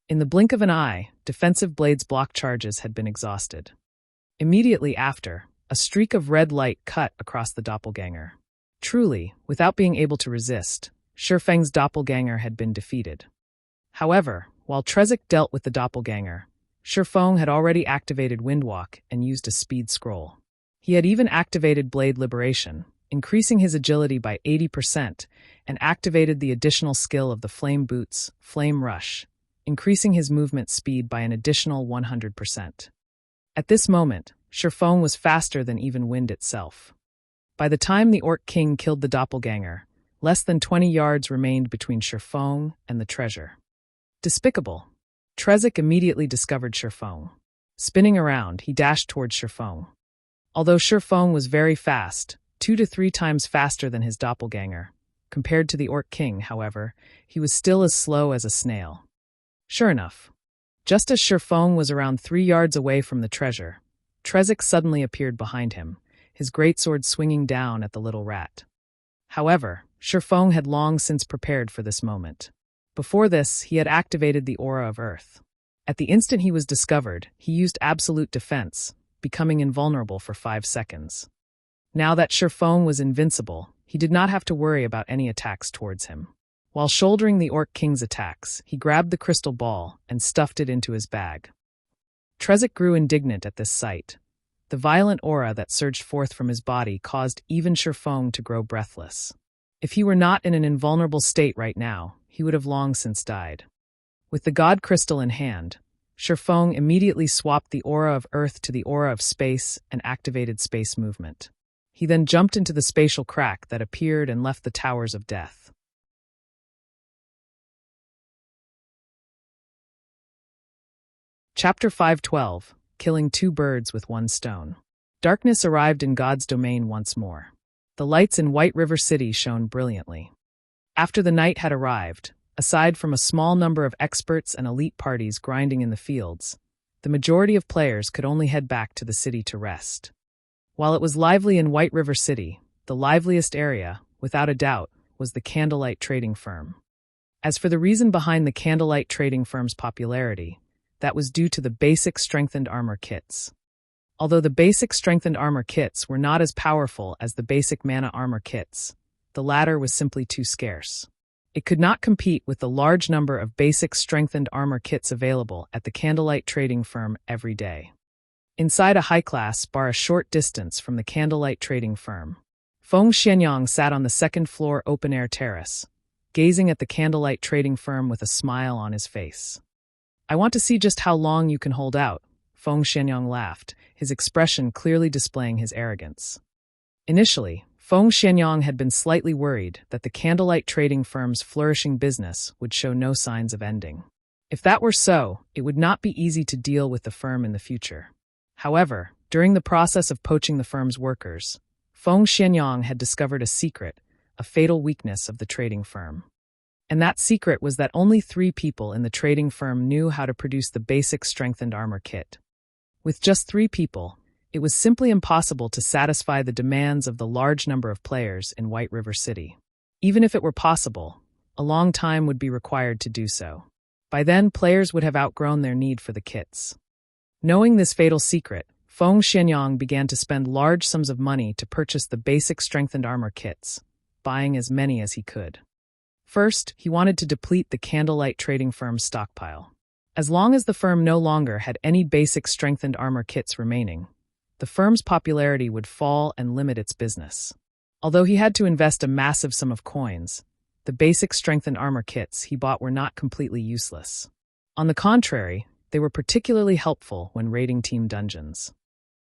In the blink of an eye, Defensive Blade's block charges had been exhausted. Immediately after, a streak of red light cut across the doppelganger. Truly, without being able to resist, Shifeng's doppelganger had been defeated. However, while Trezik dealt with the doppelganger, Shifeng had already activated Windwalk and used a speed scroll. He had even activated Blade Liberation, increasing his agility by 80%, and activated the additional skill of the Flame Boots, Flame Rush, increasing his movement speed by an additional 100%. At this moment, Shifeng was faster than even wind itself. By the time the Orc King killed the doppelganger, less than 20 yards remained between Shifeng and the treasure. Despicable. Trezik immediately discovered Shifeng. Spinning around, he dashed towards Shifeng. Although Shifeng was very fast, 2 to 3 times faster than his doppelganger, compared to the Orc King, however, he was still as slow as a snail. Sure enough, just as Shifeng was around 3 yards away from the treasure, Trezik suddenly appeared behind him, his greatsword swinging down at the little rat. However, Shifeng had long since prepared for this moment. Before this, he had activated the Aura of Earth. At the instant he was discovered, he used absolute defense, becoming invulnerable for 5 seconds. Now that Shifeng was invincible, he did not have to worry about any attacks towards him. While shouldering the Orc King's attacks, he grabbed the crystal ball and stuffed it into his bag. Trezik grew indignant at this sight. The violent aura that surged forth from his body caused even Shifeng to grow breathless. If he were not in an invulnerable state right now, he would have long since died. With the God Crystal in hand, Shifeng immediately swapped the aura of Earth to the aura of space and activated space movement. He then jumped into the spatial crack that appeared and left the Towers of Death. Chapter 512, Killing 2 Birds with 1 Stone. Darkness arrived in God's domain once more. The lights in White River City shone brilliantly. After the night had arrived, aside from a small number of experts and elite parties grinding in the fields, the majority of players could only head back to the city to rest. While it was lively in White River City, the liveliest area, without a doubt, was the Candlelight Trading Firm. As for the reason behind the Candlelight Trading Firm's popularity, that was due to the basic strengthened armor kits. Although the basic strengthened armor kits were not as powerful as the basic mana armor kits, the latter was simply too scarce. It could not compete with the large number of basic strengthened armor kits available at the Candlelight Trading Firm every day. Inside a high-class bar a short distance from the candlelight trading firm, Feng Xianyang sat on the second-floor open-air terrace, gazing at the candlelight trading firm with a smile on his face. "I want to see just how long you can hold out," Feng Xianyang laughed, his expression clearly displaying his arrogance. Initially, Feng Xianyang had been slightly worried that the candlelight trading firm's flourishing business would show no signs of ending. If that were so, it would not be easy to deal with the firm in the future. However, during the process of poaching the firm's workers, Feng Xianyang had discovered a secret, a fatal weakness of the trading firm. And that secret was that only 3 people in the trading firm knew how to produce the basic strengthened armor kit. With just 3 people, it was simply impossible to satisfy the demands of the large number of players in White River City. Even if it were possible, a long time would be required to do so. By then, players would have outgrown their need for the kits. Knowing this fatal secret, Feng Xianyang began to spend large sums of money to purchase the basic strengthened armor kits, buying as many as he could. First, he wanted to deplete the candlelight trading firm's stockpile. As long as the firm no longer had any basic strengthened armor kits remaining, the firm's popularity would fall and limit its business. Although he had to invest a massive sum of coins, the basic strengthened armor kits he bought were not completely useless. On the contrary, they were particularly helpful when raiding team dungeons.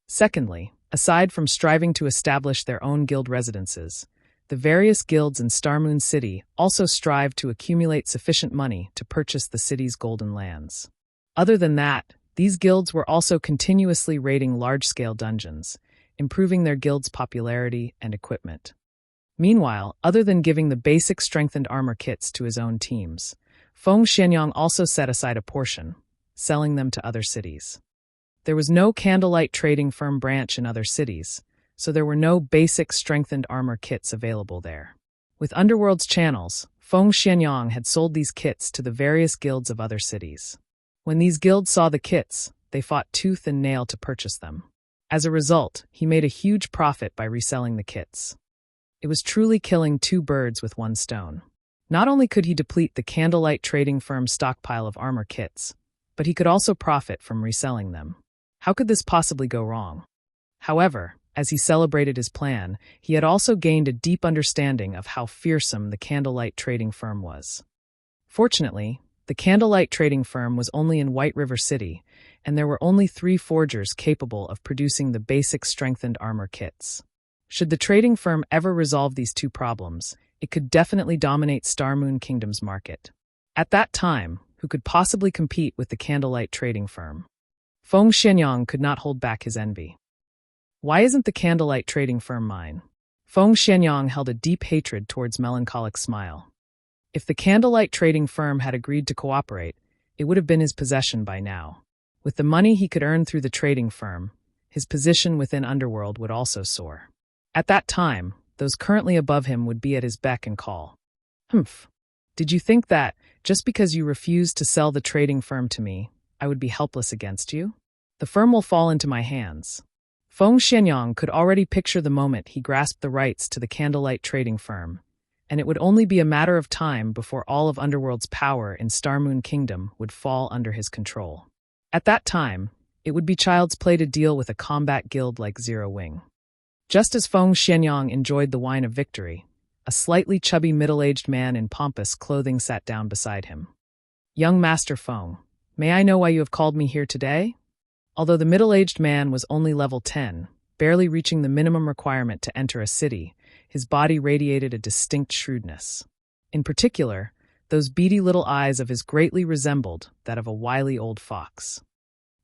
Secondly, aside from striving to establish their own guild residences, the various guilds in Starmoon City also strived to accumulate sufficient money to purchase the city's golden lands. Other than that, these guilds were also continuously raiding large-scale dungeons, improving their guild's popularity and equipment. Meanwhile, other than giving the basic strengthened armor kits to his own teams, Feng Xianyang also set aside a portion, selling them to other cities. There was no candlelight trading firm branch in other cities, so there were no basic strengthened armor kits available there. With Underworld's channels, Feng Xianyang had sold these kits to the various guilds of other cities. When these guilds saw the kits, they fought tooth and nail to purchase them. As a result, he made a huge profit by reselling the kits. It was truly killing 2 birds with 1 stone. Not only could he deplete the candlelight trading firm's stockpile of armor kits, but he could also profit from reselling them. How could this possibly go wrong? However, as he celebrated his plan, he had also gained a deep understanding of how fearsome the candlelight trading firm was. Fortunately, the candlelight trading firm was only in White River City, and there were only 3 forgers capable of producing the basic strengthened armor kits. Should the trading firm ever resolve these 2 problems, it could definitely dominate Starmoon Kingdom's market. At that time, who could possibly compete with the candlelight trading firm? Feng Xianyang could not hold back his envy. Why isn't the candlelight trading firm mine? Feng Xianyang held a deep hatred towards Melancholic's smile. If the candlelight trading firm had agreed to cooperate, it would have been his possession by now. With the money he could earn through the trading firm, his position within Underworld would also soar. At that time, those currently above him would be at his beck and call. Humph. Did you think that, just because you refused to sell the trading firm to me, I would be helpless against you? The firm will fall into my hands. Feng Xianyang could already picture the moment he grasped the rights to the candlelight trading firm, and it would only be a matter of time before all of Underworld's power in Starmoon Kingdom would fall under his control. At that time, it would be child's play to deal with a combat guild like Zero Wing. Just as Feng Xianyang enjoyed the wine of victory, a slightly chubby middle-aged man in pompous clothing sat down beside him. "Young Master Feng, may I know why you have called me here today?" Although the middle-aged man was only level 10, barely reaching the minimum requirement to enter a city, his body radiated a distinct shrewdness. In particular, those beady little eyes of his greatly resembled that of a wily old fox.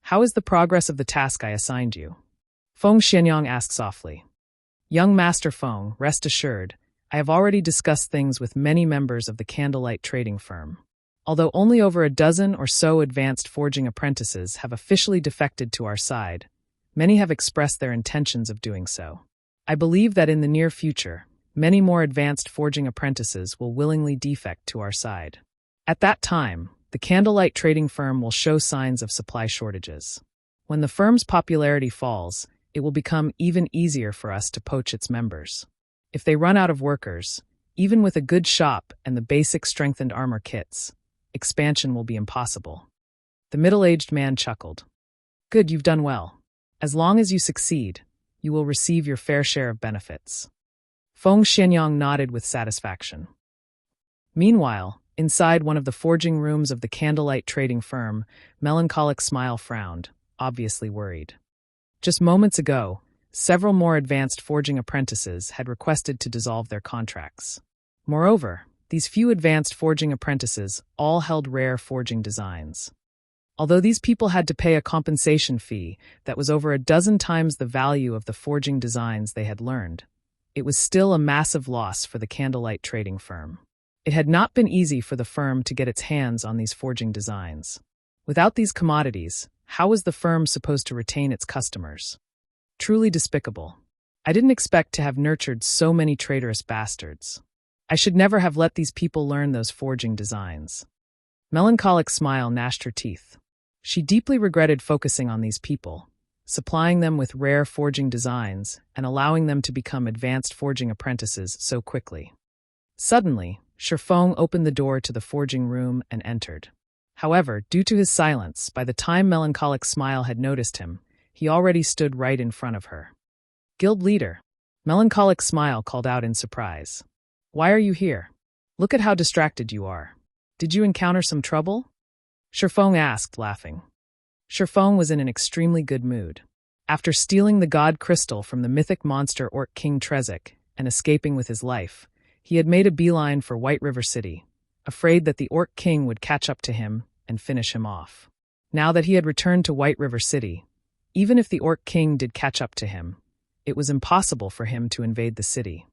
"How is the progress of the task I assigned you?" Feng Xianyang asked softly. "Young Master Feng, rest assured, I have already discussed things with many members of the candlelight trading firm. Although only over a dozen or so advanced forging apprentices have officially defected to our side, many have expressed their intentions of doing so. I believe that in the near future, many more advanced forging apprentices will willingly defect to our side. At that time, the candlelight trading firm will show signs of supply shortages. When the firm's popularity falls, it will become even easier for us to poach its members. If they run out of workers, even with a good shop and the basic strengthened armor kits, expansion will be impossible." The middle-aged man chuckled. "Good, you've done well. As long as you succeed, you will receive your fair share of benefits. Feng Xianyang nodded with satisfaction. Meanwhile, inside one of the forging rooms of the candlelight trading firm, Melancholic Smile frowned, obviously worried. Just moments ago, several more advanced forging apprentices had requested to dissolve their contracts. Moreover, these few advanced forging apprentices all held rare forging designs. Although these people had to pay a compensation fee that was over a dozen times the value of the forging designs they had learned, it was still a massive loss for the candlelight trading firm. It had not been easy for the firm to get its hands on these forging designs. Without these commodities, how was the firm supposed to retain its customers? Truly despicable. I didn't expect to have nurtured so many traitorous bastards. I should never have let these people learn those forging designs. Melancholic Smile gnashed her teeth. She deeply regretted focusing on these people, supplying them with rare forging designs and allowing them to become advanced forging apprentices so quickly. Suddenly, Shifeng opened the door to the forging room and entered. However, due to his silence, by the time Melancholic Smile had noticed him, he already stood right in front of her. "Guild leader," Melancholic Smile called out in surprise. "Why are you here? Look at how distracted you are. Did you encounter some trouble?" Shifeng asked, laughing. Shifeng was in an extremely good mood. After stealing the god crystal from the mythic monster Orc King Trezek and escaping with his life, he had made a beeline for White River City, afraid that the Orc King would catch up to him and finish him off. Now that he had returned to White River City, even if the Orc King did catch up to him, it was impossible for him to invade the city.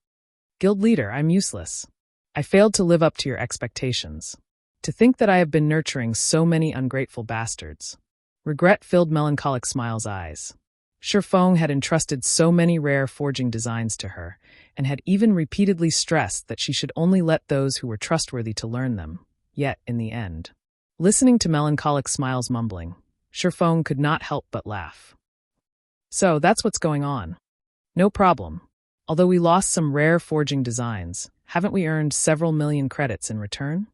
"Guild leader, I'm useless. I failed to live up to your expectations. To think that I have been nurturing so many ungrateful bastards." Regret filled Melancholic Smile's eyes. Shifeng had entrusted so many rare forging designs to her, and had even repeatedly stressed that she should only let those who were trustworthy to learn them. Yet, in the end, listening to Melancholic Smile's mumbling, Shifeng could not help but laugh. "So, that's what's going on. No problem. Although we lost some rare forging designs, haven't we earned several million credits in return?"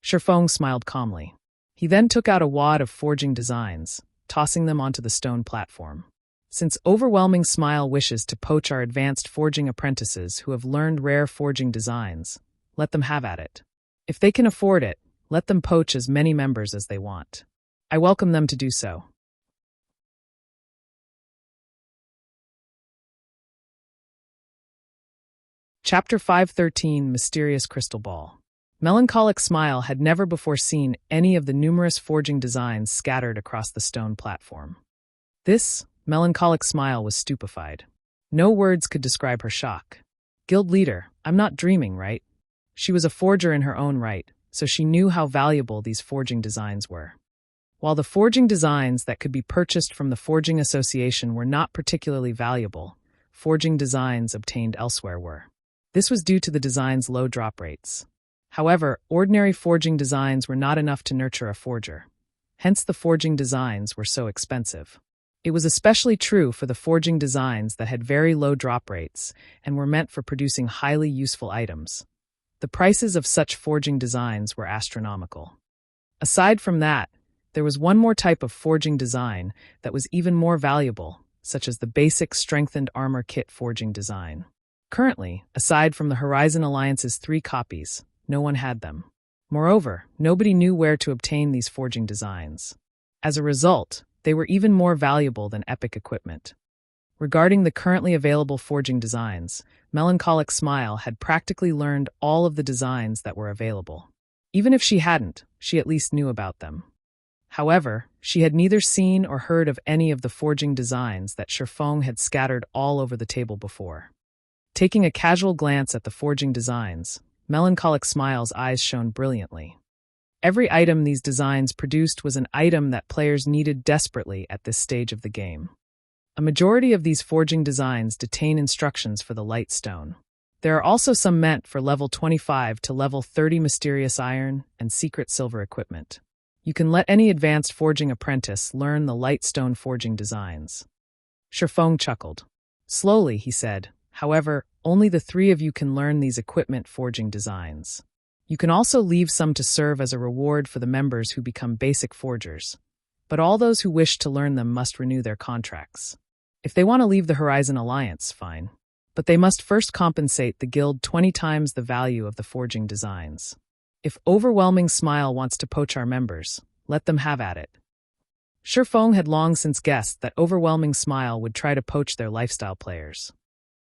Shifeng smiled calmly. He then took out a wad of forging designs, tossing them onto the stone platform. "Since Overwhelming Smile wishes to poach our advanced forging apprentices who have learned rare forging designs, let them have at it. If they can afford it, let them poach as many members as they want. I welcome them to do so." Chapter 513, Mysterious Crystal Ball. Melancholic Smile had never before seen any of the numerous forging designs scattered across the stone platform. Melancholic Smile was stupefied. No words could describe her shock. "Guild leader, I'm not dreaming, right?" She was a forger in her own right, so she knew how valuable these forging designs were. While the forging designs that could be purchased from the Forging Association were not particularly valuable, forging designs obtained elsewhere were. This was due to the design's low drop rates. However, ordinary forging designs were not enough to nurture a forger. Hence the forging designs were so expensive. It was especially true for the forging designs that had very low drop rates and were meant for producing highly useful items. The prices of such forging designs were astronomical. Aside from that, there was one more type of forging design that was even more valuable, such as the basic strengthened armor kit forging design. Currently, aside from the Horizon Alliance's 3 copies, no one had them. Moreover, nobody knew where to obtain these forging designs. As a result, they were even more valuable than epic equipment. Regarding the currently available forging designs, Melancholic Smile had practically learned all of the designs that were available. Even if she hadn't, she at least knew about them. However, she had neither seen or heard of any of the forging designs that Shifeng had scattered all over the table before. Taking a casual glance at the forging designs, Melancholic Smile's eyes shone brilliantly. Every item these designs produced was an item that players needed desperately at this stage of the game. A majority of these forging designs detain instructions for the light stone. There are also some meant for level 25 to level 30 mysterious iron and secret silver equipment. You can let any advanced forging apprentice learn the light stone forging designs. Shifeng chuckled. Slowly, he said, "However, only the 3 of you can learn these equipment forging designs. You can also leave some to serve as a reward for the members who become basic forgers, but all those who wish to learn them must renew their contracts. If they want to leave the Horizon Alliance, fine. But they must first compensate the guild 20 times the value of the forging designs. If Overwhelming Smile wants to poach our members, let them have at it. Shifeng had long since guessed that Overwhelming Smile would try to poach their lifestyle players.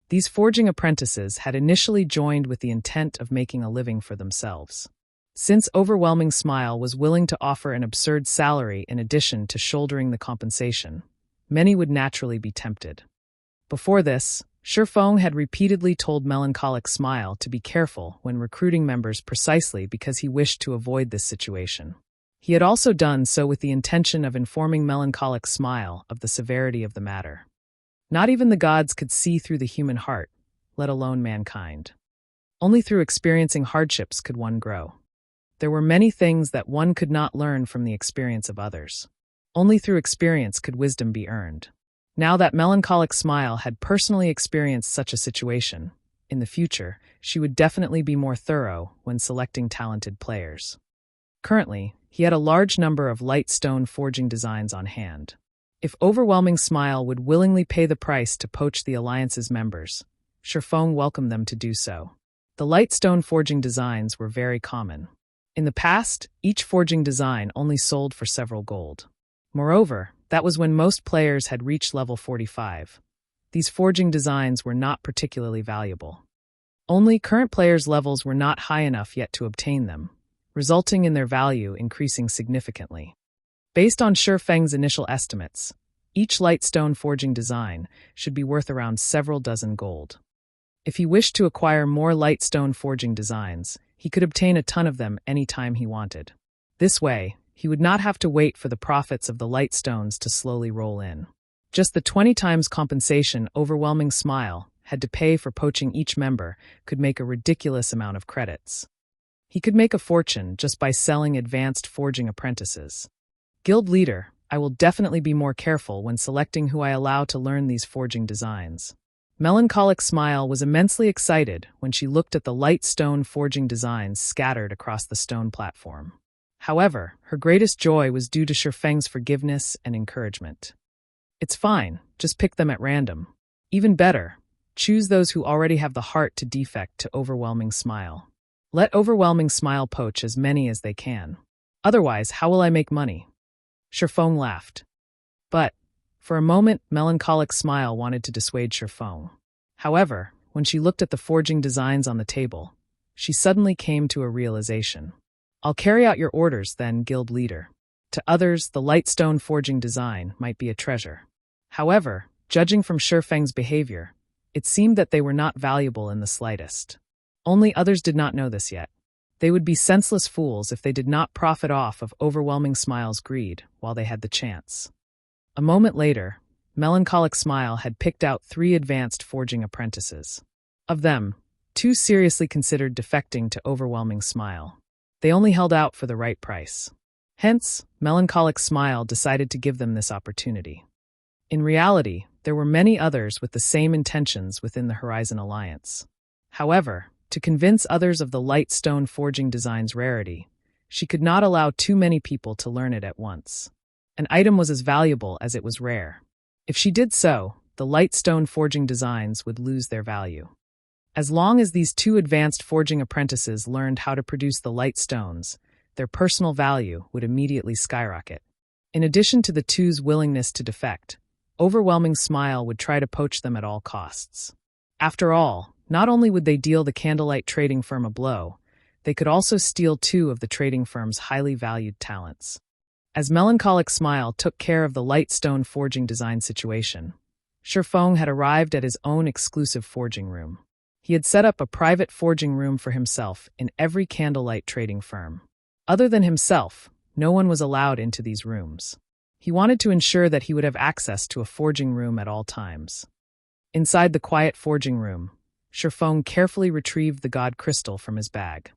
These forging apprentices had initially joined with the intent of making a living for themselves. Since Overwhelming Smile was willing to offer an absurd salary in addition to shouldering the compensation, many would naturally be tempted. Before this, Shifeng had repeatedly told Melancholic Smile to be careful when recruiting members precisely because he wished to avoid this situation. He had also done so with the intention of informing Melancholic Smile of the severity of the matter. Not even the gods could see through the human heart, let alone mankind. Only through experiencing hardships could one grow. There were many things that one could not learn from the experience of others. Only through experience could wisdom be earned. Now that Melancholic Smile had personally experienced such a situation, in the future, she would definitely be more thorough when selecting talented players. Currently, he had a large number of light stone forging designs on hand. If Overwhelming Smile would willingly pay the price to poach the Alliance's members, Shifeng welcomed them to do so. The light stone forging designs were very common. In the past, each forging design only sold for several gold. Moreover, that was when most players had reached level 45. These forging designs were not particularly valuable. Only current players' levels were not high enough yet to obtain them, resulting in their value increasing significantly. Based on Shifeng's initial estimates, each light stone forging design should be worth around several dozen gold. If he wished to acquire more light stone forging designs, he could obtain a ton of them any time he wanted. This way, he would not have to wait for the profits of the light stones to slowly roll in. Just the 20 times compensation Overwhelming Smile had to pay for poaching each member could make a ridiculous amount of credits. He could make a fortune just by selling advanced forging apprentices. Guild leader, I will definitely be more careful when selecting who I allow to learn these forging designs. Melancholic Smile was immensely excited when she looked at the light stone forging designs scattered across the stone platform. However, her greatest joy was due to Shifeng's forgiveness and encouragement. It's fine, just pick them at random. Even better, choose those who already have the heart to defect to Overwhelming Smile. Let Overwhelming Smile poach as many as they can. Otherwise, how will I make money? Shifeng laughed. But, for a moment, Melancholic Smile wanted to dissuade Shifeng. However, when she looked at the forging designs on the table, she suddenly came to a realization. I'll carry out your orders then, guild leader. To others, the light stone forging design might be a treasure. However, judging from Shifeng's behavior, it seemed that they were not valuable in the slightest. Only others did not know this yet. They would be senseless fools if they did not profit off of Overwhelming Smile's greed while they had the chance. A moment later, Melancholic Smile had picked out 3 advanced forging apprentices. Of them, 2 seriously considered defecting to Overwhelming Smile. They only held out for the right price. Hence, Melancholic Smile decided to give them this opportunity. In reality, there were many others with the same intentions within the Horizon Alliance. However, to convince others of the light stone forging design's rarity, she could not allow too many people to learn it at once. An item was as valuable as it was rare. If she did so, the light stone forging designs would lose their value. As long as these 2 advanced forging apprentices learned how to produce the light stones, their personal value would immediately skyrocket. In addition to the 2's willingness to defect, Overwhelming Smile would try to poach them at all costs. After all, not only would they deal the Candlelight trading firm a blow, they could also steal 2 of the trading firm's highly valued talents. As Melancholic Smile took care of the light stone forging design situation, Shifeng had arrived at his own exclusive forging room. He had set up a private forging room for himself in every Candlelight trading firm. Other than himself, no one was allowed into these rooms. He wanted to ensure that he would have access to a forging room at all times. Inside the quiet forging room, Shifeng carefully retrieved the god crystal from his bag.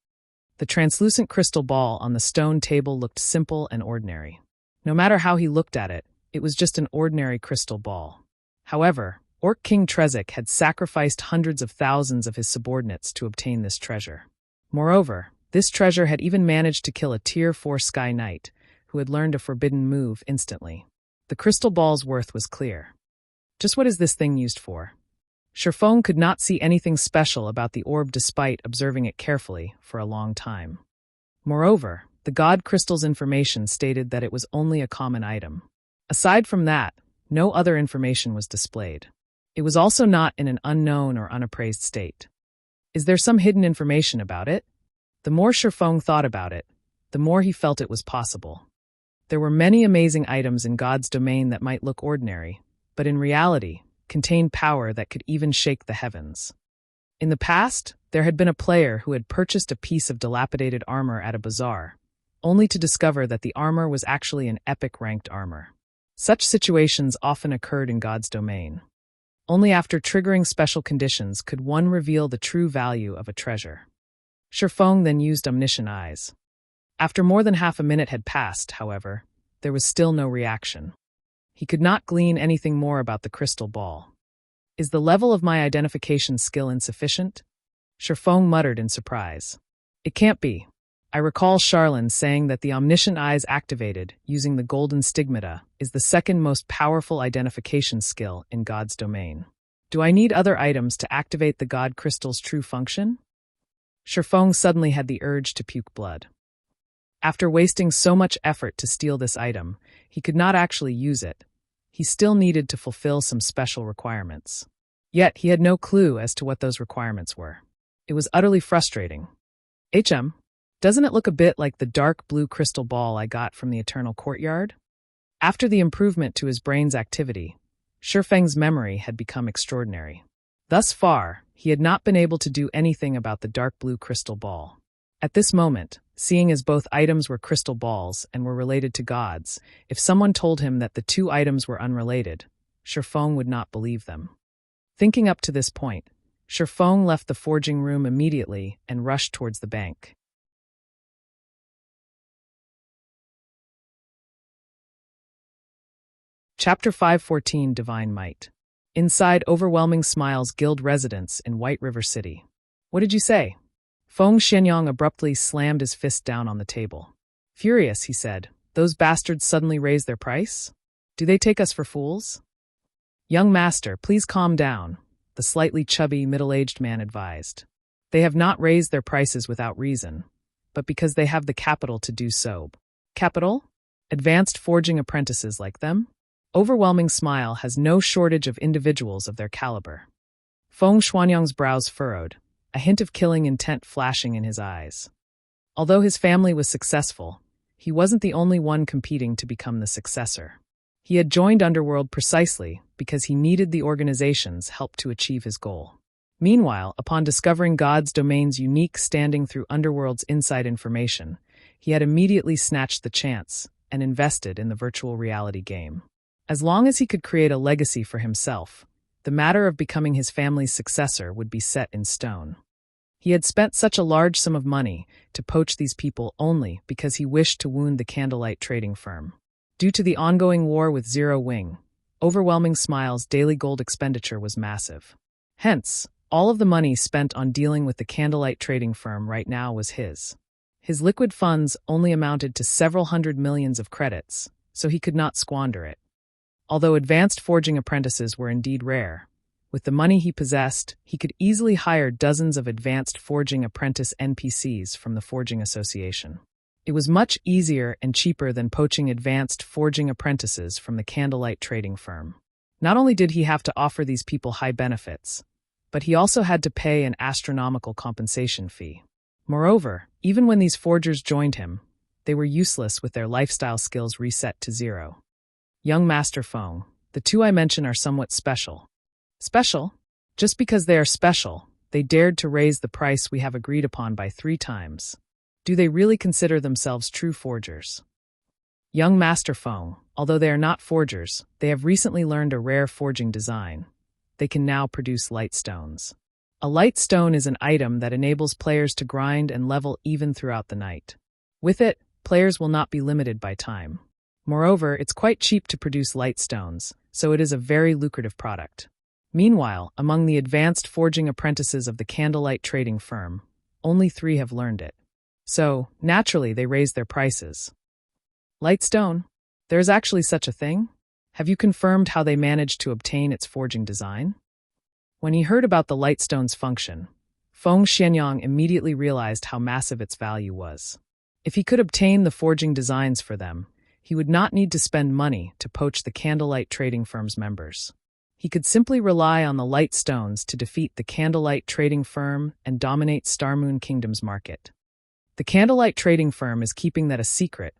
The translucent crystal ball on the stone table looked simple and ordinary. No matter how he looked at it, it was just an ordinary crystal ball. However, Orc King Trezek had sacrificed hundreds of thousands of his subordinates to obtain this treasure. Moreover, this treasure had even managed to kill a Tier 4 Sky Knight, who had learned a forbidden move instantly. The crystal ball's worth was clear. Just what is this thing used for? Sherfong could not see anything special about the orb despite observing it carefully for a long time. Moreover, the god crystal's information stated that it was only a common item. Aside from that, no other information was displayed. It was also not in an unknown or unappraised state. Is there some hidden information about it? The more Sherfong thought about it, the more he felt it was possible. There were many amazing items in God's domain that might look ordinary, but in reality, contained power that could even shake the heavens. In the past, there had been a player who had purchased a piece of dilapidated armor at a bazaar, only to discover that the armor was actually an epic ranked armor. Such situations often occurred in God's domain. Only after triggering special conditions could one reveal the true value of a treasure. Sherfong then used omniscient eyes. After more than half a minute had passed, however, there was still no reaction. He could not glean anything more about the crystal ball. Is the level of my identification skill insufficient? Sherfong muttered in surprise. It can't be. I recall Charlene saying that the omniscient eyes activated using the golden stigmata is the second most powerful identification skill in God's domain. Do I need other items to activate the God crystal's true function? Sherfong suddenly had the urge to puke blood. After wasting so much effort to steal this item, he could not actually use it. He still needed to fulfill some special requirements. Yet he had no clue as to what those requirements were. It was utterly frustrating. Doesn't it look a bit like the dark blue crystal ball I got from the Eternal Courtyard? After the improvement to his brain's activity, Sherfeng's memory had become extraordinary. Thus far, he had not been able to do anything about the dark blue crystal ball. At this moment, seeing as both items were crystal balls and were related to gods, if someone told him that the two items were unrelated, Sherfong would not believe them. Thinking up to this point, Sherfong left the forging room immediately and rushed towards the bank. Chapter 514 Divine Might. Inside Overwhelming Smiles Guild residence in White River City. What did you say? Feng Xianyang abruptly slammed his fist down on the table. Furious, he said, those bastards suddenly raised their price? Do they take us for fools? Young master, please calm down, the slightly chubby, middle-aged man advised. They have not raised their prices without reason, but because they have the capital to do so. Capital? Advanced forging apprentices like them? Overwhelming Smile has no shortage of individuals of their caliber. Feng Xuanyang's brows furrowed, a hint of killing intent flashing in his eyes. Although his family was successful, he wasn't the only one competing to become the successor. He had joined Underworld precisely because he needed the organization's help to achieve his goal. Meanwhile, upon discovering God's domain's unique standing through Underworld's inside information, he had immediately snatched the chance and invested in the virtual reality game. As long as he could create a legacy for himself, the matter of becoming his family's successor would be set in stone. He had spent such a large sum of money to poach these people only because he wished to wound the Candlelight trading firm. Due to the ongoing war with Zero Wing, Overwhelming Smile's daily gold expenditure was massive. Hence, all of the money spent on dealing with the Candlelight trading firm right now was his. His liquid funds only amounted to several hundred millions of credits, so he could not squander it. Although advanced forging apprentices were indeed rare, with the money he possessed, he could easily hire dozens of advanced forging apprentice NPCs from the Forging Association. It was much easier and cheaper than poaching advanced forging apprentices from the Candlelight trading firm. Not only did he have to offer these people high benefits, but he also had to pay an astronomical compensation fee. Moreover, even when these forgers joined him, they were useless with their lifestyle skills reset to zero. Young Master Feng, the two I mention are somewhat special. Special? Just because they are special, they dared to raise the price we have agreed upon by 3 times. Do they really consider themselves true forgers? Young Master Feng, although they are not forgers, they have recently learned a rare forging design. They can now produce light stones. A light stone is an item that enables players to grind and level even throughout the night. With it, players will not be limited by time. Moreover, it's quite cheap to produce light stones, so it is a very lucrative product. Meanwhile, among the advanced forging apprentices of the Candlelight trading firm, only 3 have learned it. So, naturally, they raise their prices. Light stone? There is actually such a thing? Have you confirmed how they managed to obtain its forging design? When he heard about the Lightstone's function, Feng Xianyang immediately realized how massive its value was. If he could obtain the forging designs for them, he would not need to spend money to poach the Candlelight trading firm's members. He could simply rely on the Lightstones to defeat the Candlelight trading firm and dominate Starmoon Kingdom's market. The Candlelight trading firm is keeping that a secret,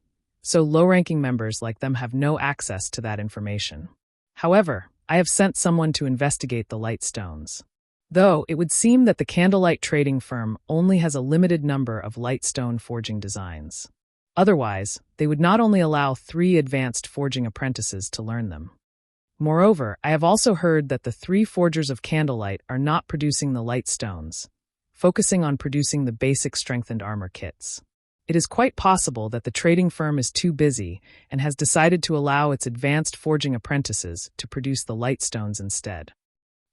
so low-ranking members like them have no access to that information. However, I have sent someone to investigate the Lightstones. Though it would seem that the Candlelight trading firm only has a limited number of Lightstone forging designs. Otherwise, they would not only allow 3 advanced forging apprentices to learn them. Moreover, I have also heard that the 3 forgers of Candlelight are not producing the Lightstones, focusing on producing the basic strengthened armor kits. It is quite possible that the trading firm is too busy and has decided to allow its advanced forging apprentices to produce the Lightstones instead.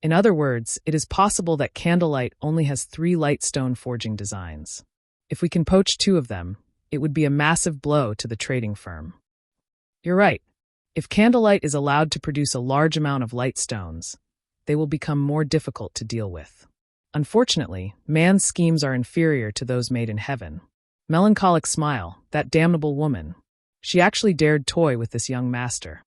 In other words, it is possible that Candlelight only has 3 Lightstone forging designs. If we can poach 2 of them, it would be a massive blow to the trading firm. You're right. If Candlelight is allowed to produce a large amount of Lightstones, they will become more difficult to deal with. Unfortunately, man's schemes are inferior to those made in heaven. Melancholic smile, that damnable woman. She actually dared toy with this young master.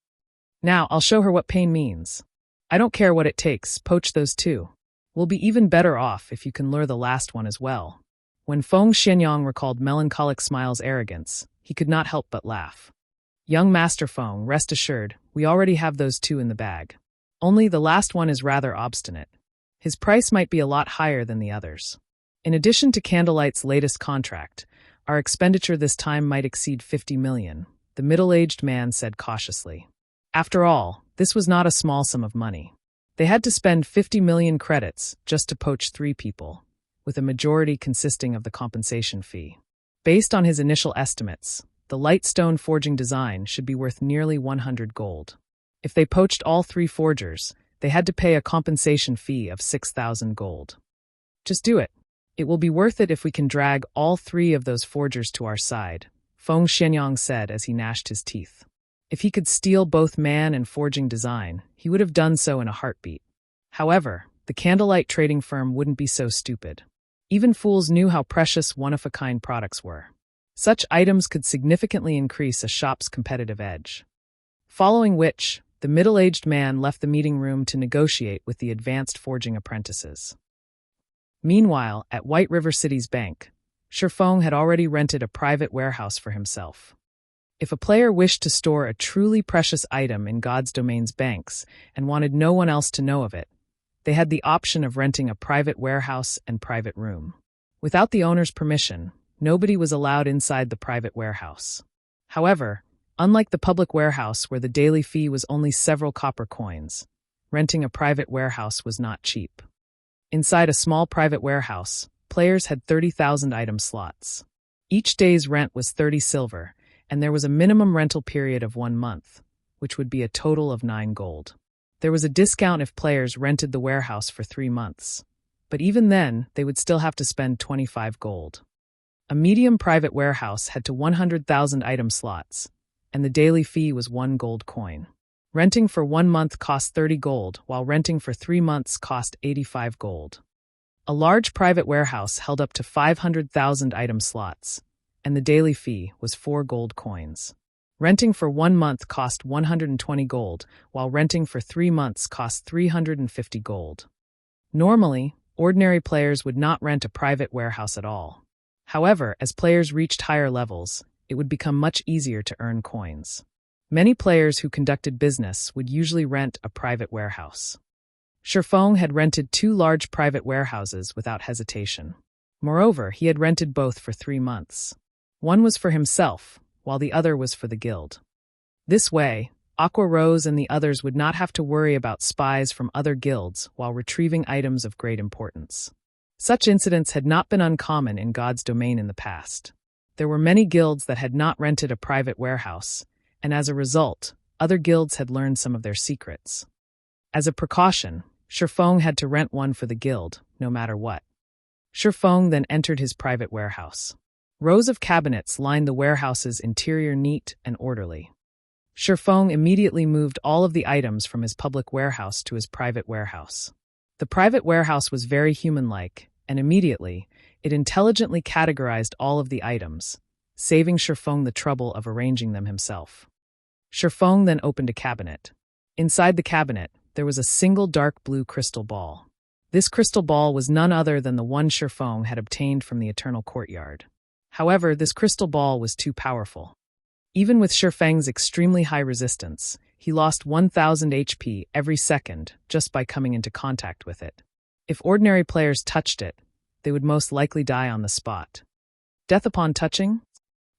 Now, I'll show her what pain means. I don't care what it takes, poach those 2. We'll be even better off if you can lure the last one as well. When Feng Xianyang recalled Melancholic Smile's arrogance, he could not help but laugh. Young Master Feng, rest assured, we already have those 2 in the bag. Only the last one is rather obstinate. His price might be a lot higher than the others. In addition to Candlelight's latest contract, our expenditure this time might exceed 50 million, the middle-aged man said cautiously. After all, this was not a small sum of money. They had to spend 50 million credits just to poach 3 people, with a majority consisting of the compensation fee. Based on his initial estimates, the Lightstone forging design should be worth nearly 100 gold. If they poached all 3 forgers, they had to pay a compensation fee of 6,000 gold. Just do it. It will be worth it if we can drag all 3 of those forgers to our side, Feng Xianyang said as he gnashed his teeth. If he could steal both man and forging design, he would have done so in a heartbeat. However, the Candlelight trading firm wouldn't be so stupid. Even fools knew how precious one-of-a-kind products were. Such items could significantly increase a shop's competitive edge. Following which, the middle-aged man left the meeting room to negotiate with the advanced forging apprentices. Meanwhile, at White River City's bank, Shifeng had already rented a private warehouse for himself. If a player wished to store a truly precious item in God's Domain's banks and wanted no one else to know of it, they had the option of renting a private warehouse and private room. Without the owner's permission, nobody was allowed inside the private warehouse. However, unlike the public warehouse where the daily fee was only several copper coins, renting a private warehouse was not cheap. Inside a small private warehouse, players had 30,000 item slots. Each day's rent was 30 silver, and there was a minimum rental period of 1 month, which would be a total of 9 gold. There was a discount if players rented the warehouse for 3 months, but even then, they would still have to spend 25 gold. A medium private warehouse had to 100,000 item slots, and the daily fee was 1 gold coin. Renting for 1 month cost 30 gold, while renting for 3 months cost 85 gold. A large private warehouse held up to 500,000 item slots, and the daily fee was 4 gold coins. Renting for 1 month cost 120 gold, while renting for 3 months cost 350 gold. Normally, ordinary players would not rent a private warehouse at all. However, as players reached higher levels, it would become much easier to earn coins. Many players who conducted business would usually rent a private warehouse. Shifeng had rented 2 large private warehouses without hesitation. Moreover, he had rented both for 3 months. One was for himself, while the other was for the guild. This way, Aqua Rose and the others would not have to worry about spies from other guilds while retrieving items of great importance. Such incidents had not been uncommon in God's Domain in the past. There were many guilds that had not rented a private warehouse, and as a result, other guilds had learned some of their secrets. As a precaution, Shifeng had to rent one for the guild, no matter what. Shifeng then entered his private warehouse. Rows of cabinets lined the warehouse's interior neat and orderly. Shifeng immediately moved all of the items from his public warehouse to his private warehouse. The private warehouse was very human-like, and immediately, it intelligently categorized all of the items, saving Shifeng the trouble of arranging them himself. Shifeng then opened a cabinet. Inside the cabinet, there was a single dark blue crystal ball. This crystal ball was none other than the one Shifeng had obtained from the Eternal Courtyard. However, this crystal ball was too powerful. Even with Shifeng's extremely high resistance, he lost 1,000 HP every second just by coming into contact with it. If ordinary players touched it, they would most likely die on the spot. Death upon touching?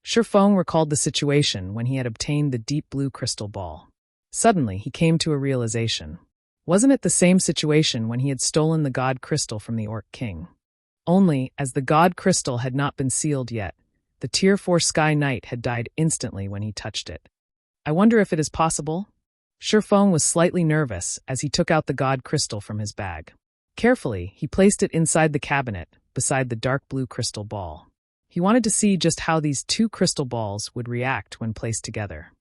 Shifeng recalled the situation when he had obtained the deep blue crystal ball. Suddenly, he came to a realization. Wasn't it the same situation when he had stolen the God Crystal from the Orc King? Only, as the God Crystal had not been sealed yet, the Tier 4 Sky Knight had died instantly when he touched it. I wonder if it is possible? Shifeng was slightly nervous as he took out the God Crystal from his bag. Carefully, he placed it inside the cabinet, beside the dark blue crystal ball. He wanted to see just how these two crystal balls would react when placed together.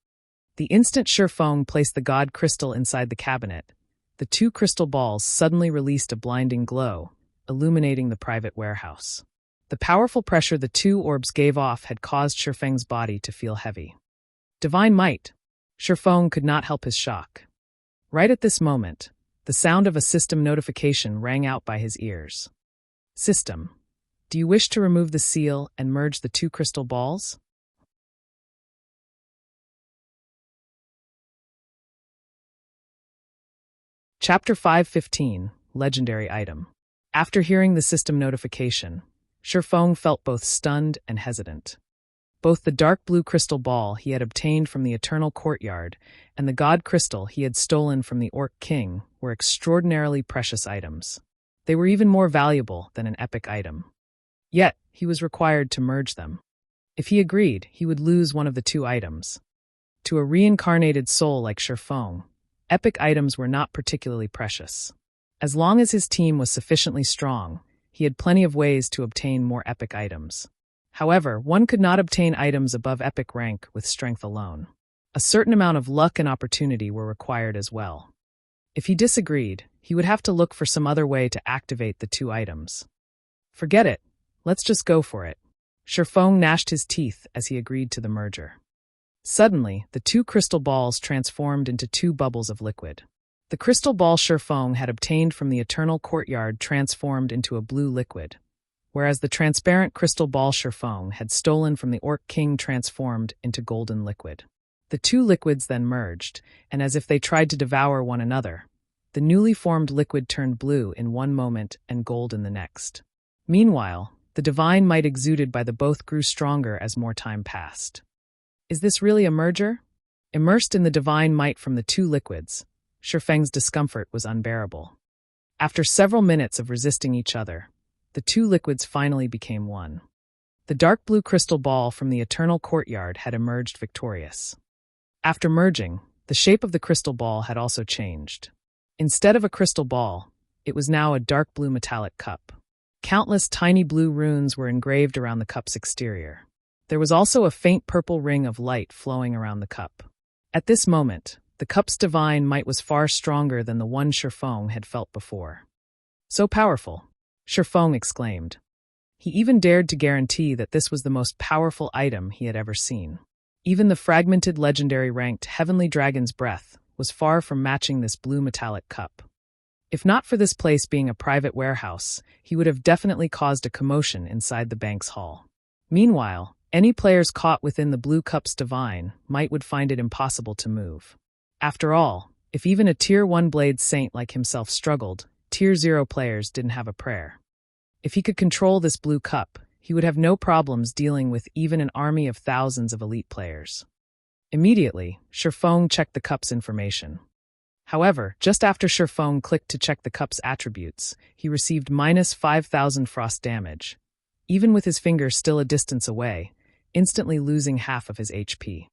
The instant Shifeng placed the God Crystal inside the cabinet, the two crystal balls suddenly released a blinding glow, illuminating the private warehouse. The powerful pressure the two orbs gave off had caused Shifeng's body to feel heavy. Divine might! Shifeng could not help his shock. Right at this moment, the sound of a system notification rang out by his ears. System, do you wish to remove the seal and merge the two crystal balls? Chapter 515, Legendary Item. After hearing the system notification, Shifeng felt both stunned and hesitant. Both the dark blue crystal ball he had obtained from the Eternal Courtyard and the God Crystal he had stolen from the Orc King were extraordinarily precious items. They were even more valuable than an epic item. Yet, he was required to merge them. If he agreed, he would lose one of the two items. To a reincarnated soul like Shifeng, epic items were not particularly precious. As long as his team was sufficiently strong, he had plenty of ways to obtain more epic items. However, one could not obtain items above epic rank with strength alone. A certain amount of luck and opportunity were required as well. If he disagreed, he would have to look for some other way to activate the two items. Forget it. Let's just go for it. Shifeng gnashed his teeth as he agreed to the merger. Suddenly, the two crystal balls transformed into two bubbles of liquid. The crystal ball Shifeng had obtained from the Eternal Courtyard transformed into a blue liquid, whereas the transparent crystal ball Shifeng had stolen from the Orc King transformed into golden liquid. The two liquids then merged, and as if they tried to devour one another, the newly formed liquid turned blue in one moment and gold in the next. Meanwhile, the divine might exuded by the both grew stronger as more time passed. Is this really a merger? Immersed in the divine might from the two liquids, Shifeng's discomfort was unbearable. After several minutes of resisting each other, the two liquids finally became one. The dark blue crystal ball from the Eternal Courtyard had emerged victorious. After merging, the shape of the crystal ball had also changed. Instead of a crystal ball, it was now a dark blue metallic cup. Countless tiny blue runes were engraved around the cup's exterior. There was also a faint purple ring of light flowing around the cup. At this moment, the cup's divine might was far stronger than the one Shifeng had felt before. So powerful, Shifeng exclaimed. He even dared to guarantee that this was the most powerful item he had ever seen. Even the fragmented legendary ranked Heavenly Dragon's Breath was far from matching this blue metallic cup. If not for this place being a private warehouse, he would have definitely caused a commotion inside the bank's hall. Meanwhile, any players caught within the blue cup's divine might would find it impossible to move. After all, if even a Tier 1 Blade Saint like himself struggled, Tier 0 players didn't have a prayer. If he could control this blue cup, he would have no problems dealing with even an army of thousands of elite players. Immediately, Shifeng checked the cup's information. However, just after Shifeng clicked to check the cup's attributes, he received -5,000 frost damage. Even with his finger still a distance away, instantly losing half of his HP.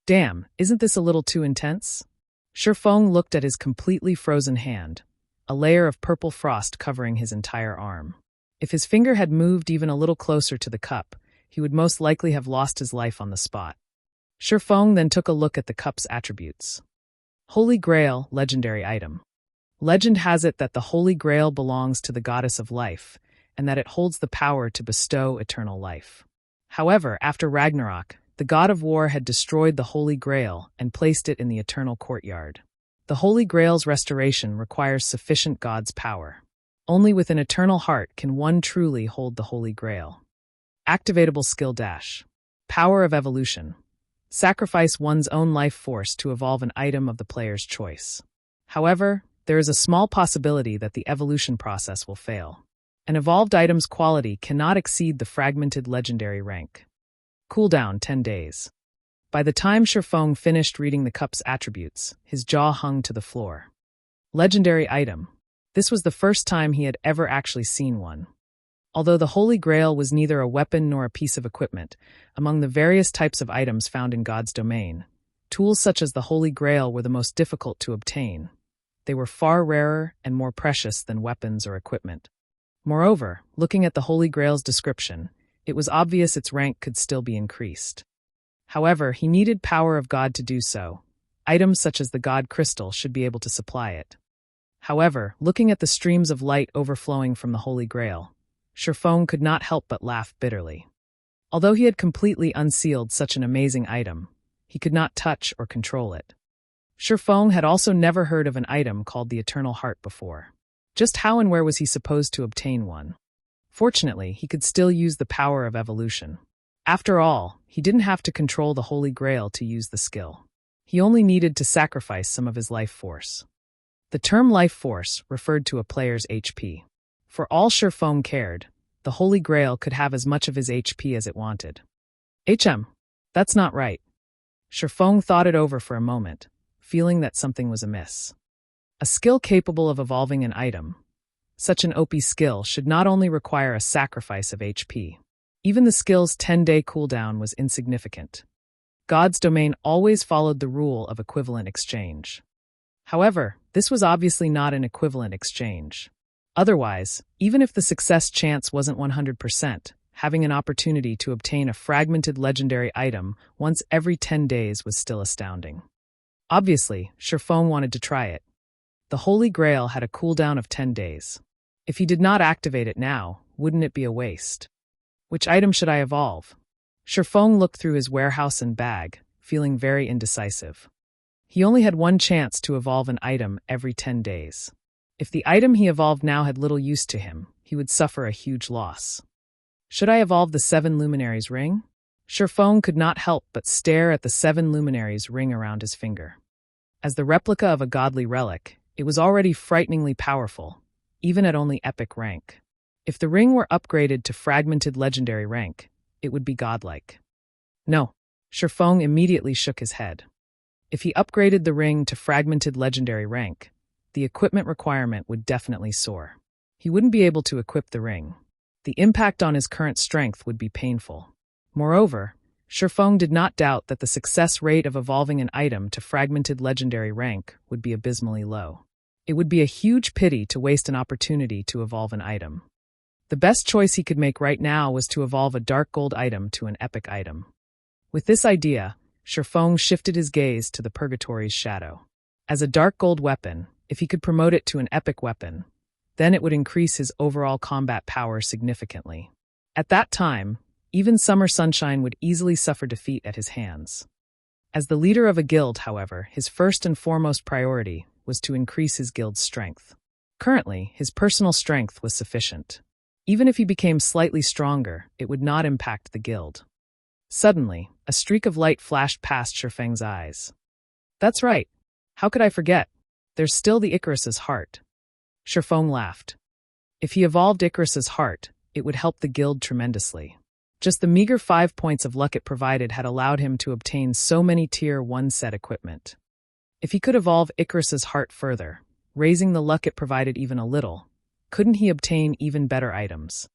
Damn, isn't this a little too intense? Shifeng looked at his completely frozen hand, a layer of purple frost covering his entire arm. If his finger had moved even a little closer to the cup, he would most likely have lost his life on the spot. Shifeng then took a look at the cup's attributes. Holy Grail, legendary item. Legend has it that the Holy Grail belongs to the goddess of life, and that it holds the power to bestow eternal life. However, after Ragnarok, the god of war had destroyed the Holy Grail and placed it in the eternal courtyard. The Holy Grail's restoration requires sufficient god's power. Only with an eternal heart can one truly hold the Holy Grail. Activatable skill dash. Power of evolution. Sacrifice one's own life force to evolve an item of the player's choice. However, there is a small possibility that the evolution process will fail. An evolved item's quality cannot exceed the fragmented legendary rank. Cooldown 10 days. By the time Shifeng finished reading the cup's attributes, his jaw hung to the floor. Legendary item. This was the first time he had ever actually seen one. Although the Holy Grail was neither a weapon nor a piece of equipment, among the various types of items found in God's domain, tools such as the Holy Grail were the most difficult to obtain. They were far rarer and more precious than weapons or equipment. Moreover, looking at the Holy Grail's description, it was obvious its rank could still be increased. However, he needed power of God to do so. Items such as the God Crystal should be able to supply it. However, looking at the streams of light overflowing from the Holy Grail, Shifeng could not help but laugh bitterly. Although he had completely unsealed such an amazing item, he could not touch or control it. Shifeng had also never heard of an item called the Eternal Heart before. Just how and where was he supposed to obtain one? Fortunately, he could still use the power of evolution. After all, he didn't have to control the Holy Grail to use the skill. He only needed to sacrifice some of his life force. The term life force referred to a player's HP. For all Shifeng cared, the Holy Grail could have as much of his HP as it wanted. That's not right. Shifeng thought it over for a moment, feeling that something was amiss. A skill capable of evolving an item. Such an OP skill should not only require a sacrifice of HP. Even the skill's 10-day cooldown was insignificant. God's domain always followed the rule of equivalent exchange. However, this was obviously not an equivalent exchange. Otherwise, even if the success chance wasn't 100%, having an opportunity to obtain a fragmented legendary item once every 10 days was still astounding. Obviously, Shifeng wanted to try it. The Holy Grail had a cooldown of 10 days. If he did not activate it now, wouldn't it be a waste? Which item should I evolve? Shifeng looked through his warehouse and bag, feeling very indecisive. He only had one chance to evolve an item every 10 days. If the item he evolved now had little use to him, he would suffer a huge loss. Should I evolve the 7 Luminaries ring? Shifeng could not help but stare at the 7 Luminaries ring around his finger. As the replica of a godly relic, it was already frighteningly powerful, even at only epic rank. If the ring were upgraded to fragmented legendary rank, it would be godlike. No. Shifeng immediately shook his head. If he upgraded the ring to fragmented legendary rank, the equipment requirement would definitely soar. He wouldn't be able to equip the ring. The impact on his current strength would be painful. Moreover, Shifeng did not doubt that the success rate of evolving an item to fragmented legendary rank would be abysmally low. It would be a huge pity to waste an opportunity to evolve an item. The best choice he could make right now was to evolve a dark gold item to an epic item. With this idea, Shifeng shifted his gaze to the Purgatory's shadow. As a dark gold weapon, if he could promote it to an epic weapon, then it would increase his overall combat power significantly. At that time, even Summer Sunshine would easily suffer defeat at his hands. As the leader of a guild, however, his first and foremost priority was to increase his guild's strength. Currently, his personal strength was sufficient. Even if he became slightly stronger, it would not impact the guild. Suddenly, a streak of light flashed past Shifeng's eyes. That's right. How could I forget? There's still the Icarus's heart. Shifeng laughed. If he evolved Icarus's heart, it would help the guild tremendously. Just the meager 5 points of luck it provided had allowed him to obtain so many Tier 1 set equipment. If he could evolve Icarus's heart further, raising the luck it provided even a little, couldn't he obtain even better items?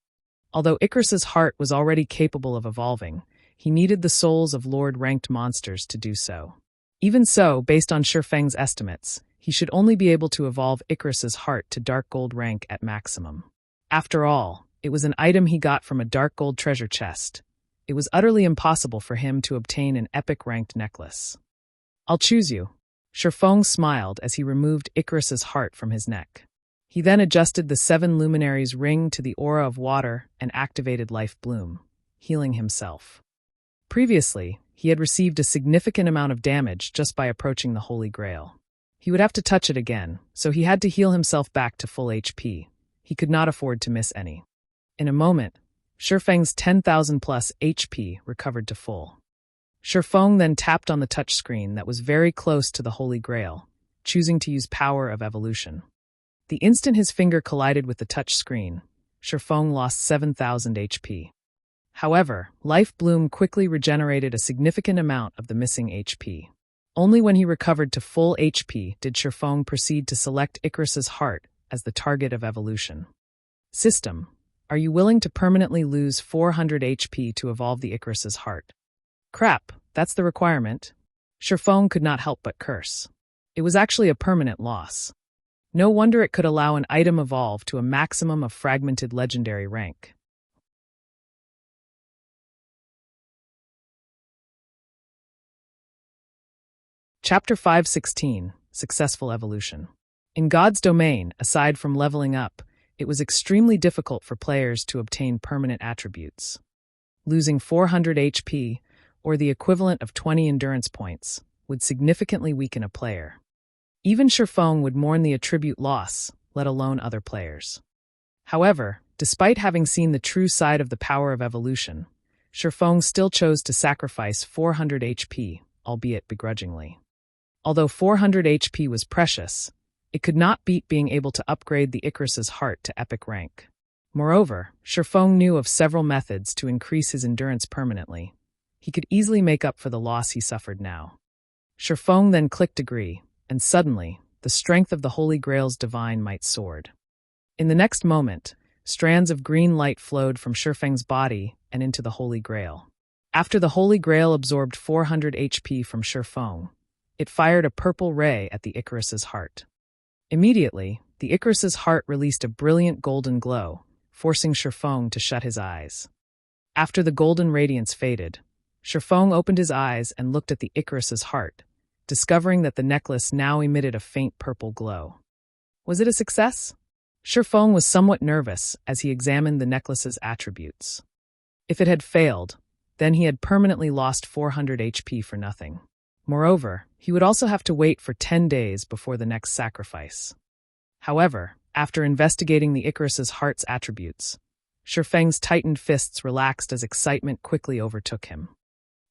Although Icarus's heart was already capable of evolving, he needed the souls of Lord-ranked monsters to do so. Even so, based on Shifeng's estimates, he should only be able to evolve Icarus's heart to dark gold rank at maximum. After all, it was an item he got from a dark gold treasure chest, It was utterly impossible for him to obtain an epic-ranked necklace. "I'll choose you." Shifeng smiled as he removed Icarus's heart from his neck. He then adjusted the 7 luminaries ring to the aura of water and activated Life Bloom, healing himself. Previously, he had received a significant amount of damage just by approaching the Holy Grail. He would have to touch it again, so he had to heal himself back to full HP. He could not afford to miss any. In a moment, Shifeng's 10,000 plus HP recovered to full. Shifeng then tapped on the touchscreen that was very close to the Holy Grail, choosing to use Power of Evolution. The instant his finger collided with the touchscreen, Shifeng lost 7,000 HP. However, Life Bloom quickly regenerated a significant amount of the missing HP. Only when he recovered to full HP did Shifeng proceed to select Icarus's heart as the target of evolution. System, are you willing to permanently lose 400 HP to evolve the Icarus's heart? Crap, that's the requirement. Shifeng could not help but curse. It was actually a permanent loss. No wonder it could allow an item evolve to a maximum of fragmented legendary rank. Chapter 516, Successful Evolution. In God's domain, aside from leveling up, it was extremely difficult for players to obtain permanent attributes. Losing 400 HP, or the equivalent of 20 endurance points, would significantly weaken a player. Even Shifeng would mourn the attribute loss, let alone other players. However, despite having seen the true side of the power of evolution, Shifeng still chose to sacrifice 400 HP, albeit begrudgingly. Although 400 HP was precious, it could not beat being able to upgrade the Icarus's heart to epic rank. Moreover, Shifeng knew of several methods to increase his endurance permanently. He could easily make up for the loss he suffered now. Shifeng then clicked agree, and suddenly, the strength of the Holy Grail's divine might soared. In the next moment, strands of green light flowed from Shifeng's body and into the Holy Grail. After the Holy Grail absorbed 400 HP from Shifeng, it fired a purple ray at the Icarus's heart. Immediately, the Icarus's heart released a brilliant golden glow, forcing Shifeng to shut his eyes. After the golden radiance faded, Shifeng opened his eyes and looked at the Icarus's heart, discovering that the necklace now emitted a faint purple glow. Was it a success? Shifeng was somewhat nervous as he examined the necklace's attributes. If it had failed, then he had permanently lost 400 HP for nothing. Moreover, he would also have to wait for 10 days before the next sacrifice. However, after investigating the Icarus's heart's attributes, Shifeng's tightened fists relaxed as excitement quickly overtook him.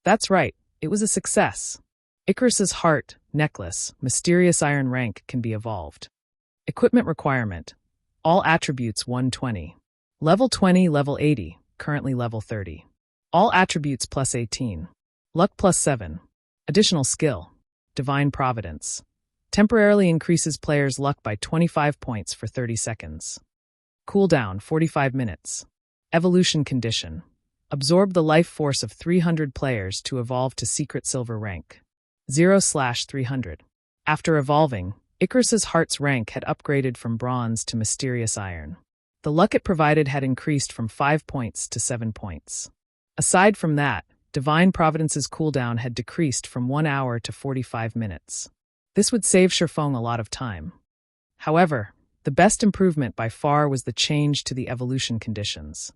That's right, it was a success. Icarus's heart, necklace, mysterious iron rank can be evolved. Equipment requirement. All attributes 120. Level 20, level 80, currently level 30. All attributes plus 18. Luck plus 7. Additional skill. Divine Providence. Temporarily increases players' luck by 25 points for 30 seconds. Cooldown 45 minutes. Evolution condition. Absorb the life force of 300 players to evolve to secret silver rank. 0/300. After evolving, Icarus's heart's rank had upgraded from bronze to mysterious iron. The luck it provided had increased from 5 points to 7 points. Aside from that, Divine Providence's cooldown had decreased from 1 hour to 45 minutes. This would save Shifeng a lot of time. However, the best improvement by far was the change to the evolution conditions.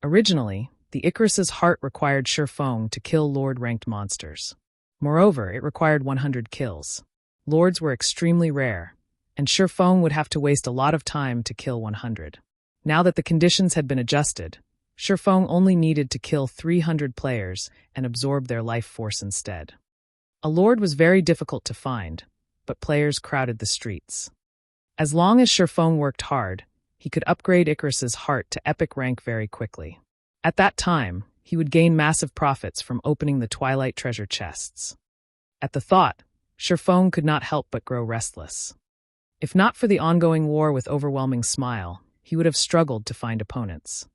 Originally, the Icarus's heart required Shifeng to kill Lord-ranked monsters. Moreover, it required 100 kills. Lords were extremely rare, and Shifeng would have to waste a lot of time to kill 100. Now that the conditions had been adjusted, Shifeng only needed to kill 300 players and absorb their life force instead. A lord was very difficult to find, but players crowded the streets. As long as Shifeng worked hard, he could upgrade Icarus's heart to epic rank very quickly. At that time, he would gain massive profits from opening the Twilight treasure chests. At the thought, Shifeng could not help but grow restless. If not for the ongoing war with Overwhelming Smile, he would have struggled to find opponents.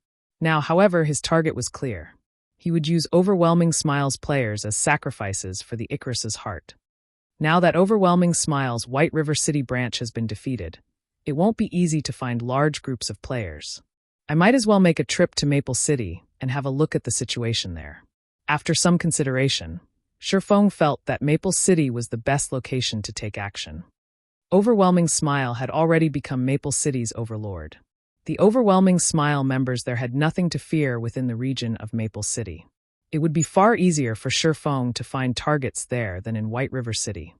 Now, however, his target was clear. He would use Overwhelming Smile's players as sacrifices for the Icarus's heart. Now that Overwhelming Smile's White River City branch has been defeated, it won't be easy to find large groups of players. I might as well make a trip to Maple City and have a look at the situation there. After some consideration, Shifeng felt that Maple City was the best location to take action. Overwhelming Smile had already become Maple City's overlord. The Overwhelming Smile members there had nothing to fear within the region of Maple City. It would be far easier for Shifeng to find targets there than in White River City.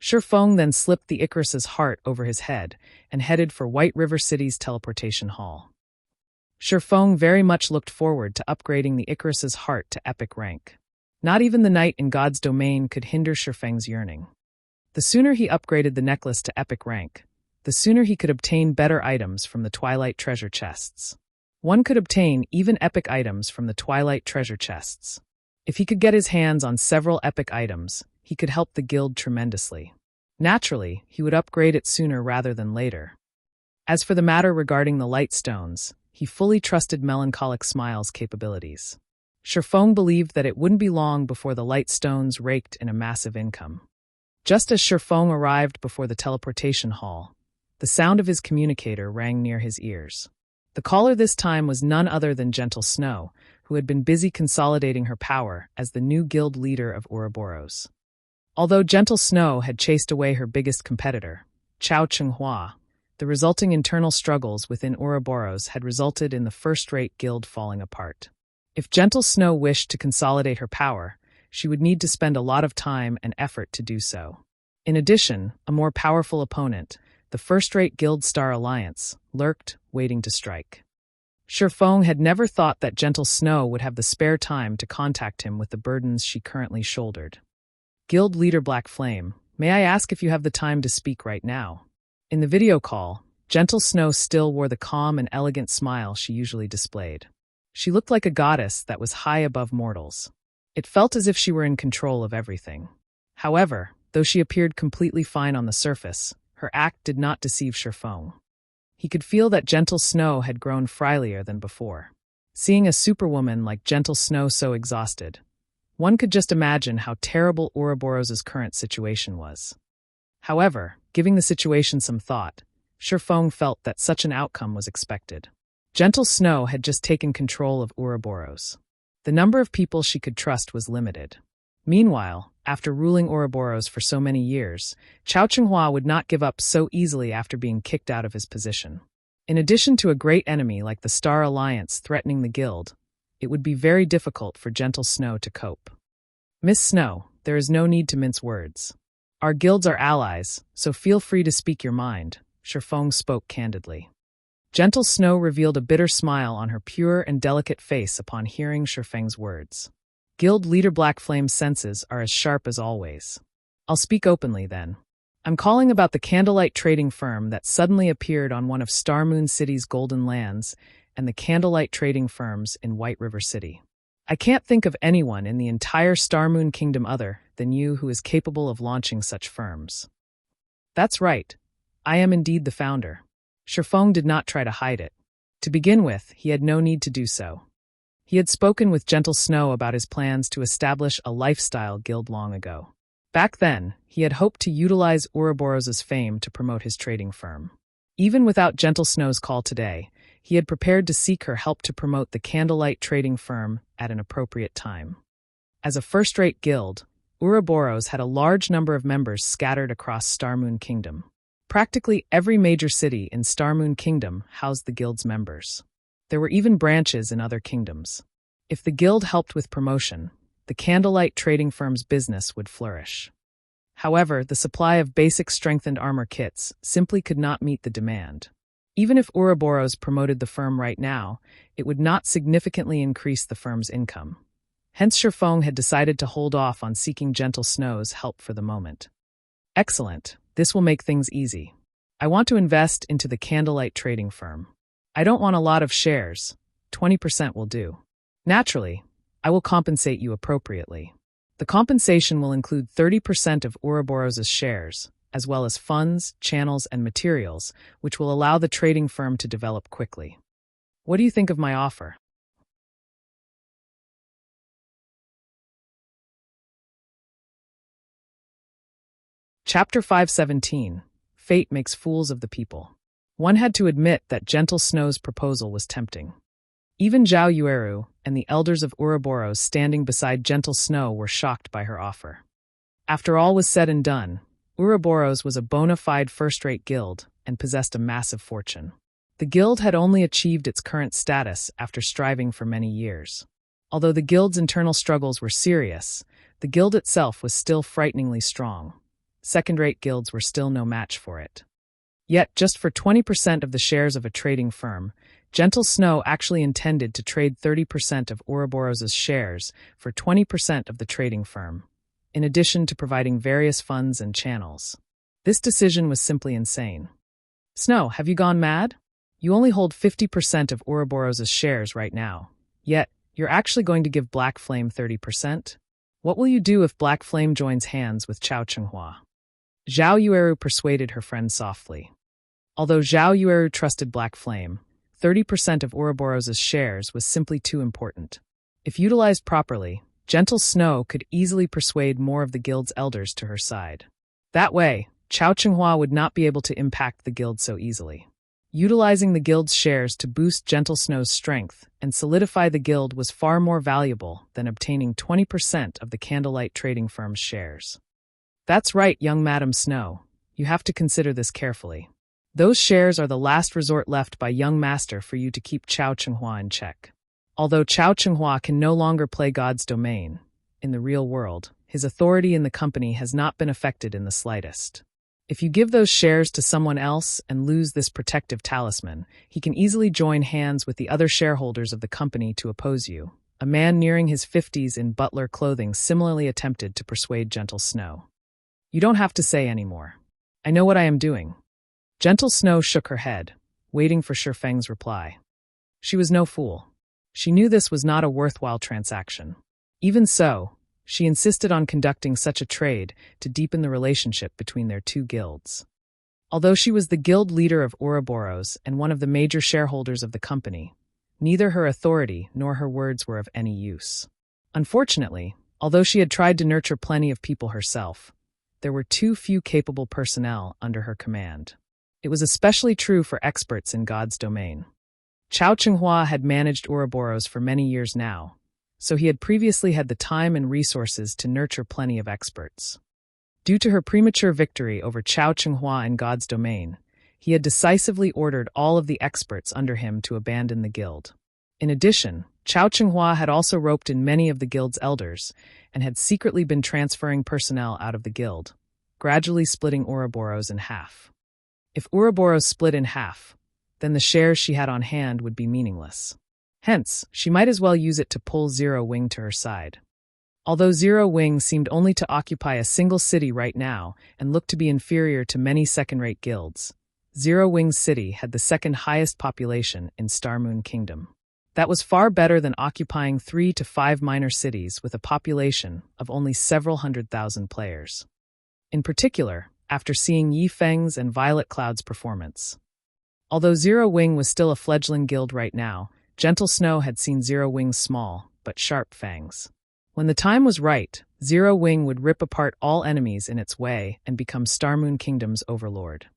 Shifeng then slipped the Icarus's heart over his head and headed for White River City's teleportation hall. Shifeng very much looked forward to upgrading the Icarus's heart to epic rank. Not even the night in God's domain could hinder Shifeng's yearning. The sooner he upgraded the necklace to epic rank, the sooner he could obtain better items from the Twilight treasure chests. One could obtain even epic items from the Twilight treasure chests. If he could get his hands on several epic items, he could help the guild tremendously. Naturally, he would upgrade it sooner rather than later. As for the matter regarding the light stones, he fully trusted Melancholic Smile's capabilities. Shifeng believed that it wouldn't be long before the light stones raked in a massive income. Just as Shifeng arrived before the teleportation hall, the sound of his communicator rang near his ears. The caller this time was none other than Gentle Snow, who had been busy consolidating her power as the new guild leader of Ouroboros. Although Gentle Snow had chased away her biggest competitor, Chao Chenghua, the resulting internal struggles within Ouroboros had resulted in the first-rate guild falling apart. If Gentle Snow wished to consolidate her power, she would need to spend a lot of time and effort to do so. In addition, a more powerful opponent, the first-rate Guild Star Alliance, lurked, waiting to strike. Shifeng had never thought that Gentle Snow would have the spare time to contact him with the burdens she currently shouldered. Guild Leader Black Flame, may I ask if you have the time to speak right now? In the video call, Gentle Snow still wore the calm and elegant smile she usually displayed. She looked like a goddess that was high above mortals. It felt as if she were in control of everything. However, though she appeared completely fine on the surface, her act did not deceive Shifeng. He could feel that Gentle Snow had grown frilier than before. Seeing a superwoman like Gentle Snow so exhausted, one could just imagine how terrible Ouroboros' current situation was. However, giving the situation some thought, Shifeng felt that such an outcome was expected. Gentle Snow had just taken control of Ouroboros. The number of people she could trust was limited. Meanwhile, after ruling Ouroboros for so many years, Chao Chenghua would not give up so easily after being kicked out of his position. In addition to a great enemy like the Star Alliance threatening the guild, it would be very difficult for Gentle Snow to cope. Miss Snow, there is no need to mince words. Our guilds are allies, so feel free to speak your mind, Shifeng spoke candidly. Gentle Snow revealed a bitter smile on her pure and delicate face upon hearing Shifeng's words. Guild Leader Black Flame's senses are as sharp as always. I'll speak openly then. I'm calling about the Candlelight trading firm that suddenly appeared on one of Star Moon City's golden lands and the Candlelight trading firms in White River City. I can't think of anyone in the entire Star Moon Kingdom other than you who is capable of launching such firms. That's right. I am indeed the founder. Shifeng did not try to hide it. To begin with, he had no need to do so. He had spoken with Gentle Snow about his plans to establish a lifestyle guild long ago. Back then, he had hoped to utilize Ouroboros' fame to promote his trading firm. Even without Gentle Snow's call today, he had prepared to seek her help to promote the Candlelight trading firm at an appropriate time. As a first-rate guild, Ouroboros had a large number of members scattered across Star Moon Kingdom. Practically every major city in Star Moon Kingdom housed the guild's members. There were even branches in other kingdoms. If the guild helped with promotion, the Candlelight trading firm's business would flourish. However, the supply of basic strengthened armor kits simply could not meet the demand. Even if Ouroboros promoted the firm right now, it would not significantly increase the firm's income. Hence Shifeng had decided to hold off on seeking Gentle Snow's help for the moment. Excellent. This will make things easy. I want to invest into the Candlelight trading firm. I don't want a lot of shares. 20% will do. Naturally, I will compensate you appropriately. The compensation will include 30% of Ouroboros' shares, as well as funds, channels, and materials, which will allow the trading firm to develop quickly. What do you think of my offer? Chapter 517. Fate Makes Fools of the People. One had to admit that Gentle Snow's proposal was tempting. Even Zhao Yueru and the elders of Ouroboros standing beside Gentle Snow were shocked by her offer. After all was said and done, Ouroboros was a bona fide first-rate guild and possessed a massive fortune. The guild had only achieved its current status after striving for many years. Although the guild's internal struggles were serious, the guild itself was still frighteningly strong. Second-rate guilds were still no match for it. Yet, just for 20% of the shares of a trading firm, Gentle Snow actually intended to trade 30% of Ouroboros' shares for 20% of the trading firm, in addition to providing various funds and channels. This decision was simply insane. Snow, have you gone mad? You only hold 50% of Ouroboros' shares right now. Yet, you're actually going to give Black Flame 30%? What will you do if Black Flame joins hands with Chao Chenghua? Zhao Yueru persuaded her friend softly. Although Zhao Yueru trusted Black Flame, 30% of Ouroboros' shares was simply too important. If utilized properly, Gentle Snow could easily persuade more of the guild's elders to her side. That way, Chao Chenghua would not be able to impact the guild so easily. Utilizing the guild's shares to boost Gentle Snow's strength and solidify the guild was far more valuable than obtaining 20% of the Candlelight trading firm's shares. That's right, young Madam Snow. You have to consider this carefully. Those shares are the last resort left by young master for you to keep Chao Chenghua in check. Although Chao Chenghua can no longer play God's domain, in the real world, his authority in the company has not been affected in the slightest. If you give those shares to someone else and lose this protective talisman, he can easily join hands with the other shareholders of the company to oppose you. A man nearing his 50s in butler clothing similarly attempted to persuade Gentle Snow. You don't have to say any more. I know what I am doing. Gentle Snow shook her head, waiting for Shi Feng's reply. She was no fool. She knew this was not a worthwhile transaction. Even so, she insisted on conducting such a trade to deepen the relationship between their two guilds. Although she was the guild leader of Ouroboros and one of the major shareholders of the company, neither her authority nor her words were of any use. Unfortunately, although she had tried to nurture plenty of people herself, there were too few capable personnel under her command. It was especially true for experts in God's domain. Chao Chenghua had managed Ouroboros for many years now, so he had previously had the time and resources to nurture plenty of experts. Due to her premature victory over Chao Chenghua in God's domain, he had decisively ordered all of the experts under him to abandon the guild. In addition, Chao Chenghua had also roped in many of the guild's elders and had secretly been transferring personnel out of the guild, gradually splitting Ouroboros in half. If Ouroboros split in half, then the shares she had on hand would be meaningless. Hence, she might as well use it to pull Zero Wing to her side. Although Zero Wing seemed only to occupy a single city right now and looked to be inferior to many second-rate guilds, Zero Wing's city had the second highest population in Starmoon Kingdom. That was far better than occupying 3 to 5 minor cities with a population of only several 100,000 players. In particular, after seeing Yi Feng's and Violet Cloud's performance. Although Zero Wing was still a fledgling guild right now, Gentle Snow had seen Zero Wing's small, but sharp fangs. When the time was right, Zero Wing would rip apart all enemies in its way and become Starmoon Kingdom's overlord.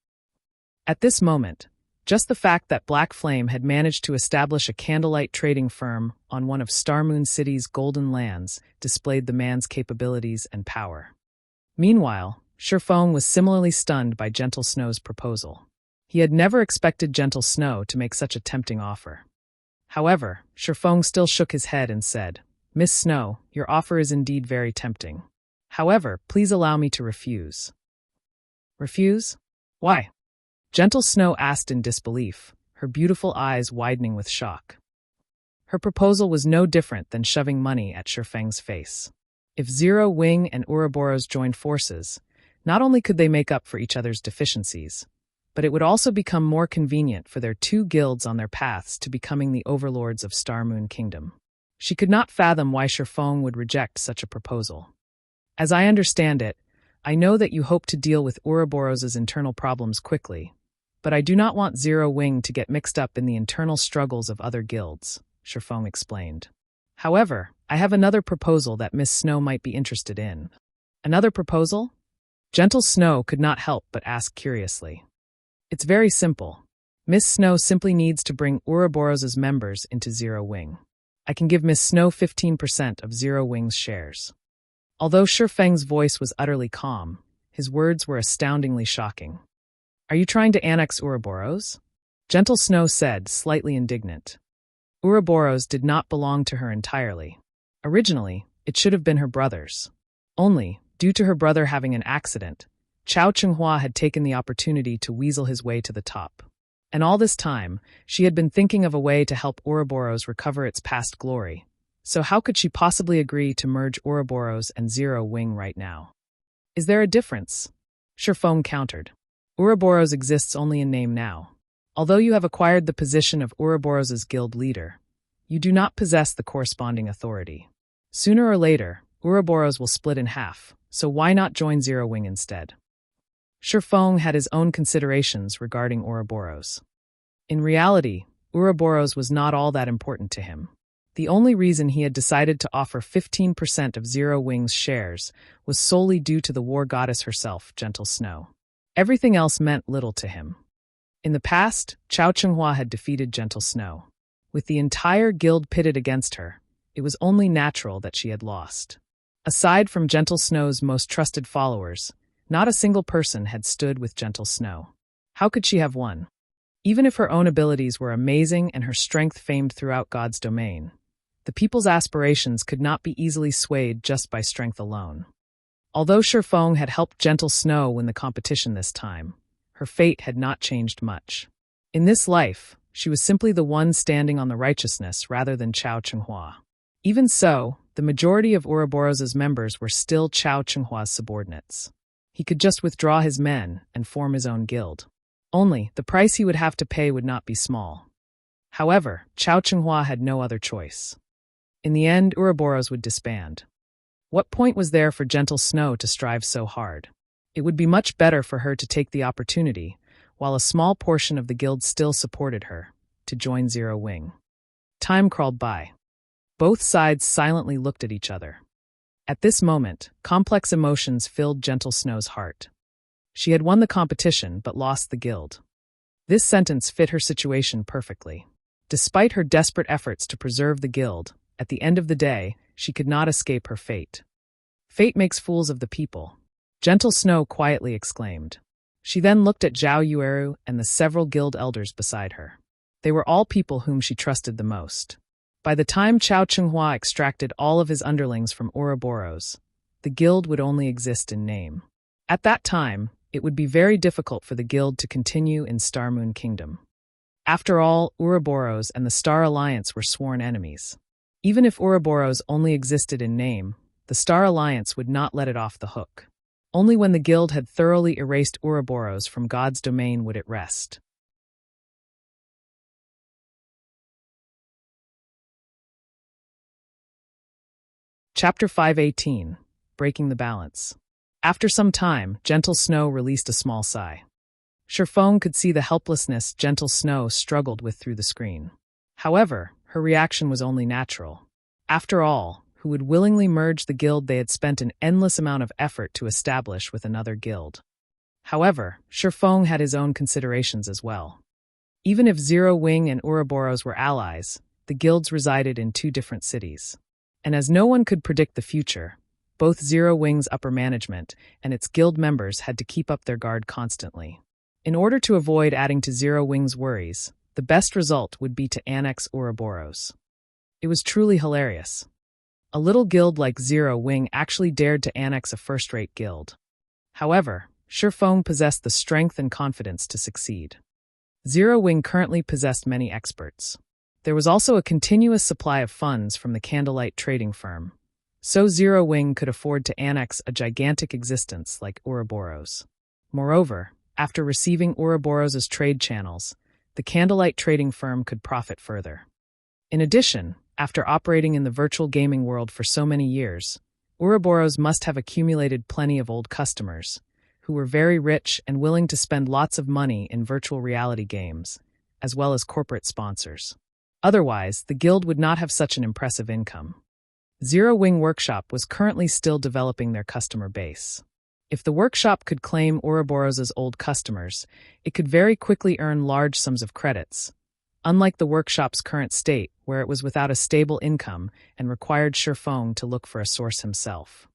At this moment, just the fact that Black Flame had managed to establish a candlelight trading firm on one of Starmoon City's golden lands displayed the man's capabilities and power. Meanwhile, Shi Feng was similarly stunned by Gentle Snow's proposal. He had never expected Gentle Snow to make such a tempting offer. However, Shi Feng still shook his head and said, "Miss Snow, your offer is indeed very tempting. However, please allow me to refuse." Refuse? Why? Gentle Snow asked in disbelief, her beautiful eyes widening with shock. Her proposal was no different than shoving money at Shi Feng's face. If Zero Wing and Ouroboros joined forces, not only could they make up for each other's deficiencies, but it would also become more convenient for their two guilds on their paths to becoming the overlords of Starmoon Kingdom. She could not fathom why Shi Feng would reject such a proposal. As I understand it, I know that you hope to deal with Ouroboros' internal problems quickly, but I do not want Zero Wing to get mixed up in the internal struggles of other guilds, Shi Feng explained. However, I have another proposal that Miss Snow might be interested in. Another proposal? Gentle Snow could not help but ask curiously. It's very simple. Miss Snow simply needs to bring Ouroboros' members into Zero Wing. I can give Miss Snow 15% of Zero Wing's shares. Although Shifeng's voice was utterly calm, his words were astoundingly shocking. Are you trying to annex Ouroboros? Gentle Snow said, slightly indignant. Ouroboros did not belong to her entirely. Originally, it should have been her brother's. Only, due to her brother having an accident, Chao Chenghua had taken the opportunity to weasel his way to the top. And all this time, she had been thinking of a way to help Ouroboros recover its past glory. So how could she possibly agree to merge Ouroboros and Zero Wing right now? Is there a difference? Shifeng countered. Ouroboros exists only in name now. Although you have acquired the position of Ouroboros' guild leader, you do not possess the corresponding authority. Sooner or later, Ouroboros will split in half, so why not join Zero Wing instead? Shifeng had his own considerations regarding Ouroboros. In reality, Ouroboros was not all that important to him. The only reason he had decided to offer 15% of Zero Wing's shares was solely due to the war goddess herself, Gentle Snow. Everything else meant little to him. In the past, Chao Chenghua had defeated Gentle Snow. With the entire guild pitted against her, it was only natural that she had lost. Aside from Gentle Snow's most trusted followers, not a single person had stood with Gentle Snow. How could she have won? Even if her own abilities were amazing and her strength famed throughout God's domain, the people's aspirations could not be easily swayed just by strength alone. Although Shifeng had helped Gentle Snow win the competition this time, her fate had not changed much. In this life, she was simply the one standing on the righteousness rather than Chao Chenghua. Even so, the majority of Ouroboros' members were still Chao Chenghua's subordinates. He could just withdraw his men and form his own guild. Only, the price he would have to pay would not be small. However, Chao Chenghua had no other choice. In the end, Ouroboros would disband. What point was there for Gentle Snow to strive so hard? It would be much better for her to take the opportunity, while a small portion of the guild still supported her, to join Zero Wing. Time crawled by. Both sides silently looked at each other. At this moment, complex emotions filled Gentle Snow's heart. She had won the competition but lost the guild. This sentence fit her situation perfectly. Despite her desperate efforts to preserve the guild, at the end of the day, she could not escape her fate. Fate makes fools of the people, Gentle Snow quietly exclaimed. She then looked at Zhao Yueru and the several guild elders beside her. They were all people whom she trusted the most. By the time Chao Chenghua extracted all of his underlings from Ouroboros, the guild would only exist in name. At that time, it would be very difficult for the guild to continue in Star Moon Kingdom. After all, Ouroboros and the Star Alliance were sworn enemies. Even if Ouroboros only existed in name, the Star Alliance would not let it off the hook. Only when the guild had thoroughly erased Ouroboros from God's domain would it rest. Chapter 518, Breaking the Balance. After some time, Gentle Snow released a small sigh. Shifeng could see the helplessness Gentle Snow struggled with through the screen. However, her reaction was only natural. After all, who would willingly merge the guild they had spent an endless amount of effort to establish with another guild? However, Shifeng had his own considerations as well. Even if Zero Wing and Ouroboros were allies, the guilds resided in two different cities. And as no one could predict the future, both Zero Wing's upper management and its guild members had to keep up their guard constantly. In order to avoid adding to Zero Wing's worries, the best result would be to annex Ouroboros. It was truly hilarious. A little guild like Zero Wing actually dared to annex a first-rate guild. However, Shifeng possessed the strength and confidence to succeed. Zero Wing currently possessed many experts. There was also a continuous supply of funds from the Candlelight trading firm, so Zero Wing could afford to annex a gigantic existence like Ouroboros. Moreover, after receiving Ouroboros' trade channels, the Candlelight trading firm could profit further. In addition, after operating in the virtual gaming world for so many years, Ouroboros must have accumulated plenty of old customers, who were very rich and willing to spend lots of money in virtual reality games, as well as corporate sponsors. Otherwise, the guild would not have such an impressive income. Zero Wing Workshop was currently still developing their customer base. If the workshop could claim Ouroboros' old customers, it could very quickly earn large sums of credits, unlike the workshop's current state, where it was without a stable income and required Shifeng to look for a source himself.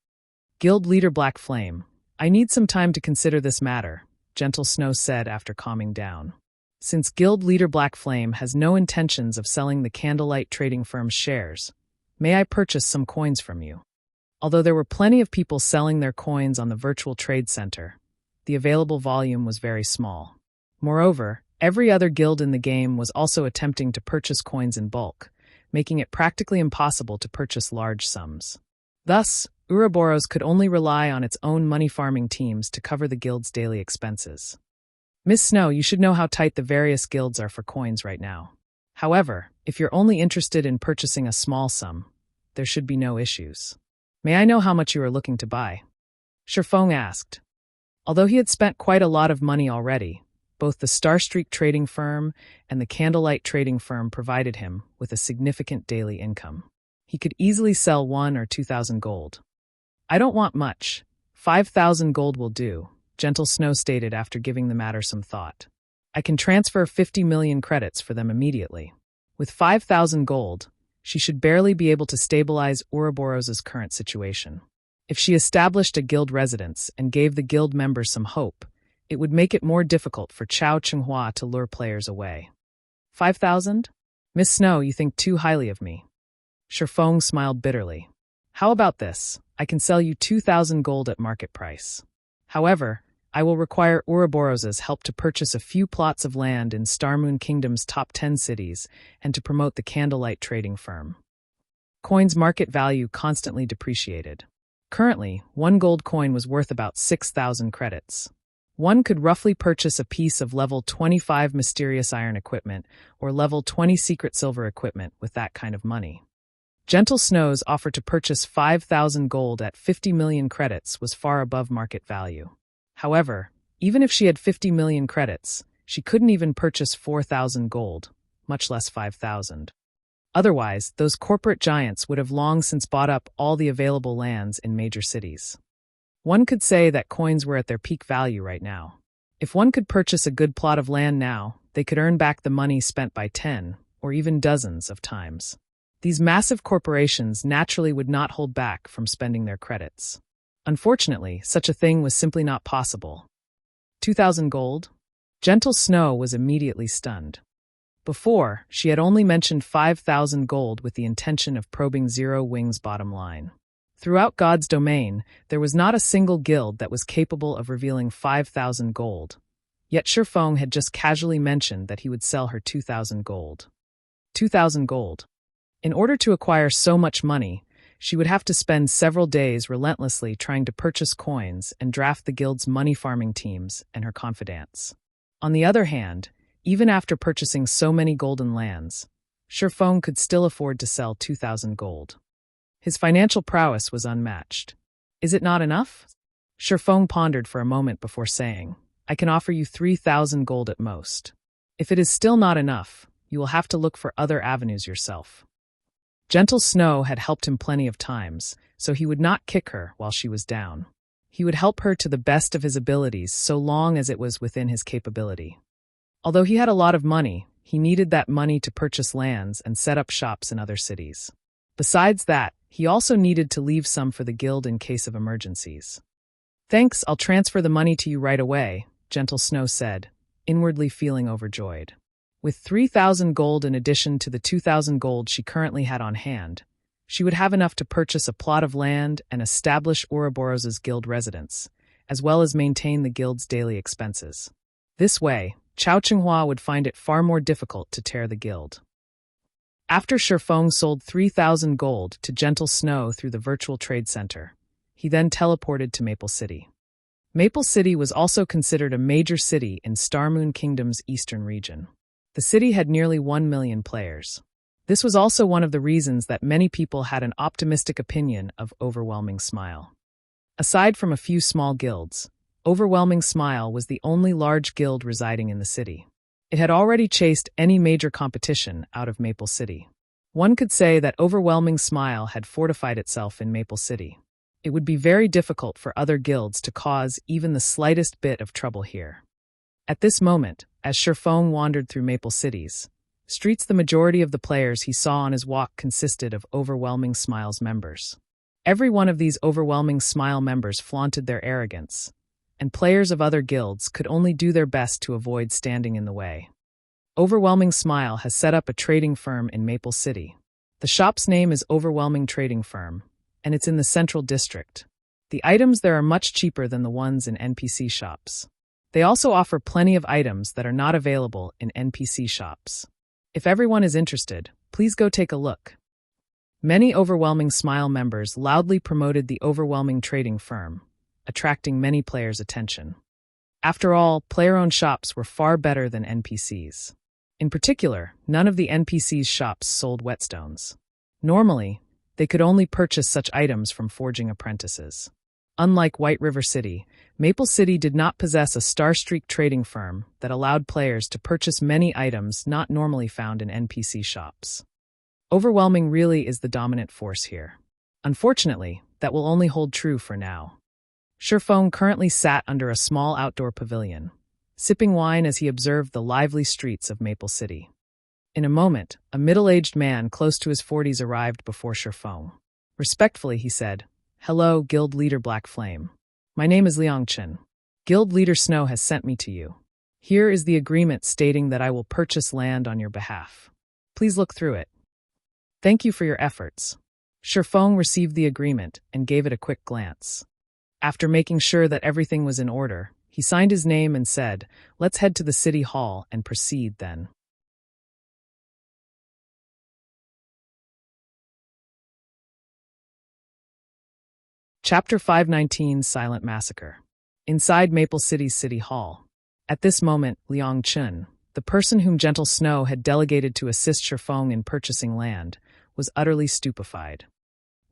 Guild leader Black Flame, I need some time to consider this matter, Gentle Snow said after calming down. Since Guild leader Black Flame has no intentions of selling the Candlelight trading firm's shares, may I purchase some coins from you? Although there were plenty of people selling their coins on the virtual trade center, the available volume was very small. Moreover, every other guild in the game was also attempting to purchase coins in bulk, making it practically impossible to purchase large sums. Thus, Ouroboros could only rely on its own money-farming teams to cover the guild's daily expenses. Miss Snow, you should know how tight the various guilds are for coins right now. However, if you're only interested in purchasing a small sum, there should be no issues. May I know how much you are looking to buy? Shifeng asked. Although he had spent quite a lot of money already, both the Starstreak trading firm and the Candlelight trading firm provided him with a significant daily income. He could easily sell 1,000 or 2,000 gold. I don't want much. 5,000 gold will do, Gentle Snow stated after giving the matter some thought. I can transfer 50 million credits for them immediately. With 5,000 gold, she should barely be able to stabilize Ouroboros' current situation. If she established a guild residence and gave the guild members some hope, it would make it more difficult for Chao Chenghua to lure players away. 5,000? Miss Snow, you think too highly of me. Shifeng smiled bitterly. How about this? I can sell you 2,000 gold at market price. However, I will require Ouroboros' help to purchase a few plots of land in Starmoon Kingdom's top 10 cities and to promote the Candlelight trading firm. Coin's market value constantly depreciated. Currently, 1 gold coin was worth about 6,000 credits. One could roughly purchase a piece of level 25 mysterious iron equipment or level 20 secret silver equipment with that kind of money. Gentle Snow's offer to purchase 5,000 gold at 50 million credits was far above market value. However, even if she had 50 million credits, she couldn't even purchase 4,000 gold, much less 5,000. Otherwise, those corporate giants would have long since bought up all the available lands in major cities. One could say that coins were at their peak value right now. If one could purchase a good plot of land now, they could earn back the money spent by 10, or even dozens of times. These massive corporations naturally would not hold back from spending their credits. Unfortunately, such a thing was simply not possible. 2,000 gold? Gentle Snow was immediately stunned. Before, she had only mentioned 5,000 gold with the intention of probing Zero Wing's bottom line. Throughout God's domain, there was not a single guild that was capable of revealing 5,000 gold. Yet Shifeng had just casually mentioned that he would sell her 2,000 gold. 2,000 gold. In order to acquire so much money, she would have to spend several days relentlessly trying to purchase coins and draft the guild's money-farming teams and her confidants. On the other hand, even after purchasing so many golden lands, Shifeng could still afford to sell 2,000 gold. His financial prowess was unmatched. Is it not enough? Shifeng pondered for a moment before saying, I can offer you 3,000 gold at most. If it is still not enough, you will have to look for other avenues yourself. Gentle Snow had helped him plenty of times, so he would not kick her while she was down. He would help her to the best of his abilities so long as it was within his capability. Although he had a lot of money, he needed that money to purchase lands and set up shops in other cities. Besides that, he also needed to leave some for the guild in case of emergencies. Thanks, I'll transfer the money to you right away, Gentle Snow said, inwardly feeling overjoyed. With 3,000 gold in addition to the 2,000 gold she currently had on hand, she would have enough to purchase a plot of land and establish Ouroboros' guild residence, as well as maintain the guild's daily expenses. This way, Chao Chenghua would find it far more difficult to tear the guild. After Shifeng sold 3,000 gold to Gentle Snow through the virtual trade center, he then teleported to Maple City. Maple City was also considered a major city in Starmoon Kingdom's eastern region. The city had nearly 1 million players. This was also one of the reasons that many people had an optimistic opinion of Overwhelming Smile. Aside from a few small guilds, Overwhelming Smile was the only large guild residing in the city. It had already chased any major competition out of Maple City. One could say that Overwhelming Smile had fortified itself in Maple City. It would be very difficult for other guilds to cause even the slightest bit of trouble here. At this moment, as Sherfong wandered through Maple City's streets, the majority of the players he saw on his walk consisted of Overwhelming Smile's members. Every one of these Overwhelming Smile members flaunted their arrogance, and players of other guilds could only do their best to avoid standing in the way. Overwhelming Smile has set up a trading firm in Maple City. The shop's name is Overwhelming Trading Firm, and it's in the Central District. The items there are much cheaper than the ones in NPC shops. They also offer plenty of items that are not available in NPC shops. If everyone is interested, please go take a look. Many Overwhelming Smile members loudly promoted the Overwhelming Trading Firm, attracting many players' attention. After all, player-owned shops were far better than NPCs. In particular, none of the NPCs' shops sold whetstones. Normally, they could only purchase such items from forging apprentices. Unlike White River City, Maple City did not possess a Star Streak trading firm that allowed players to purchase many items not normally found in NPC shops. Overwhelming really is the dominant force here. Unfortunately, that will only hold true for now. Sherfong currently sat under a small outdoor pavilion, sipping wine as he observed the lively streets of Maple City. In a moment, a middle-aged man close to his 40s arrived before Sherfong. Respectfully, he said, "Hello, Guild Leader Black Flame. My name is Liang Chen. Guild Leader Snow has sent me to you. Here is the agreement stating that I will purchase land on your behalf. Please look through it." "Thank you for your efforts." Sherfong received the agreement and gave it a quick glance. After making sure that everything was in order, he signed his name and said, "Let's head to the city hall and proceed then." Chapter 519 Silent Massacre. Inside Maple City's City Hall. At this moment, Liang Chen, the person whom Gentle Snow had delegated to assist Sherfong in purchasing land, was utterly stupefied.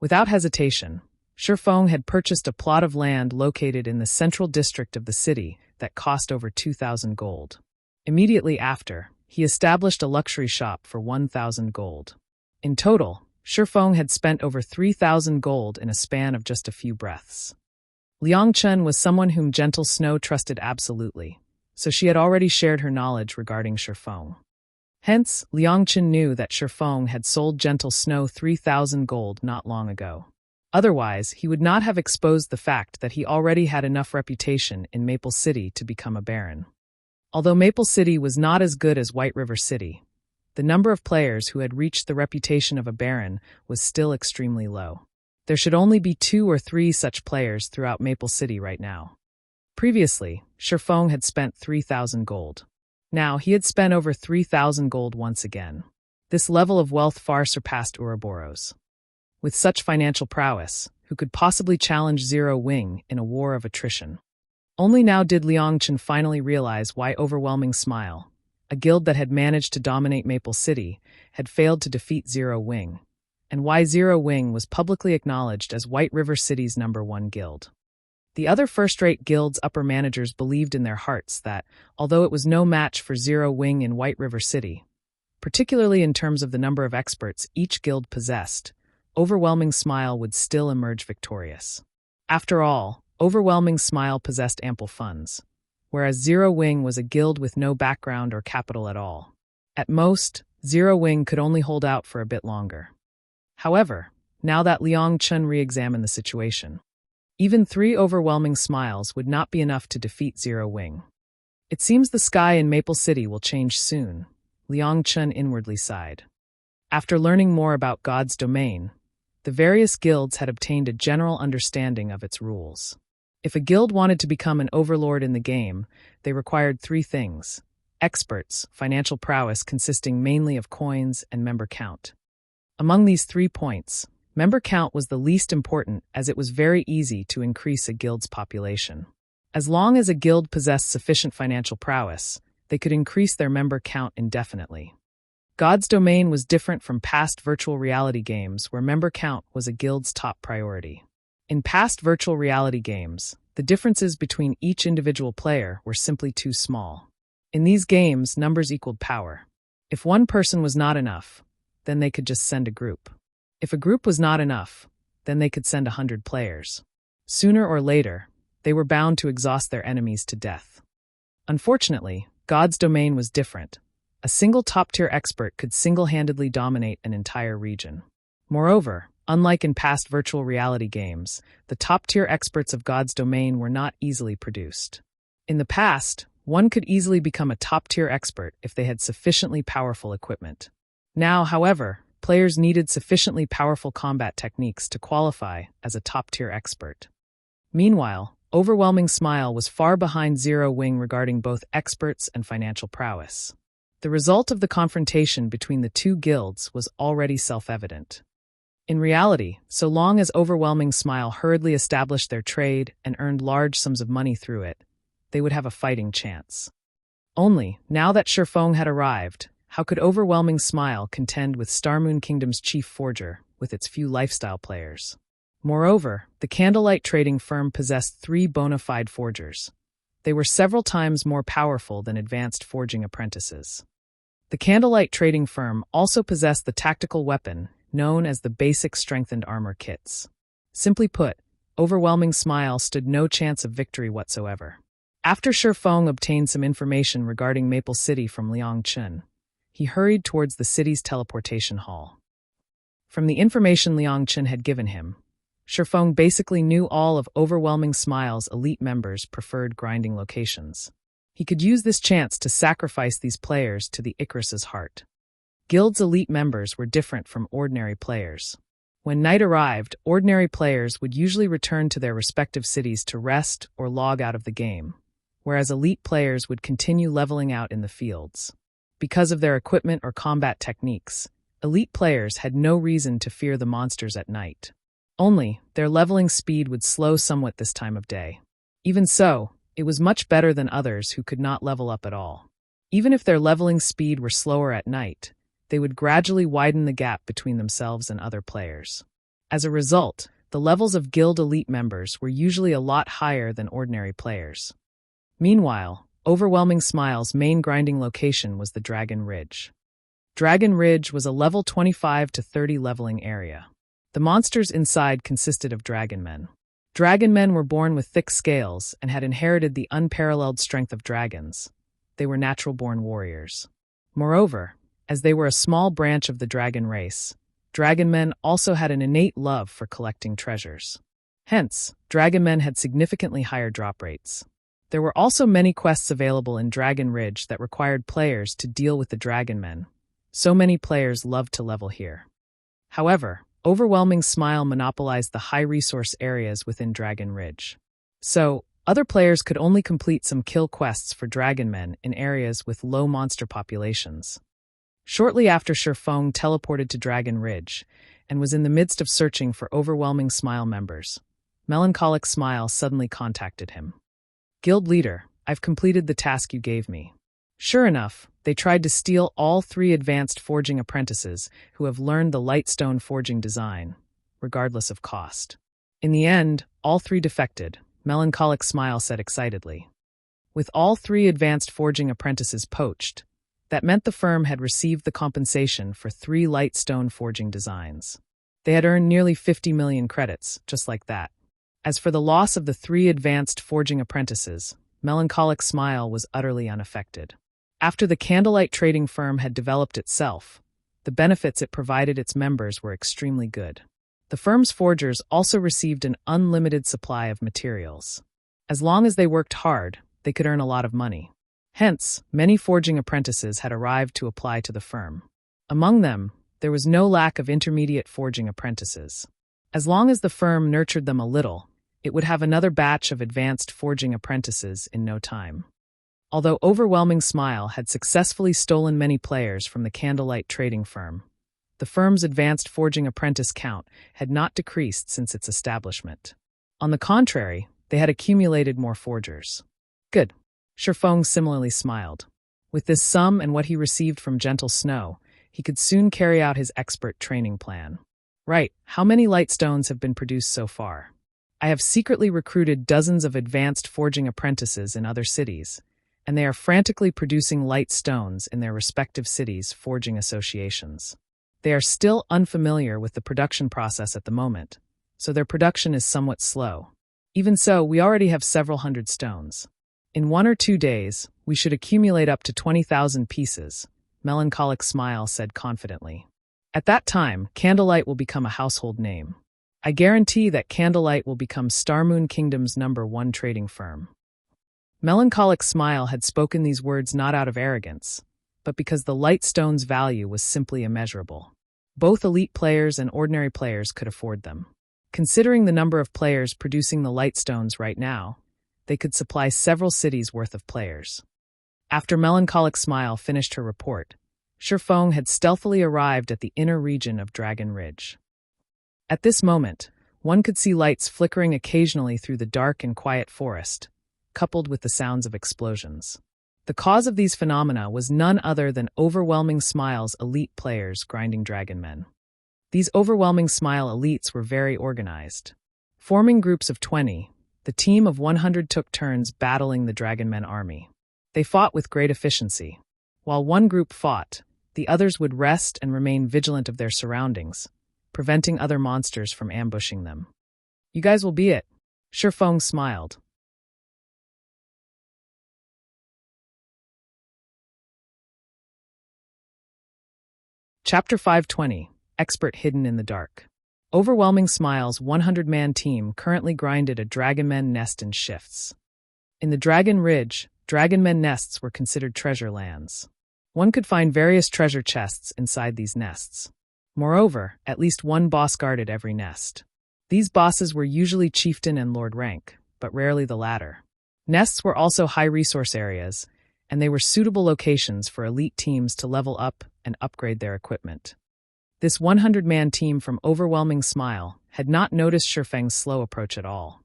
Without hesitation, Sherfong had purchased a plot of land located in the central district of the city that cost over 2,000 gold. Immediately after, he established a luxury shop for 1,000 gold. In total, Sherfong had spent over 3,000 gold in a span of just a few breaths. Liang Chen was someone whom Gentle Snow trusted absolutely, so she had already shared her knowledge regarding Sherfong. Hence, Liang Chen knew that Sherfong had sold Gentle Snow 3,000 gold not long ago. Otherwise, he would not have exposed the fact that he already had enough reputation in Maple City to become a baron. Although Maple City was not as good as White River City, the number of players who had reached the reputation of a baron was still extremely low. There should only be 2 or 3 such players throughout Maple City right now. Previously, Sherfong had spent 3,000 gold. Now, he had spent over 3,000 gold once again. This level of wealth far surpassed Ouroboros. With such financial prowess, who could possibly challenge Zero Wing in a war of attrition? Only now did Liang Chen finally realize why Overwhelming Smile, a guild that had managed to dominate Maple City, had failed to defeat Zero Wing, and why Zero Wing was publicly acknowledged as White River City's #1 guild. The other first-rate guild's upper managers believed in their hearts that, although it was no match for Zero Wing in White River City, particularly in terms of the number of experts each guild possessed, Overwhelming Smile would still emerge victorious. After all, Overwhelming Smile possessed ample funds, whereas Zero Wing was a guild with no background or capital at all. At most, Zero Wing could only hold out for a bit longer. However, now that Liang Chen re-examined the situation, even 3 Overwhelming Smiles would not be enough to defeat Zero Wing. It seems the sky in Maple City will change soon, Liang Chen inwardly sighed. After learning more about God's domain, the various guilds had obtained a general understanding of its rules. If a guild wanted to become an overlord in the game, they required 3 things: experts, financial prowess consisting mainly of coins, and member count. Among these 3 points, member count was the least important as it was very easy to increase a guild's population. As long as a guild possessed sufficient financial prowess, they could increase their member count indefinitely. God's Domain was different from past virtual reality games where member count was a guild's top priority. In past virtual reality games, the differences between each individual player were simply too small. In these games, numbers equaled power. If one person was not enough, then they could just send a group. If a group was not enough, then they could send 100 players. Sooner or later, they were bound to exhaust their enemies to death. Unfortunately, God's domain was different. A single top-tier expert could single-handedly dominate an entire region. Moreover, unlike in past virtual reality games, the top-tier experts of God's domain were not easily produced. In the past, one could easily become a top-tier expert if they had sufficiently powerful equipment. Now, however, players needed sufficiently powerful combat techniques to qualify as a top-tier expert. Meanwhile, Overwhelming Smile was far behind Zero Wing regarding both experts and financial prowess. The result of the confrontation between the two guilds was already self-evident. In reality, so long as Overwhelming Smile hurriedly established their trade and earned large sums of money through it, they would have a fighting chance. Only, now that Shifeng had arrived, how could Overwhelming Smile contend with Starmoon Kingdom's chief forger, with its few lifestyle players? Moreover, the Candlelight trading firm possessed 3 bona fide forgers. They were several times more powerful than advanced forging apprentices. The Candlelight trading firm also possessed the tactical weapon known as the basic strengthened armor kits. Simply put, Overwhelming Smile stood no chance of victory whatsoever. After Shifeng obtained some information regarding Maple City from Liang Chun, he hurried towards the city's teleportation hall. From the information Liang Chun had given him, Shifeng basically knew all of Overwhelming Smile's elite members' preferred grinding locations. He could use this chance to sacrifice these players to the Icarus's heart. Guild's elite members were different from ordinary players. When night arrived, ordinary players would usually return to their respective cities to rest or log out of the game, whereas elite players would continue leveling out in the fields. Because of their equipment or combat techniques, elite players had no reason to fear the monsters at night. Only, their leveling speed would slow somewhat this time of day. Even so, it was much better than others who could not level up at all. Even if their leveling speed were slower at night, they would gradually widen the gap between themselves and other players. As a result, the levels of guild elite members were usually a lot higher than ordinary players. Meanwhile, Overwhelming Smile's main grinding location was the Dragon Ridge. Dragon Ridge was a level 25 to 30 leveling area. The monsters inside consisted of dragon men. Dragon men were born with thick scales and had inherited the unparalleled strength of dragons. They were natural-born warriors. Moreover, as they were a small branch of the dragon race, dragon men also had an innate love for collecting treasures. Hence, dragon men had significantly higher drop rates. There were also many quests available in Dragon Ridge that required players to deal with the dragon men. So many players loved to level here. However, Overwhelming Smile monopolized the high-resource areas within Dragon Ridge. So, other players could only complete some kill quests for dragon men in areas with low monster populations. Shortly after Shifeng teleported to Dragon Ridge and was in the midst of searching for Overwhelming Smile members, Melancholic Smile suddenly contacted him. "Guild leader, I've completed the task you gave me." Sure enough, they tried to steal all 3 advanced forging apprentices who have learned the lightstone forging design, regardless of cost. In the end, all 3 defected, Melancholic Smile said excitedly. With all 3 advanced forging apprentices poached, that meant the firm had received the compensation for 3 lightstone forging designs. They had earned nearly 50 million credits, just like that. As for the loss of the 3 advanced forging apprentices, Melancholic Smile was utterly unaffected. After the Candlelight trading firm had developed itself, the benefits it provided its members were extremely good. The firm's forgers also received an unlimited supply of materials. As long as they worked hard, they could earn a lot of money. Hence, many forging apprentices had arrived to apply to the firm. Among them, there was no lack of intermediate forging apprentices. As long as the firm nurtured them a little, it would have another batch of advanced forging apprentices in no time. Although Overwhelming Smile had successfully stolen many players from the Candlelight trading firm, the firm's advanced forging apprentice count had not decreased since its establishment. On the contrary, they had accumulated more forgers. Good. Shifeng similarly smiled. With this sum and what he received from Gentle Snow, he could soon carry out his expert training plan. Right, how many lightstones have been produced so far? I have secretly recruited dozens of advanced forging apprentices in other cities, and they are frantically producing light stones in their respective cities' forging associations. They are still unfamiliar with the production process at the moment, so their production is somewhat slow. Even so, we already have several hundred stones. In 1 or 2 days, we should accumulate up to 20,000 pieces, Melancholic Smile said confidently. At that time, Candlelight will become a household name. I guarantee that Candlelight will become Starmoon Kingdom's #1 trading firm. Melancholic Smile had spoken these words not out of arrogance, but because the light stone's value was simply immeasurable. Both elite players and ordinary players could afford them. Considering the number of players producing the light stones right now, they could supply several cities' worth of players. After Melancholic Smile finished her report, Shifeng had stealthily arrived at the inner region of Dragon Ridge. At this moment, one could see lights flickering occasionally through the dark and quiet forest, coupled with the sounds of explosions. The cause of these phenomena was none other than Overwhelming Smile's elite players grinding dragon men. These Overwhelming Smile elites were very organized. Forming groups of 20, the team of 100 took turns battling the dragon men army. They fought with great efficiency. While one group fought, the others would rest and remain vigilant of their surroundings, preventing other monsters from ambushing them. You guys will be it. Shifeng smiled. Chapter 520, Expert Hidden in the Dark. Overwhelming Smile's 100-man team currently grinded a dragonmen nest in shifts. In the Dragon Ridge, dragonmen nests were considered treasure lands. One could find various treasure chests inside these nests. Moreover, at least one boss guarded every nest. These bosses were usually chieftain and lord rank, but rarely the latter. Nests were also high-resource areas, and they were suitable locations for elite teams to level up and upgrade their equipment. This 100-man team from Overwhelming Smile had not noticed Shifeng's slow approach at all.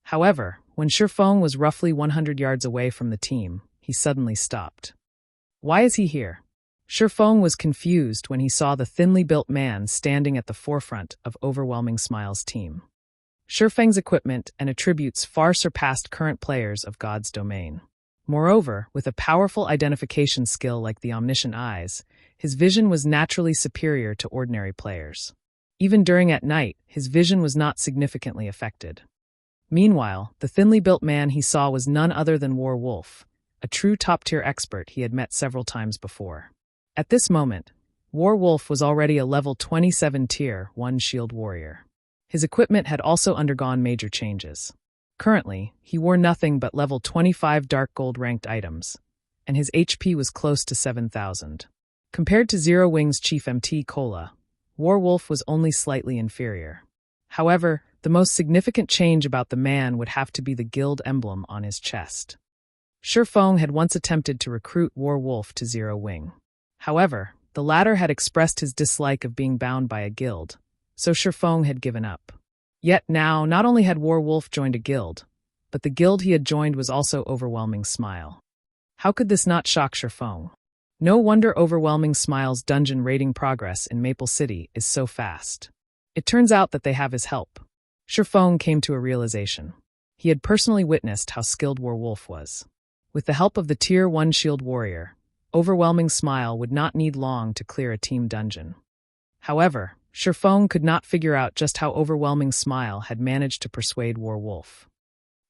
However, when Shifeng was roughly 100 yards away from the team, he suddenly stopped. Why is he here? Shifeng was confused when he saw the thinly built man standing at the forefront of Overwhelming Smile's team. Shifeng's equipment and attributes far surpassed current players of God's domain. Moreover, with a powerful identification skill like the omniscient eyes, his vision was naturally superior to ordinary players. Even during at night, his vision was not significantly affected. Meanwhile, the thinly built man he saw was none other than War Wolf, a true top-tier expert he had met several times before. At this moment, War Wolf was already a level 27 Tier 1 shield warrior. His equipment had also undergone major changes. Currently, he wore nothing but level 25 dark gold ranked items, and his HP was close to 7,000. Compared to Zero Wing's Chief MT Cola, War Wolf was only slightly inferior. However, the most significant change about the man would have to be the guild emblem on his chest. Shifeng had once attempted to recruit War Wolf to Zero Wing. However, the latter had expressed his dislike of being bound by a guild, so Shifeng had given up. Yet now, not only had War Wolf joined a guild, but the guild he had joined was also Overwhelming Smile. How could this not shock Shifeng? No wonder Overwhelming Smile's dungeon raiding progress in Maple City is so fast. It turns out that they have his help. Shifeng came to a realization. He had personally witnessed how skilled War Wolf was. With the help of the Tier 1 shield warrior, Overwhelming Smile would not need long to clear a team dungeon. However, Shifeng could not figure out just how Overwhelming Smile had managed to persuade War Wolf.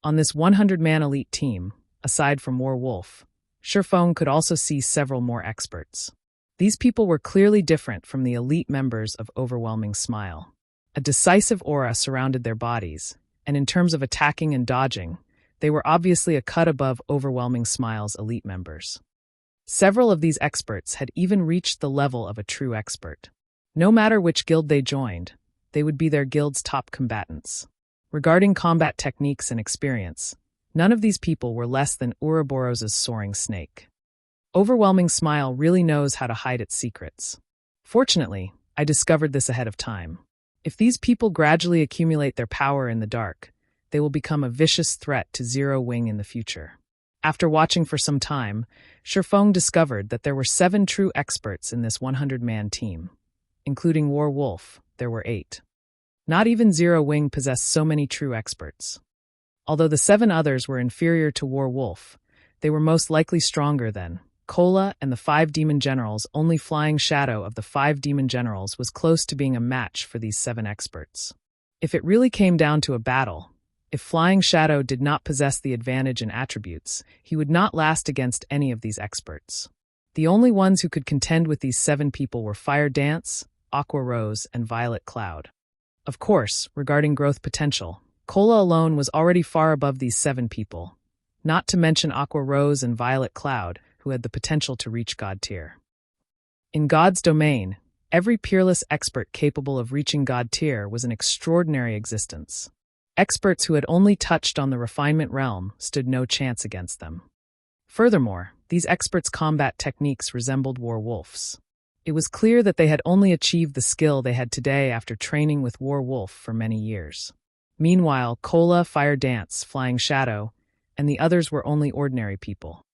On this 100-man elite team, aside from War Wolf, Shifeng could also see several more experts. These people were clearly different from the elite members of Overwhelming Smile. A decisive aura surrounded their bodies, and in terms of attacking and dodging, they were obviously a cut above Overwhelming Smile's elite members. Several of these experts had even reached the level of a true expert. No matter which guild they joined, they would be their guild's top combatants. Regarding combat techniques and experience, none of these people were less than Ouroboros' soaring snake. Overwhelming Smile really knows how to hide its secrets. Fortunately, I discovered this ahead of time. If these people gradually accumulate their power in the dark, they will become a vicious threat to Zero Wing in the future. After watching for some time, Shifeng discovered that there were 7 true experts in this 100-man team. Including War Wolf, there were 8. Not even Zero Wing possessed so many true experts. Although the 7 others were inferior to War Wolf, they were most likely stronger than Cola and the 5 demon generals. Only Flying Shadow of the 5 demon generals was close to being a match for these 7 experts. If it really came down to a battle, if Flying Shadow did not possess the advantage in attributes, he would not last against any of these experts. The only ones who could contend with these 7 people were Fire Dance, Aqua Rose, and Violet Cloud. Of course, regarding growth potential, Cola alone was already far above these 7 people, not to mention Aqua Rose and Violet Cloud, who had the potential to reach God tier. In God's domain, every peerless expert capable of reaching God tier was an extraordinary existence. Experts who had only touched on the refinement realm stood no chance against them. Furthermore, these experts' combat techniques resembled werewolves. It was clear that they had only achieved the skill they had today after training with Werewolf for many years. Meanwhile, Cola, Fire Dance, Flying Shadow, and the others were only ordinary people.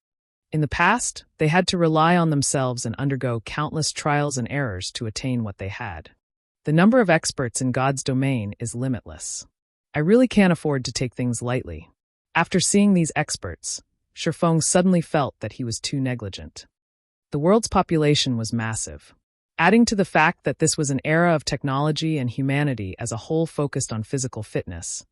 In the past, they had to rely on themselves and undergo countless trials and errors to attain what they had. The number of experts in God's domain is limitless. I really can't afford to take things lightly. After seeing these experts, Shifeng suddenly felt that he was too negligent. The world's population was massive. Adding to the fact that this was an era of technology and humanity as a whole focused on physical fitness,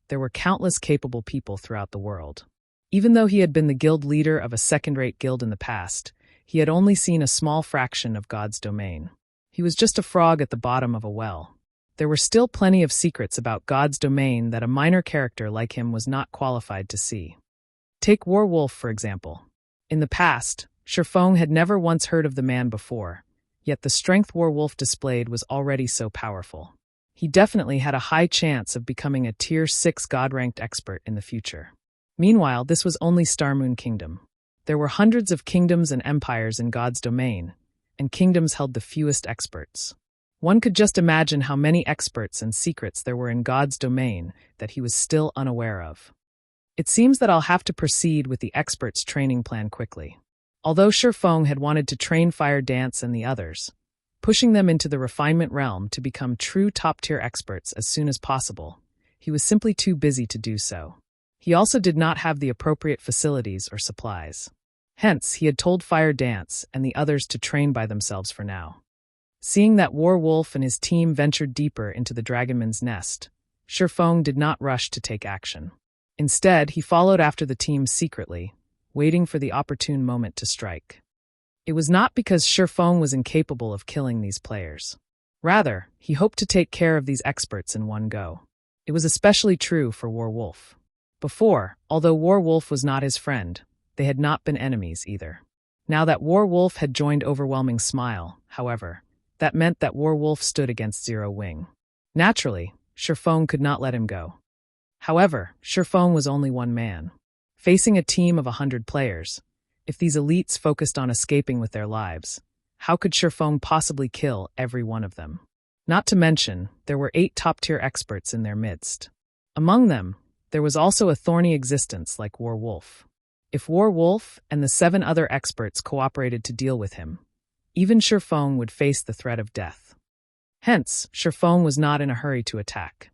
there were countless capable people throughout the world. Even though he had been the guild leader of a second-rate guild in the past, he had only seen a small fraction of God's domain. He was just a frog at the bottom of a well. There were still plenty of secrets about God's domain that a minor character like him was not qualified to see. Take Werewolf, for example. In the past, Shifeng had never once heard of the man before, yet the strength Werewolf displayed was already so powerful. He definitely had a high chance of becoming a Tier 6 God-ranked expert in the future. Meanwhile, this was only Starmoon Kingdom. There were hundreds of kingdoms and empires in God's domain, and kingdoms held the fewest experts. One could just imagine how many experts and secrets there were in God's domain that he was still unaware of. It seems that I'll have to proceed with the experts' training plan quickly. Although Shifeng had wanted to train Fire Dance and the others, pushing them into the refinement realm to become true top-tier experts as soon as possible, he was simply too busy to do so. He also did not have the appropriate facilities or supplies. Hence, he had told Fire Dance and the others to train by themselves for now. Seeing that Werewolf and his team ventured deeper into the Dragonman's nest, Shifeng did not rush to take action. Instead, he followed after the team secretly, waiting for the opportune moment to strike. It was not because Shifeng was incapable of killing these players. Rather, he hoped to take care of these experts in one go. It was especially true for Werewolf. Before, although Werewolf was not his friend, they had not been enemies either. Now that Werewolf had joined Overwhelming Smile, however, that meant that Werewolf stood against Zero Wing. Naturally, Shifeng could not let him go. However, Shifeng was only one man. Facing a team of 100 players, if these elites focused on escaping with their lives, how could Shifeng possibly kill every one of them? Not to mention, there were 8 top-tier experts in their midst. Among them, there was also a thorny existence like Werewolf. If Werewolf and the 7 other experts cooperated to deal with him, even Shifeng would face the threat of death. Hence, Shifeng was not in a hurry to attack.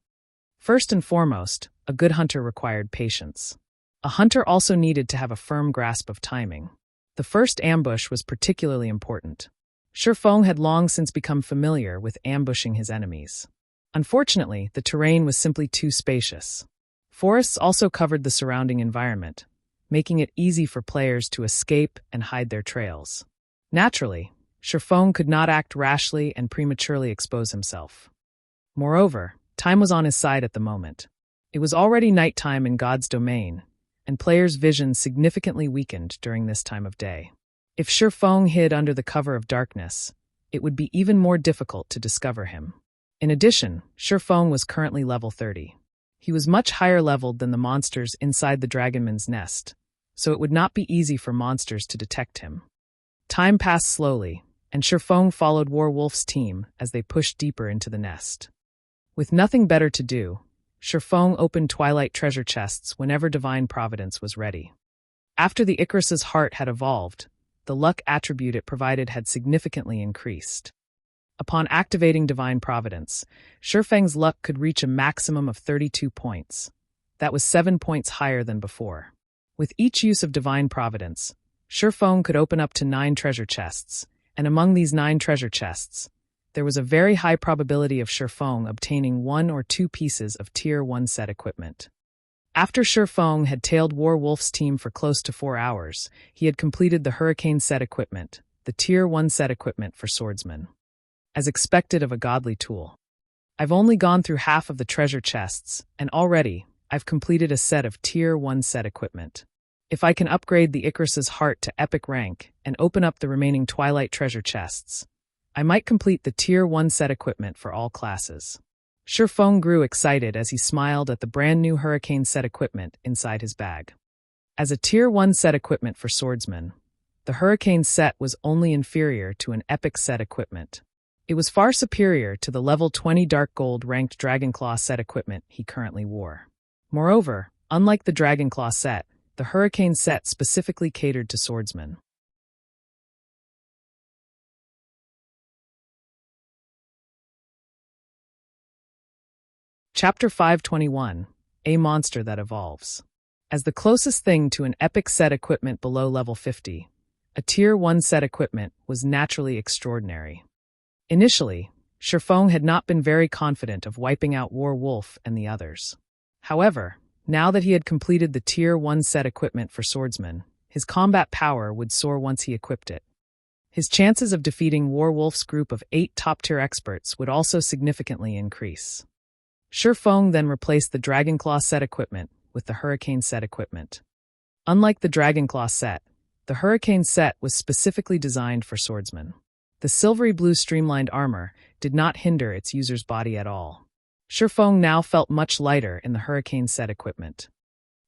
First and foremost, a good hunter required patience. A hunter also needed to have a firm grasp of timing. The first ambush was particularly important. Shifeng had long since become familiar with ambushing his enemies. Unfortunately, the terrain was simply too spacious. Forests also covered the surrounding environment, making it easy for players to escape and hide their trails. Naturally, Shifeng could not act rashly and prematurely expose himself. Moreover, time was on his side at the moment. It was already nighttime in God's domain, and players' vision significantly weakened during this time of day. If Shifeng hid under the cover of darkness, it would be even more difficult to discover him. In addition, Shifeng was currently level 30. He was much higher leveled than the monsters inside the Dragonman's nest, so it would not be easy for monsters to detect him. Time passed slowly, and Shifeng followed Werewolf's team as they pushed deeper into the nest. With nothing better to do, Shifeng opened Twilight treasure chests whenever Divine Providence was ready. After the Icarus's heart had evolved, the luck attribute it provided had significantly increased. Upon activating Divine Providence, Shifeng's luck could reach a maximum of 32 points. That was 7 points higher than before. With each use of Divine Providence, Shifeng could open up to 9 treasure chests, and among these 9 treasure chests, there was a very high probability of Shifeng obtaining 1 or 2 pieces of Tier 1 set equipment. After Shifeng had tailed War Wolf's team for close to 4 hours, he had completed the Hurricane set equipment, the Tier 1 set equipment for swordsmen. As expected of a godly tool. I've only gone through half of the treasure chests, and already, I've completed a set of Tier 1 set equipment. If I can upgrade the Icarus's Heart to Epic rank and open up the remaining Twilight treasure chests, I might complete the Tier 1 set equipment for all classes. Shifeng grew excited as he smiled at the brand new Hurricane set equipment inside his bag. As a Tier 1 set equipment for swordsmen, the Hurricane set was only inferior to an Epic set equipment. It was far superior to the level 20 Dark Gold ranked Dragonclaw set equipment he currently wore. Moreover, unlike the Dragonclaw set, the Hurricane set specifically catered to swordsmen. Chapter 521, A Monster That Evolves. As the closest thing to an Epic set equipment below level 50, a Tier 1 set equipment was naturally extraordinary. Initially, Shifeng had not been very confident of wiping out War Wolf and the others. However, now that he had completed the Tier 1 set equipment for swordsmen, his combat power would soar once he equipped it. His chances of defeating War Wolf's group of 8 top-tier experts would also significantly increase. Shifeng then replaced the Dragonclaw set equipment with the Hurricane set equipment. Unlike the Dragonclaw set, the Hurricane set was specifically designed for swordsmen. The silvery blue streamlined armor did not hinder its user's body at all. Shifeng now felt much lighter in the Hurricane set equipment.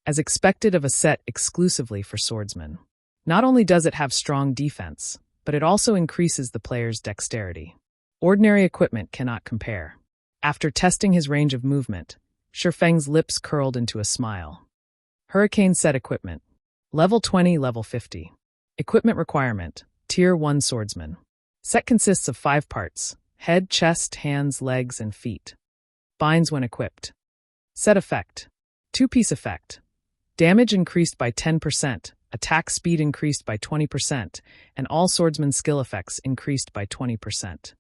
As expected of a set exclusively for swordsmen, not only does it have strong defense, but it also increases the player's dexterity. Ordinary equipment cannot compare. After testing his range of movement, Shifeng's lips curled into a smile. Hurricane set equipment. Level 20, level 50. Equipment requirement, Tier 1 swordsman. Set consists of 5 parts: head, chest, hands, legs, and feet. Binds when equipped. Set effect. 2-piece effect. Damage increased by 10%, attack speed increased by 20%, and all swordsman skill effects increased by 20%.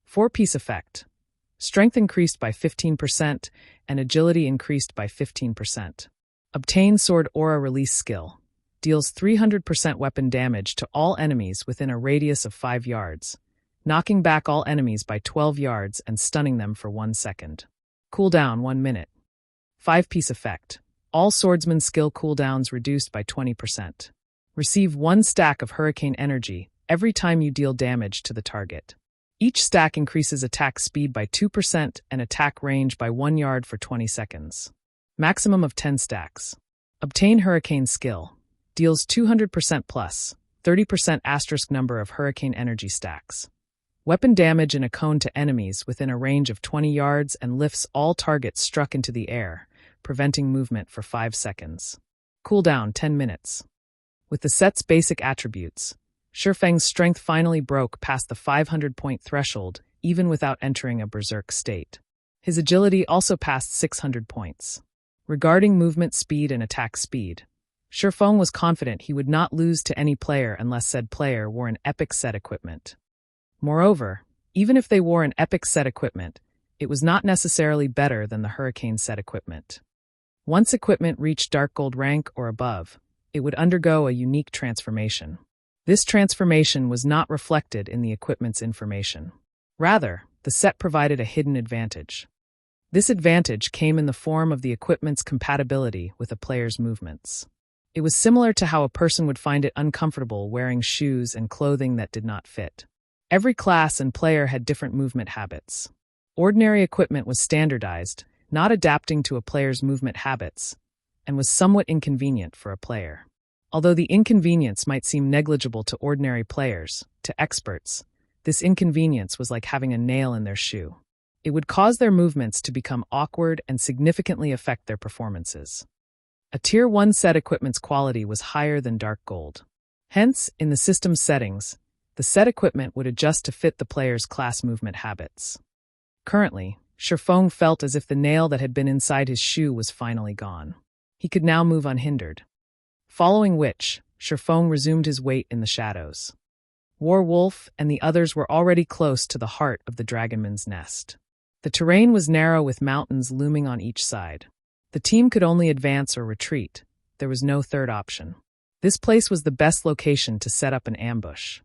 4-piece effect. Strength increased by 15%, and agility increased by 15%. Obtain Sword Aura Release skill. Deals 300% weapon damage to all enemies within a radius of 5 yards, knocking back all enemies by 12 yards and stunning them for 1 second. Cooldown 1 minute. 5-piece effect. All swordsman skill cooldowns reduced by 20%. Receive 1 stack of Hurricane energy every time you deal damage to the target. Each stack increases attack speed by 2% and attack range by 1 yard for 20 seconds. Maximum of 10 stacks. Obtain Hurricane skill. Deals 200% plus, 30% asterisk number of Hurricane energy stacks. Weapon damage in a cone to enemies within a range of 20 yards and lifts all targets struck into the air, preventing movement for 5 seconds. Cooldown 10 minutes. With the set's basic attributes, Shifeng's strength finally broke past the 500-point threshold, even without entering a berserk state. His agility also passed 600 points. Regarding movement speed and attack speed, Shifeng was confident he would not lose to any player unless said player wore an Epic set equipment. Moreover, even if they wore an Epic set equipment, it was not necessarily better than the Hurricane set equipment. Once equipment reached Dark Gold rank or above, it would undergo a unique transformation. This transformation was not reflected in the equipment's information. Rather, the set provided a hidden advantage. This advantage came in the form of the equipment's compatibility with a player's movements. It was similar to how a person would find it uncomfortable wearing shoes and clothing that did not fit. Every class and player had different movement habits. Ordinary equipment was standardized, not adapting to a player's movement habits, and was somewhat inconvenient for a player. Although the inconvenience might seem negligible to ordinary players, to experts, this inconvenience was like having a nail in their shoe. It would cause their movements to become awkward and significantly affect their performances. A Tier 1 set equipment's quality was higher than Dark Gold. Hence, in the system's settings, the set equipment would adjust to fit the player's class movement habits. Currently, Shifeng felt as if the nail that had been inside his shoe was finally gone. He could now move unhindered. Following which, Shifeng resumed his wait in the shadows. Wolf and the others were already close to the heart of the dragonman's nest. The terrain was narrow with mountains looming on each side. The team could only advance or retreat. There was no third option. This place was the best location to set up an ambush.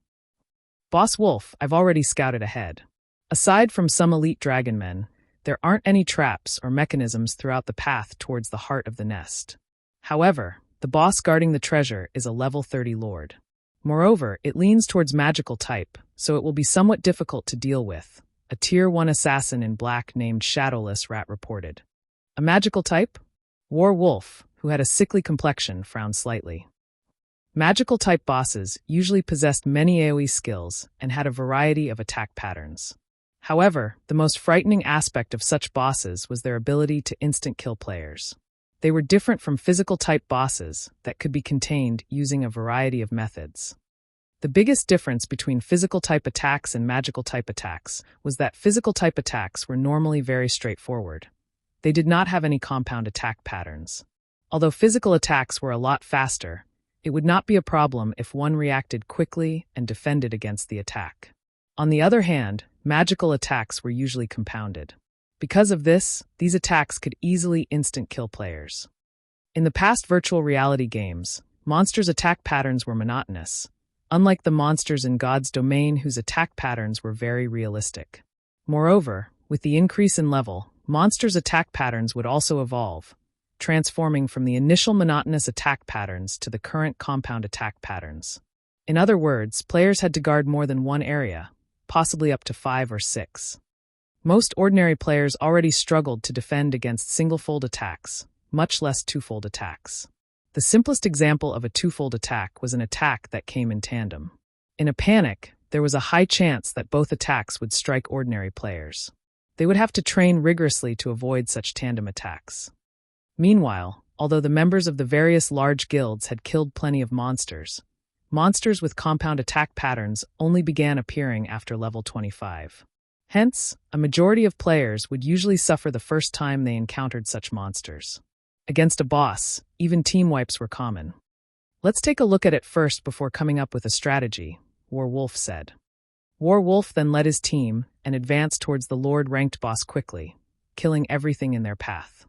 Boss Wolf, I've already scouted ahead. Aside from some elite dragonmen, there aren't any traps or mechanisms throughout the path towards the heart of the nest. However, the boss guarding the treasure is a level 30 lord. Moreover, it leans towards magical type, so it will be somewhat difficult to deal with, a Tier 1 assassin in black named Shadowless Rat reported. A magical type? Wolf, who had a sickly complexion, frowned slightly. Magical type bosses usually possessed many AoE skills and had a variety of attack patterns. However, the most frightening aspect of such bosses was their ability to instant kill players. They were different from physical-type bosses that could be contained using a variety of methods. The biggest difference between physical-type attacks and magical-type attacks was that physical-type attacks were normally very straightforward. They did not have any compound attack patterns. Although physical attacks were a lot faster, it would not be a problem if one reacted quickly and defended against the attack. On the other hand, magical attacks were usually compounded. Because of this, these attacks could easily instant kill players. In the past virtual reality games, monsters' attack patterns were monotonous, unlike the monsters in God's domain whose attack patterns were very realistic. Moreover, with the increase in level, monsters' attack patterns would also evolve, transforming from the initial monotonous attack patterns to the current compound attack patterns. In other words, players had to guard more than one area, possibly up to 5 or 6. Most ordinary players already struggled to defend against single-fold attacks, much less two-fold attacks. The simplest example of a two-fold attack was an attack that came in tandem. In a panic, there was a high chance that both attacks would strike ordinary players. They would have to train rigorously to avoid such tandem attacks. Meanwhile, although the members of the various large guilds had killed plenty of monsters with compound attack patterns only began appearing after level 25. Hence, a majority of players would usually suffer the first time they encountered such monsters. Against a boss, even team wipes were common. Let's take a look at it first before coming up with a strategy, Wolf said. Wolf then led his team and advanced towards the Lord-ranked boss quickly, killing everything in their path.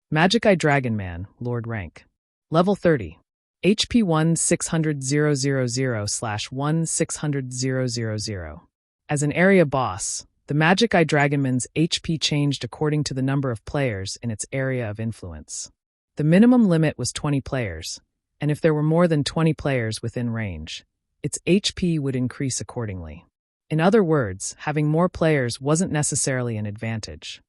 Magic Eye Dragon Man, Lord rank. Level 30. HP 16000/1600000. As an area boss, the Magic Eye Dragonman's HP changed according to the number of players in its area of influence. The minimum limit was 20 players, and if there were more than 20 players within range, its HP would increase accordingly. In other words, having more players wasn't necessarily an advantage.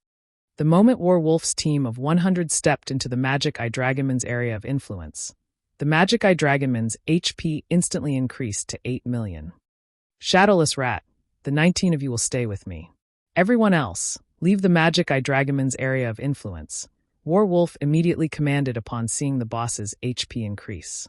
The moment Wolf's team of 100 stepped into the Magic Eye Dragonman's area of influence, the Magic Eye Dragonman's HP instantly increased to 8 million. Shadowless Rat, the 19 of you will stay with me. Everyone else, leave the Magic Eye Dragonman's area of influence, Wolf immediately commanded upon seeing the boss's HP increase.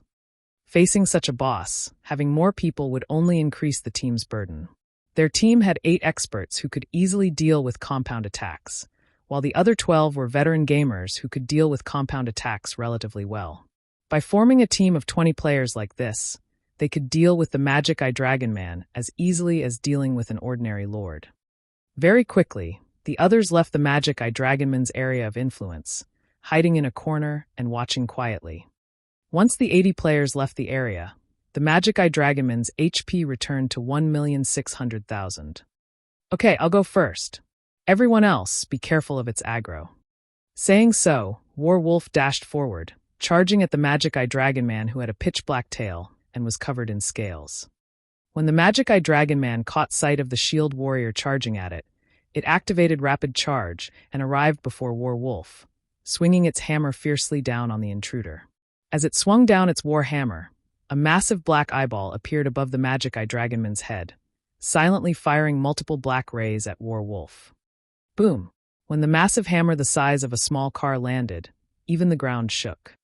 Facing such a boss, having more people would only increase the team's burden. Their team had 8 experts who could easily deal with compound attacks, while the other 12 were veteran gamers who could deal with compound attacks relatively well. By forming a team of 20 players like this, they could deal with the Magic Eye Dragonman as easily as dealing with an ordinary lord. Very quickly, the others left the Magic Eye Dragonman's area of influence, hiding in a corner and watching quietly. Once the 80 players left the area, the Magic Eye Dragonman's HP returned to 1,600,000. Okay, I'll go first. Everyone else, be careful of its aggro. Saying so, Wolf dashed forward, charging at the Magic Eye Dragonman who had a pitch-black tail and was covered in scales. When the Magic Eye Dragonman caught sight of the shield warrior charging at it, it activated Rapid Charge and arrived before Wolf, swinging its hammer fiercely down on the intruder. As it swung down its war hammer, a massive black eyeball appeared above the Magic Eye Dragonman's head, silently firing multiple black rays at Wolf. Boom! When the massive hammer the size of a small car landed, even the ground shook.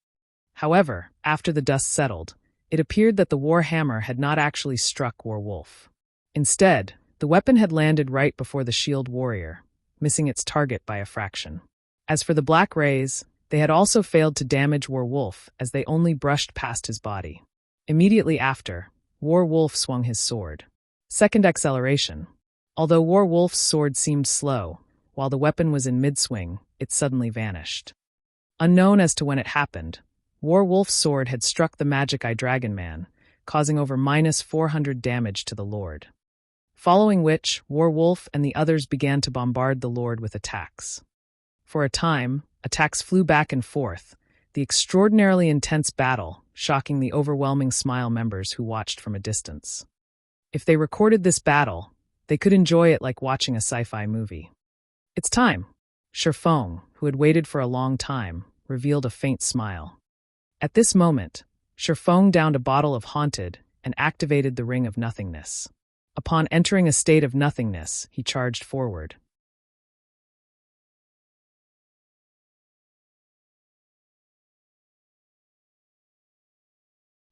However, after the dust settled, it appeared that the war hammer had not actually struck Wolf. Instead, the weapon had landed right before the shield warrior, missing its target by a fraction. As for the black rays, they had also failed to damage Wolf as they only brushed past his body. Immediately after, Wolf swung his sword. Second acceleration. Although Wolf's sword seemed slow, while the weapon was in mid-swing, it suddenly vanished. Unknown as to when it happened, Wolf's sword had struck the Magic Eye Dragon Man, causing over -400 damage to the Lord. Following which, Wolf and the others began to bombard the Lord with attacks. For a time, attacks flew back and forth, the extraordinarily intense battle shocking the overwhelming Smile members who watched from a distance. If they recorded this battle, they could enjoy it like watching a sci-fi movie. It's time. Shifeng, who had waited for a long time, revealed a faint smile. At this moment, Shifeng downed a bottle of Haunted and activated the Ring of Nothingness. Upon entering a state of nothingness, he charged forward.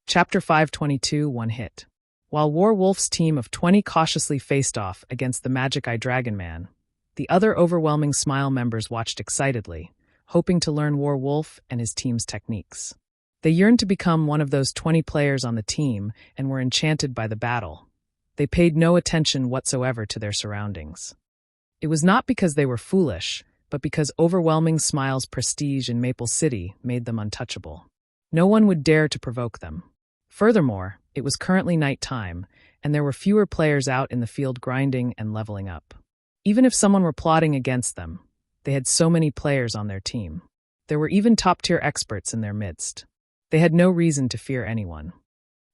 Chapter 522, One Hit. While Wolf's team of 20 cautiously faced off against the Magic Eye Dragon Man, the other overwhelming Smile members watched excitedly, hoping to learn Wolf and his team's techniques. They yearned to become one of those 20 players on the team and were enchanted by the battle. They paid no attention whatsoever to their surroundings. It was not because they were foolish, but because overwhelming Smile's prestige in Maple City made them untouchable. No one would dare to provoke them. Furthermore, it was currently night time, and there were fewer players out in the field grinding and leveling up. Even if someone were plotting against them, they had so many players on their team. There were even top-tier experts in their midst. They had no reason to fear anyone.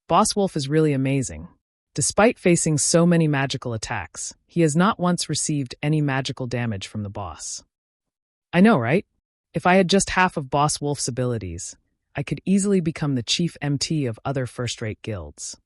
Boss Wolf is really amazing. Despite facing so many magical attacks, he has not once received any magical damage from the boss. I know, right? If I had just half of Boss Wolf's abilities, I could easily become the chief MT of other first-rate guilds.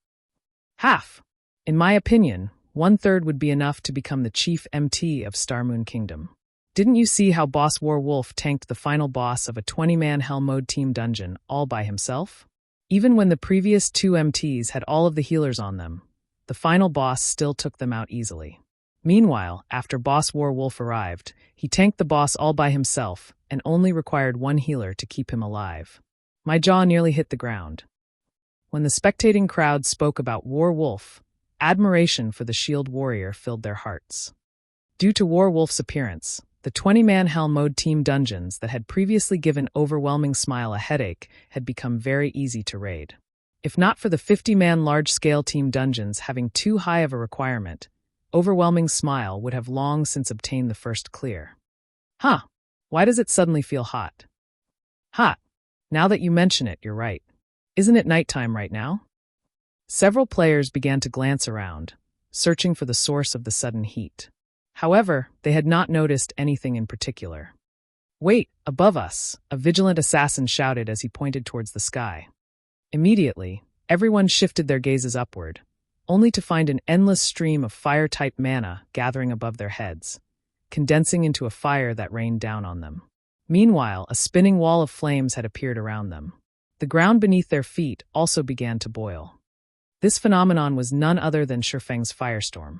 Half. In my opinion, 1/3 would be enough to become the chief MT of Starmoon Kingdom. Didn't you see how Boss Wolf tanked the final boss of a 20-man Hell Mode team dungeon all by himself? Even when the previous 2 MTs had all of the healers on them, the final boss still took them out easily. Meanwhile, after Boss Wolf arrived, he tanked the boss all by himself and only required 1 healer to keep him alive. My jaw nearly hit the ground. When the spectating crowd spoke about Wolf, admiration for the Shield Warrior filled their hearts. Due to Wolf's appearance, the 20-man Hell Mode team dungeons that had previously given Overwhelming Smile a headache had become very easy to raid. If not for the 50-man large-scale team dungeons having too high of a requirement, Overwhelming Smile would have long since obtained the first clear. Huh, why does it suddenly feel hot? Hot. Now that you mention it, you're right. Isn't it nighttime right now? Several players began to glance around, searching for the source of the sudden heat. However, they had not noticed anything in particular. Wait, above us, a vigilant assassin shouted as he pointed towards the sky. Immediately, everyone shifted their gazes upward, only to find an endless stream of fire-type mana gathering above their heads, condensing into a fire that rained down on them. Meanwhile, a spinning wall of flames had appeared around them. The ground beneath their feet also began to boil. This phenomenon was none other than Shifeng's firestorm.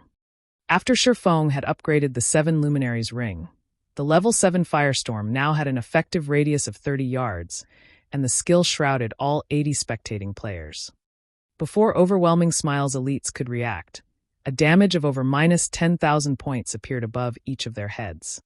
After Shifeng had upgraded the 7 Luminaries ring, the level 7 firestorm now had an effective radius of 30 yards, and the skill shrouded all 80 spectating players. Before Overwhelming Smile's elites could react, a damage of over -10,000 points appeared above each of their heads.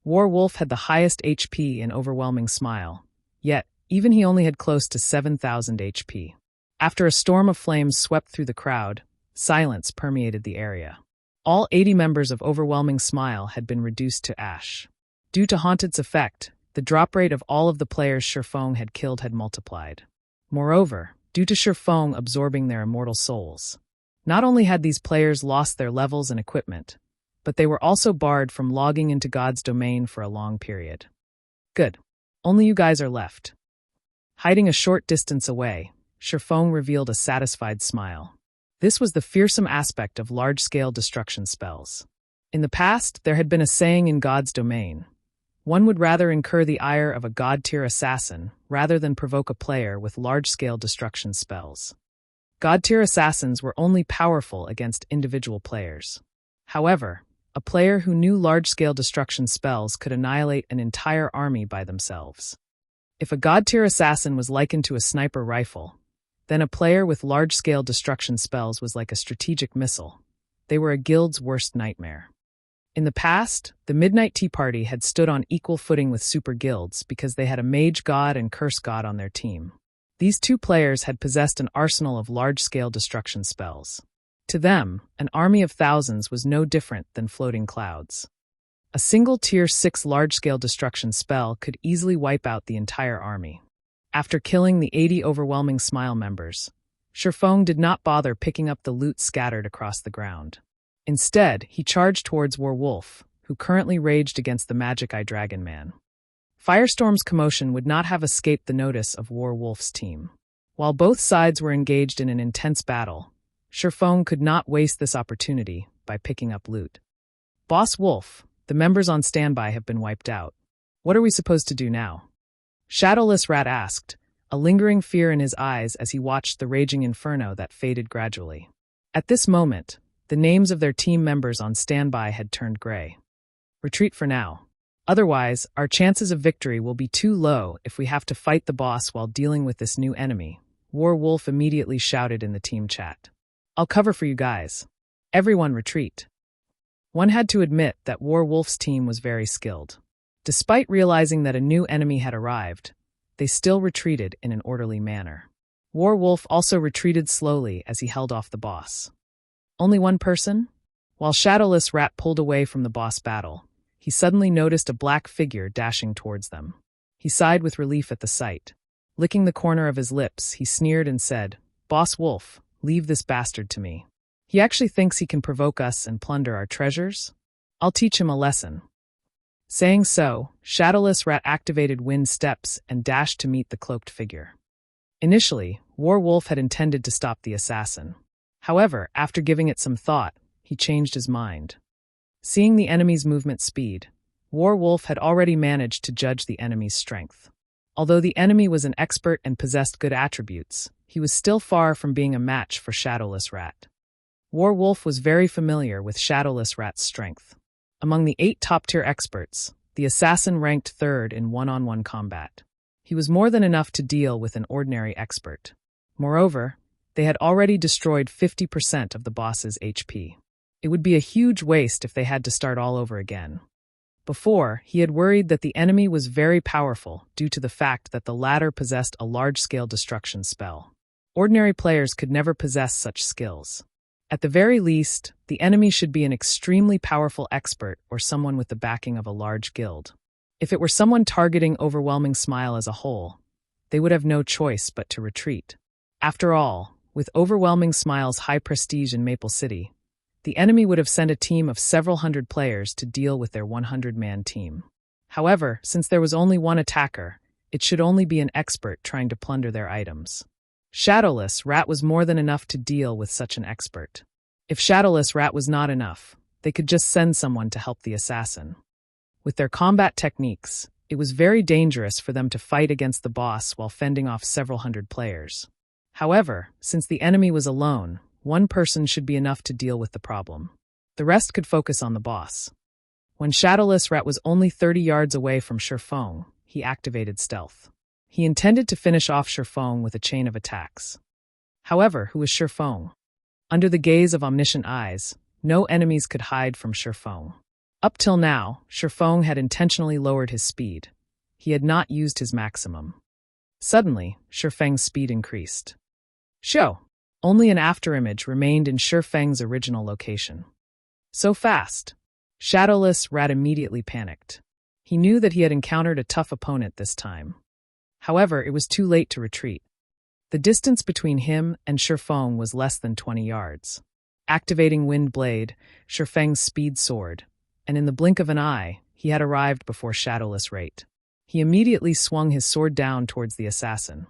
Wolf had the highest HP in Overwhelming Smile, yet even he only had close to 7,000 HP. After a storm of flames swept through the crowd, silence permeated the area. All 80 members of Overwhelming Smile had been reduced to ash. Due to Haunted's effect, the drop rate of all of the players Shifeng had killed had multiplied. Moreover, due to Shifeng absorbing their immortal souls, not only had these players lost their levels and equipment, but they were also barred from logging into God's domain for a long period. Good. Only you guys are left. Hiding a short distance away, Shifeng revealed a satisfied smile. This was the fearsome aspect of large-scale destruction spells. In the past, there had been a saying in God's domain. One would rather incur the ire of a god-tier assassin rather than provoke a player with large-scale destruction spells. God-tier assassins were only powerful against individual players. However, a player who knew large-scale destruction spells could annihilate an entire army by themselves. If a god-tier assassin was likened to a sniper rifle, then a player with large-scale destruction spells was like a strategic missile, They were a guild's worst nightmare. In the past, the Midnight Tea Party had stood on equal footing with super guilds because they had a mage god and curse god on their team. These two players had possessed an arsenal of large-scale destruction spells. To them, an army of thousands was no different than floating clouds. A single Tier 6 large-scale destruction spell could easily wipe out the entire army. After killing the 80 Overwhelming Smile members, Shifeng did not bother picking up the loot scattered across the ground. Instead, he charged towards Werewolf, who currently raged against the Magic Eye Dragon Man. Firestorm's commotion would not have escaped the notice of Werewolf's team. While both sides were engaged in an intense battle, Shifeng could not waste this opportunity by picking up loot. Boss Wolf, the members on standby have been wiped out. What are we supposed to do now? Shadowless Rat asked, a lingering fear in his eyes as he watched the raging inferno that faded gradually. At this moment, the names of their team members on standby had turned gray. Retreat for now. Otherwise, our chances of victory will be too low if we have to fight the boss while dealing with this new enemy, Werewolf immediately shouted in the team chat. I'll cover for you guys. Everyone retreat. One had to admit that Werewolf's team was very skilled. Despite realizing that a new enemy had arrived, they still retreated in an orderly manner. Werewolf also retreated slowly as he held off the boss. Only one person? While Shadowless Rat pulled away from the boss battle, he suddenly noticed a black figure dashing towards them. He sighed with relief at the sight. Licking the corner of his lips, he sneered and said, Boss Wolf, leave this bastard to me. He actually thinks he can provoke us and plunder our treasures? I'll teach him a lesson. Saying so, Shadowless Rat activated Wind Steps and dashed to meet the cloaked figure. Initially, Werewolf had intended to stop the assassin. However, after giving it some thought, he changed his mind. Seeing the enemy's movement speed, Werewolf had already managed to judge the enemy's strength. Although the enemy was an expert and possessed good attributes, he was still far from being a match for Shadowless Rat. Werewolf was very familiar with Shadowless Rat's strength. Among the 8 top-tier experts, the assassin ranked 3rd in one-on-one combat. He was more than enough to deal with an ordinary expert. Moreover, they had already destroyed 50% of the boss's HP. It would be a huge waste if they had to start all over again. Before, he had worried that the enemy was very powerful due to the fact that the latter possessed a large-scale destruction spell. Ordinary players could never possess such skills. At the very least, the enemy should be an extremely powerful expert or someone with the backing of a large guild. If it were someone targeting Overwhelming Smile as a whole, they would have no choice but to retreat. After all, with Overwhelming Smile's high prestige in Maple City, the enemy would have sent a team of several hundred players to deal with their 100-man team. However, since there was only one attacker, it should only be an expert trying to plunder their items. Shadowless Rat was more than enough to deal with such an expert. If Shadowless Rat was not enough, they could just send someone to help the assassin. With their combat techniques, it was very dangerous for them to fight against the boss while fending off several hundred players. However, since the enemy was alone, one person should be enough to deal with the problem. The rest could focus on the boss. When Shadowless Rat was only 30 yards away from Shifeng, he activated stealth. He intended to finish off Shifeng with a chain of attacks. However, who was Shifeng? Under the gaze of omniscient eyes, no enemies could hide from Shifeng. Up till now, Shifeng had intentionally lowered his speed. He had not used his maximum. Suddenly, Shifeng's speed increased. Show! Only an afterimage remained in Shifeng's original location. So fast! Shadowless Rat immediately panicked. He knew that he had encountered a tough opponent this time. However, it was too late to retreat. The distance between him and Shifeng was less than 20 yards. Activating Wind Blade, Shifeng's speed soared, and in the blink of an eye, he had arrived before Shadowless Rat. He immediately swung his sword down towards the assassin.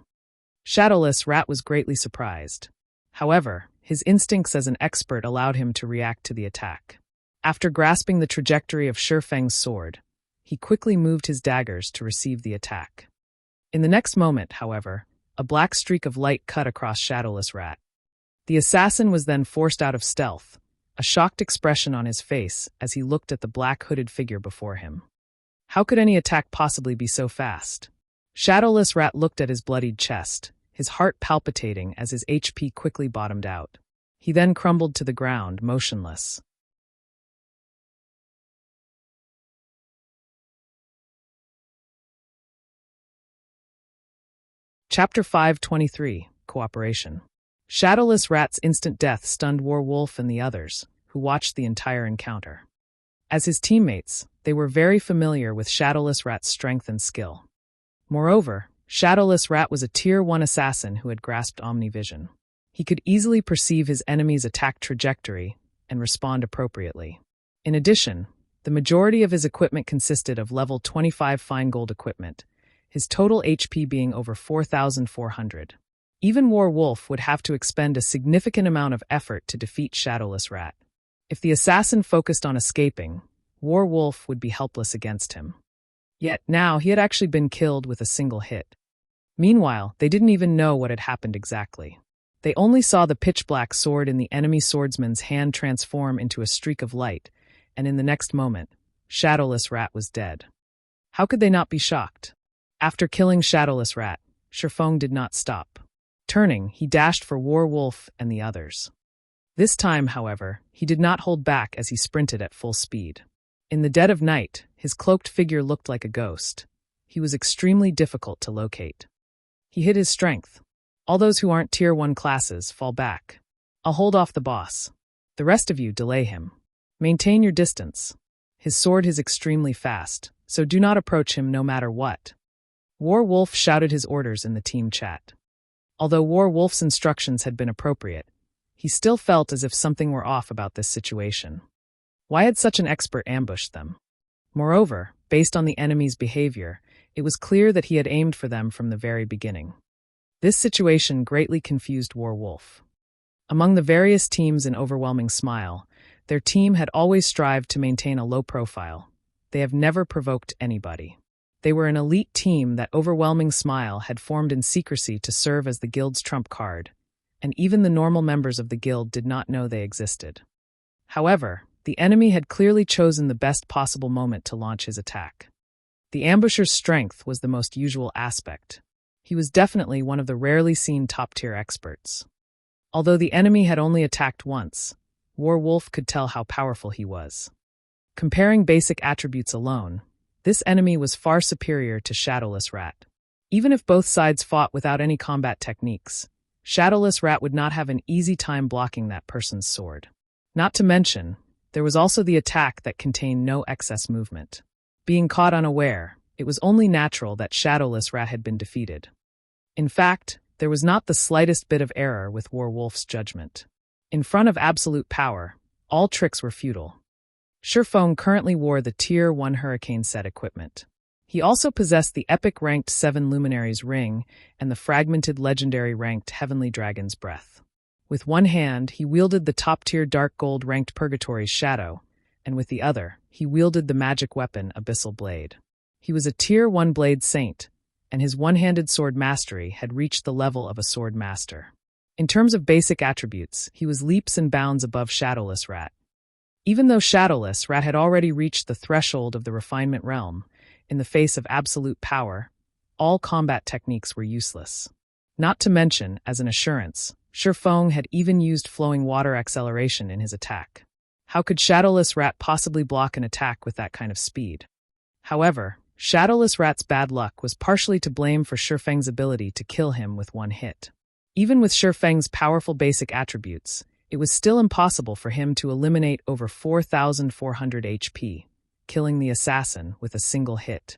Shadowless Rat was greatly surprised. However, his instincts as an expert allowed him to react to the attack. After grasping the trajectory of Shifeng's sword, he quickly moved his daggers to receive the attack. In the next moment, however, a black streak of light cut across Shadowless Rat. The assassin was then forced out of stealth, a shocked expression on his face as he looked at the black hooded figure before him. How could any attack possibly be so fast? Shadowless Rat looked at his bloodied chest, his heart palpitating as his HP quickly bottomed out. He then crumbled to the ground, motionless. Chapter 523, Cooperation. Shadowless Rat's instant death stunned Werewolf and the others, who watched the entire encounter. As his teammates, they were very familiar with Shadowless Rat's strength and skill. Moreover, Shadowless Rat was a Tier 1 assassin who had grasped Omnivision. He could easily perceive his enemy's attack trajectory and respond appropriately. In addition, the majority of his equipment consisted of level 25 fine gold equipment, his total HP being over 4,400. Even Werewolf would have to expend a significant amount of effort to defeat Shadowless Rat. If the assassin focused on escaping, Werewolf would be helpless against him. Yet now he had actually been killed with a single hit. Meanwhile, they didn't even know what had happened exactly. They only saw the pitch-black sword in the enemy swordsman's hand transform into a streak of light, and in the next moment, Shadowless Rat was dead. How could they not be shocked? After killing Shadowless Rat, Shifeng did not stop. Turning, he dashed for Werewolf and the others. This time, however, he did not hold back as he sprinted at full speed. In the dead of night, his cloaked figure looked like a ghost. He was extremely difficult to locate. He hid his strength. All those who aren't Tier 1 classes, fall back. I'll hold off the boss. The rest of you delay him. Maintain your distance. His sword is extremely fast, so do not approach him no matter what. Werewolf shouted his orders in the team chat. Although Werewolf's instructions had been appropriate, he still felt as if something were off about this situation. Why had such an expert ambushed them? Moreover, based on the enemy's behavior, it was clear that he had aimed for them from the very beginning. This situation greatly confused Werewolf. Among the various teams in Overwhelming Smile, their team had always strived to maintain a low profile. They have never provoked anybody. They were an elite team that Overwhelming Smile had formed in secrecy to serve as the guild's trump card, and even the normal members of the guild did not know they existed. However, the enemy had clearly chosen the best possible moment to launch his attack. The ambusher's strength was the most usual aspect. He was definitely one of the rarely seen top-tier experts. Although the enemy had only attacked once, Werewolf could tell how powerful he was. Comparing basic attributes alone, this enemy was far superior to Shadowless Rat. Even if both sides fought without any combat techniques, Shadowless Rat would not have an easy time blocking that person's sword. Not to mention, there was also the attack that contained no excess movement. Being caught unaware, it was only natural that Shadowless Rat had been defeated. In fact, there was not the slightest bit of error with Werewolf's judgment. In front of absolute power, all tricks were futile. Shifeng currently wore the Tier 1 Hurricane set equipment. He also possessed the epic ranked 7 Luminaries ring and the fragmented legendary ranked Heavenly Dragon's Breath. With one hand, he wielded the top-tier Dark Gold ranked Purgatory's Shadow, and with the other, he wielded the magic weapon Abyssal Blade. He was a Tier 1 Blade Saint, and his one-handed sword mastery had reached the level of a sword master. In terms of basic attributes, he was leaps and bounds above Shadowless Rat. Even though Shadowless Rat had already reached the threshold of the refinement realm, in the face of absolute power, all combat techniques were useless. Not to mention, as an assurance, Shifeng had even used flowing water acceleration in his attack. How could Shadowless Rat possibly block an attack with that kind of speed? However, Shadowless Rat's bad luck was partially to blame for Shifeng's ability to kill him with one hit. Even with Shifeng's powerful basic attributes, it was still impossible for him to eliminate over 4,400 HP, killing the assassin with a single hit.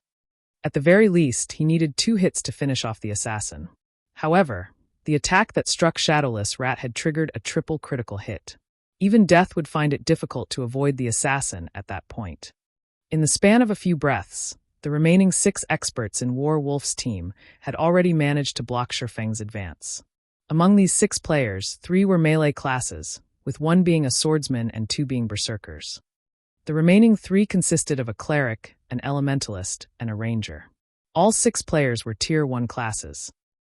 At the very least, he needed 2 hits to finish off the assassin. However, the attack that struck Shadowless Rat had triggered a triple critical hit. Even death would find it difficult to avoid the assassin at that point. In the span of a few breaths, the remaining 6 experts in Werewolf's team had already managed to block Shifeng's advance. Among these 6 players, 3 were melee classes, with 1 being a swordsman and 2 being berserkers. The remaining 3 consisted of a cleric, an elementalist, and a ranger. All 6 players were Tier 1 classes.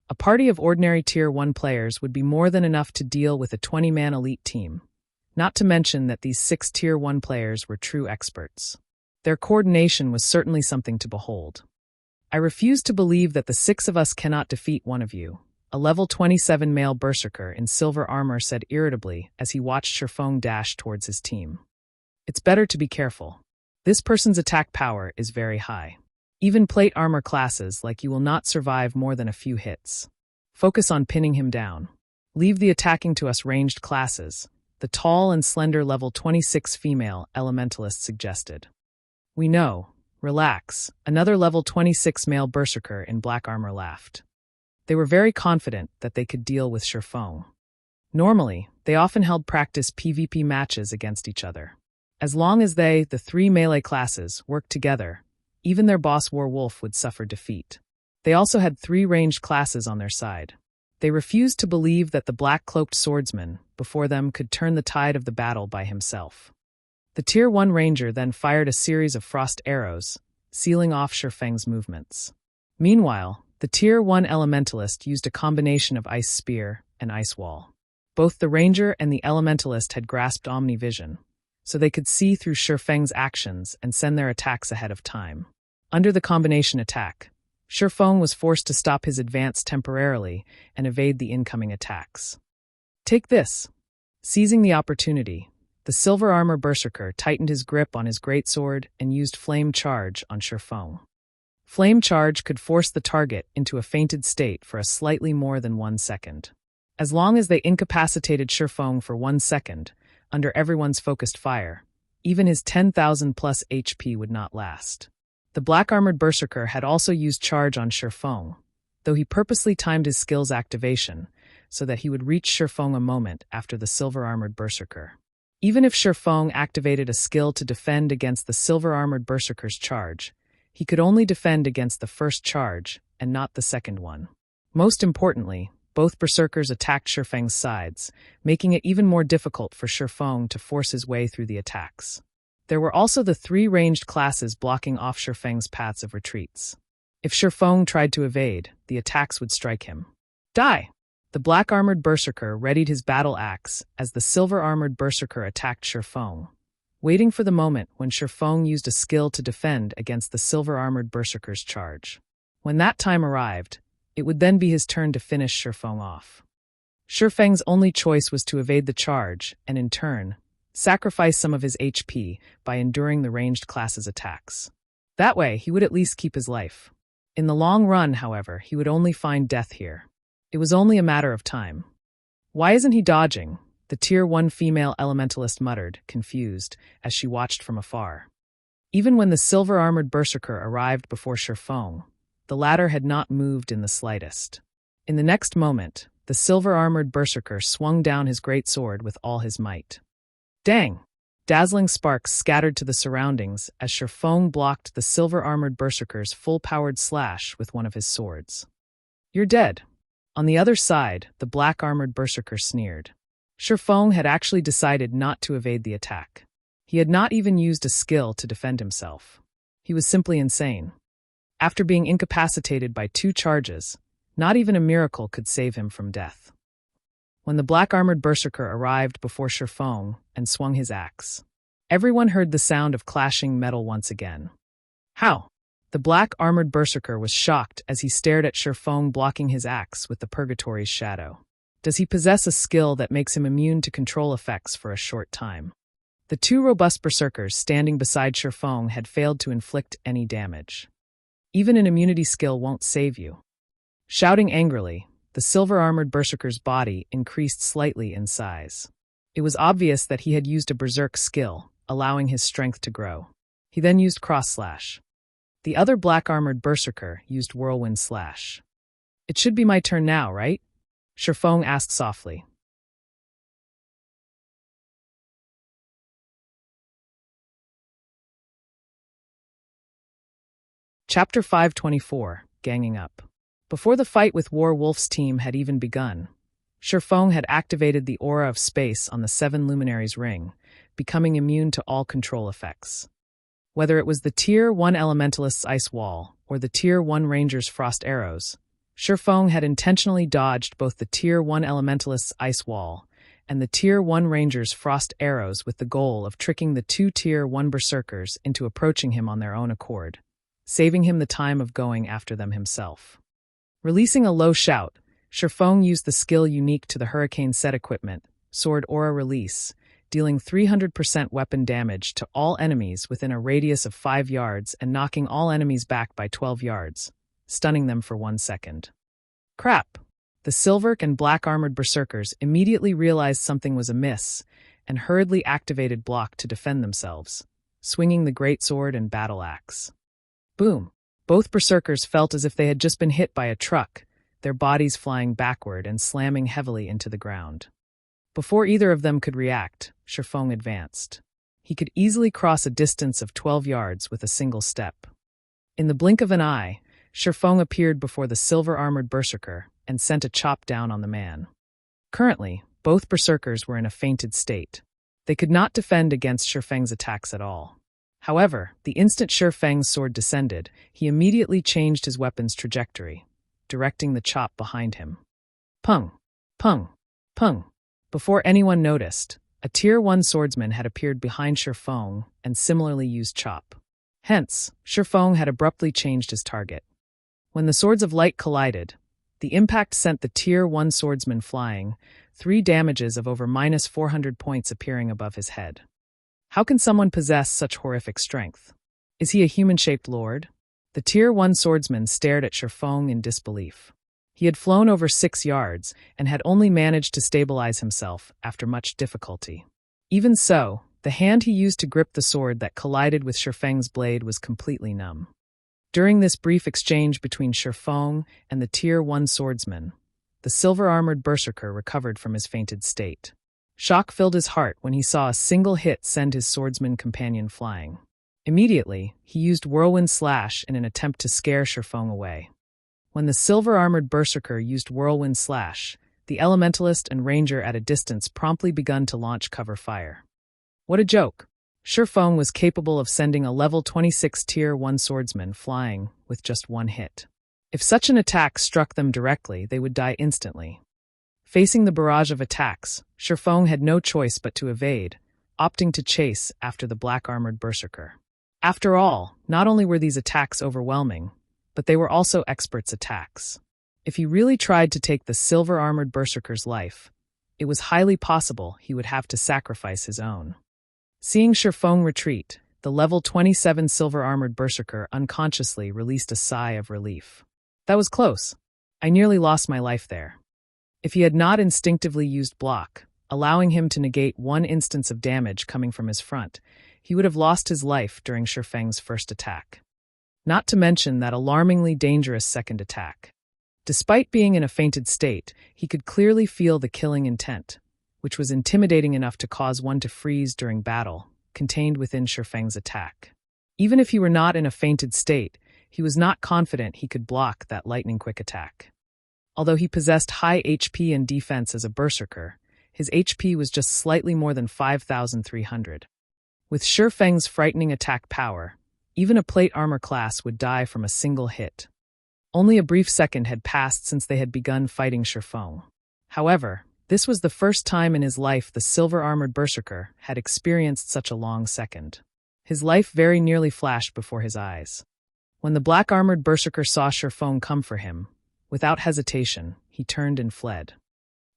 A party of ordinary Tier 1 players would be more than enough to deal with a 20-man elite team. Not to mention that these 6 Tier 1 players were true experts. Their coordination was certainly something to behold. I refuse to believe that the 6 of us cannot defeat one of you, a level 27 male berserker in silver armor said irritably as he watched Shifeng dash towards his team. It's better to be careful. This person's attack power is very high. Even plate armor classes like you will not survive more than a few hits. Focus on pinning him down. Leave the attacking to us ranged classes, the tall and slender level 26 female elementalist suggested. We know. Relax, another level 26 male berserker in black armor laughed. They were very confident that they could deal with Shifeng. Normally, they often held practice PvP matches against each other. As long as they, the three melee classes, worked together, even their boss Werewolf would suffer defeat. They also had three ranged classes on their side. They refused to believe that the black-cloaked swordsman before them could turn the tide of the battle by himself. The Tier 1 Ranger then fired a series of frost arrows, sealing off Shifeng's movements. Meanwhile, the Tier 1 Elementalist used a combination of Ice Spear and Ice Wall. Both the Ranger and the Elementalist had grasped Omnivision, so they could see through Shifeng's actions and send their attacks ahead of time. Under the combination attack, Shifeng was forced to stop his advance temporarily and evade the incoming attacks. Take this. Seizing the opportunity, the silver armor berserker tightened his grip on his greatsword and used Flame Charge on Shifeng. Flame Charge could force the target into a fainted state for a slightly more than 1 second. As long as they incapacitated Shifeng for 1 second, under everyone's focused fire, even his 10,000 plus HP would not last. The black-armored berserker had also used charge on Shifeng, though he purposely timed his skill's activation so that he would reach Shifeng a moment after the silver-armored berserker. Even if Shifeng activated a skill to defend against the silver-armored berserker's charge, he could only defend against the first charge and not the second one. Most importantly, both berserkers attacked Shifeng's sides, making it even more difficult for Shifeng to force his way through the attacks. There were also the three ranged classes blocking off Shifeng's paths of retreats. If Shifeng tried to evade, the attacks would strike him. Die! The black-armored berserker readied his battle axe as the silver-armored berserker attacked Shifeng, waiting for the moment when Shifeng used a skill to defend against the silver-armored berserker's charge. When that time arrived, it would then be his turn to finish Shifeng off. Shifeng's only choice was to evade the charge and, in turn, sacrifice some of his HP by enduring the ranged class's attacks. That way, he would at least keep his life. In the long run, however, he would only find death here. It was only a matter of time. Why isn't he dodging? The Tier 1 female elementalist muttered, confused, as she watched from afar. Even when the silver-armored berserker arrived before Shifeng, the latter had not moved in the slightest. In the next moment, the silver-armored berserker swung down his greatsword with all his might. Dang! Dazzling sparks scattered to the surroundings as Shifeng blocked the silver-armored berserker's full-powered slash with one of his swords. You're dead. On the other side, the black-armored berserker sneered. Shifeng had actually decided not to evade the attack. He had not even used a skill to defend himself. He was simply insane. After being incapacitated by 2 charges, not even a miracle could save him from death. When the black-armored berserker arrived before Shifeng and swung his axe, everyone heard the sound of clashing metal once again. How? The black-armored berserker was shocked as he stared at Shifeng blocking his axe with the Purgatory's shadow. Does he possess a skill that makes him immune to control effects for a short time? The 2 robust berserkers standing beside Shifeng had failed to inflict any damage. Even an immunity skill won't save you. Shouting angrily, the silver-armored berserker's body increased slightly in size. It was obvious that he had used a berserk skill, allowing his strength to grow. He then used cross-slash. The other black-armored berserker used whirlwind slash. It should be my turn now, right? Shifeng asked softly. Chapter 524, Ganging Up. Before the fight with Wolf's team had even begun, Shifeng had activated the aura of space on the 7 luminaries ring, becoming immune to all control effects. Whether it was the Tier 1 Elementalist's Ice Wall or the Tier 1 Ranger's Frost Arrows, Shifeng had intentionally dodged both the Tier 1 Elementalist's Ice Wall and the Tier 1 Ranger's Frost Arrows with the goal of tricking the 2 Tier 1 Berserkers into approaching him on their own accord, saving him the time of going after them himself. Releasing a low shout, Shifeng used the skill unique to the Hurricane set equipment, Sword Aura Release, dealing 300% weapon damage to all enemies within a radius of 5 yards and knocking all enemies back by 12 yards, stunning them for 1 second. Crap! The silver and black-armored berserkers immediately realized something was amiss and hurriedly activated block to defend themselves, swinging the greatsword and battle axe. Boom! Both berserkers felt as if they had just been hit by a truck, their bodies flying backward and slamming heavily into the ground. Before either of them could react, Shifeng advanced. He could easily cross a distance of 12 yards with a single step. In the blink of an eye, Shifeng appeared before the silver-armored berserker and sent a chop down on the man. Currently, both berserkers were in a fainted state. They could not defend against Shifeng's attacks at all. However, the instant Shifeng's sword descended, he immediately changed his weapon's trajectory, directing the chop behind him. Pung! Pung! Pung! Before anyone noticed, a Tier 1 swordsman had appeared behind Shifeng and similarly used chop. Hence, Shifeng had abruptly changed his target. When the swords of light collided, the impact sent the Tier 1 swordsman flying, 3 damages of over -400 points appearing above his head. How can someone possess such horrific strength? Is he a human-shaped lord? The Tier 1 swordsman stared at Shifeng in disbelief. He had flown over 6 yards and had only managed to stabilize himself after much difficulty. Even so, the hand he used to grip the sword that collided with Shifeng's blade was completely numb. During this brief exchange between Shifeng and the Tier 1 swordsman, the silver-armored berserker recovered from his fainted state. Shock filled his heart when he saw a single hit send his swordsman companion flying. Immediately, he used Whirlwind Slash in an attempt to scare Shifeng away. When the silver-armored berserker used Whirlwind Slash, the elementalist and ranger at a distance promptly begun to launch cover fire. What a joke! Shifeng was capable of sending a level 26 Tier 1 swordsman flying with just 1 hit. If such an attack struck them directly, they would die instantly. Facing the barrage of attacks, Shifeng had no choice but to evade, opting to chase after the black-armored berserker. After all, not only were these attacks overwhelming, but they were also experts' attacks. If he really tried to take the silver-armored berserker's life, it was highly possible he would have to sacrifice his own. Seeing Shifeng retreat, the level 27 silver-armored berserker unconsciously released a sigh of relief. That was close. I nearly lost my life there. If he had not instinctively used block, allowing him to negate 1 instance of damage coming from his front, he would have lost his life during Shifeng's first attack. Not to mention that alarmingly dangerous second attack. Despite being in a fainted state, he could clearly feel the killing intent, which was intimidating enough to cause one to freeze during battle, contained within Shifeng's attack. Even if he were not in a fainted state, he was not confident he could block that lightning-quick attack. Although he possessed high HP and defense as a berserker, his HP was just slightly more than 5,300. With Shifeng's frightening attack power, even a plate armor class would die from a single hit. Only a brief second had passed since they had begun fighting Shifeng. However, this was the first time in his life the silver-armored berserker had experienced such a long second. His life very nearly flashed before his eyes. When the black-armored berserker saw Shifeng come for him, without hesitation, he turned and fled.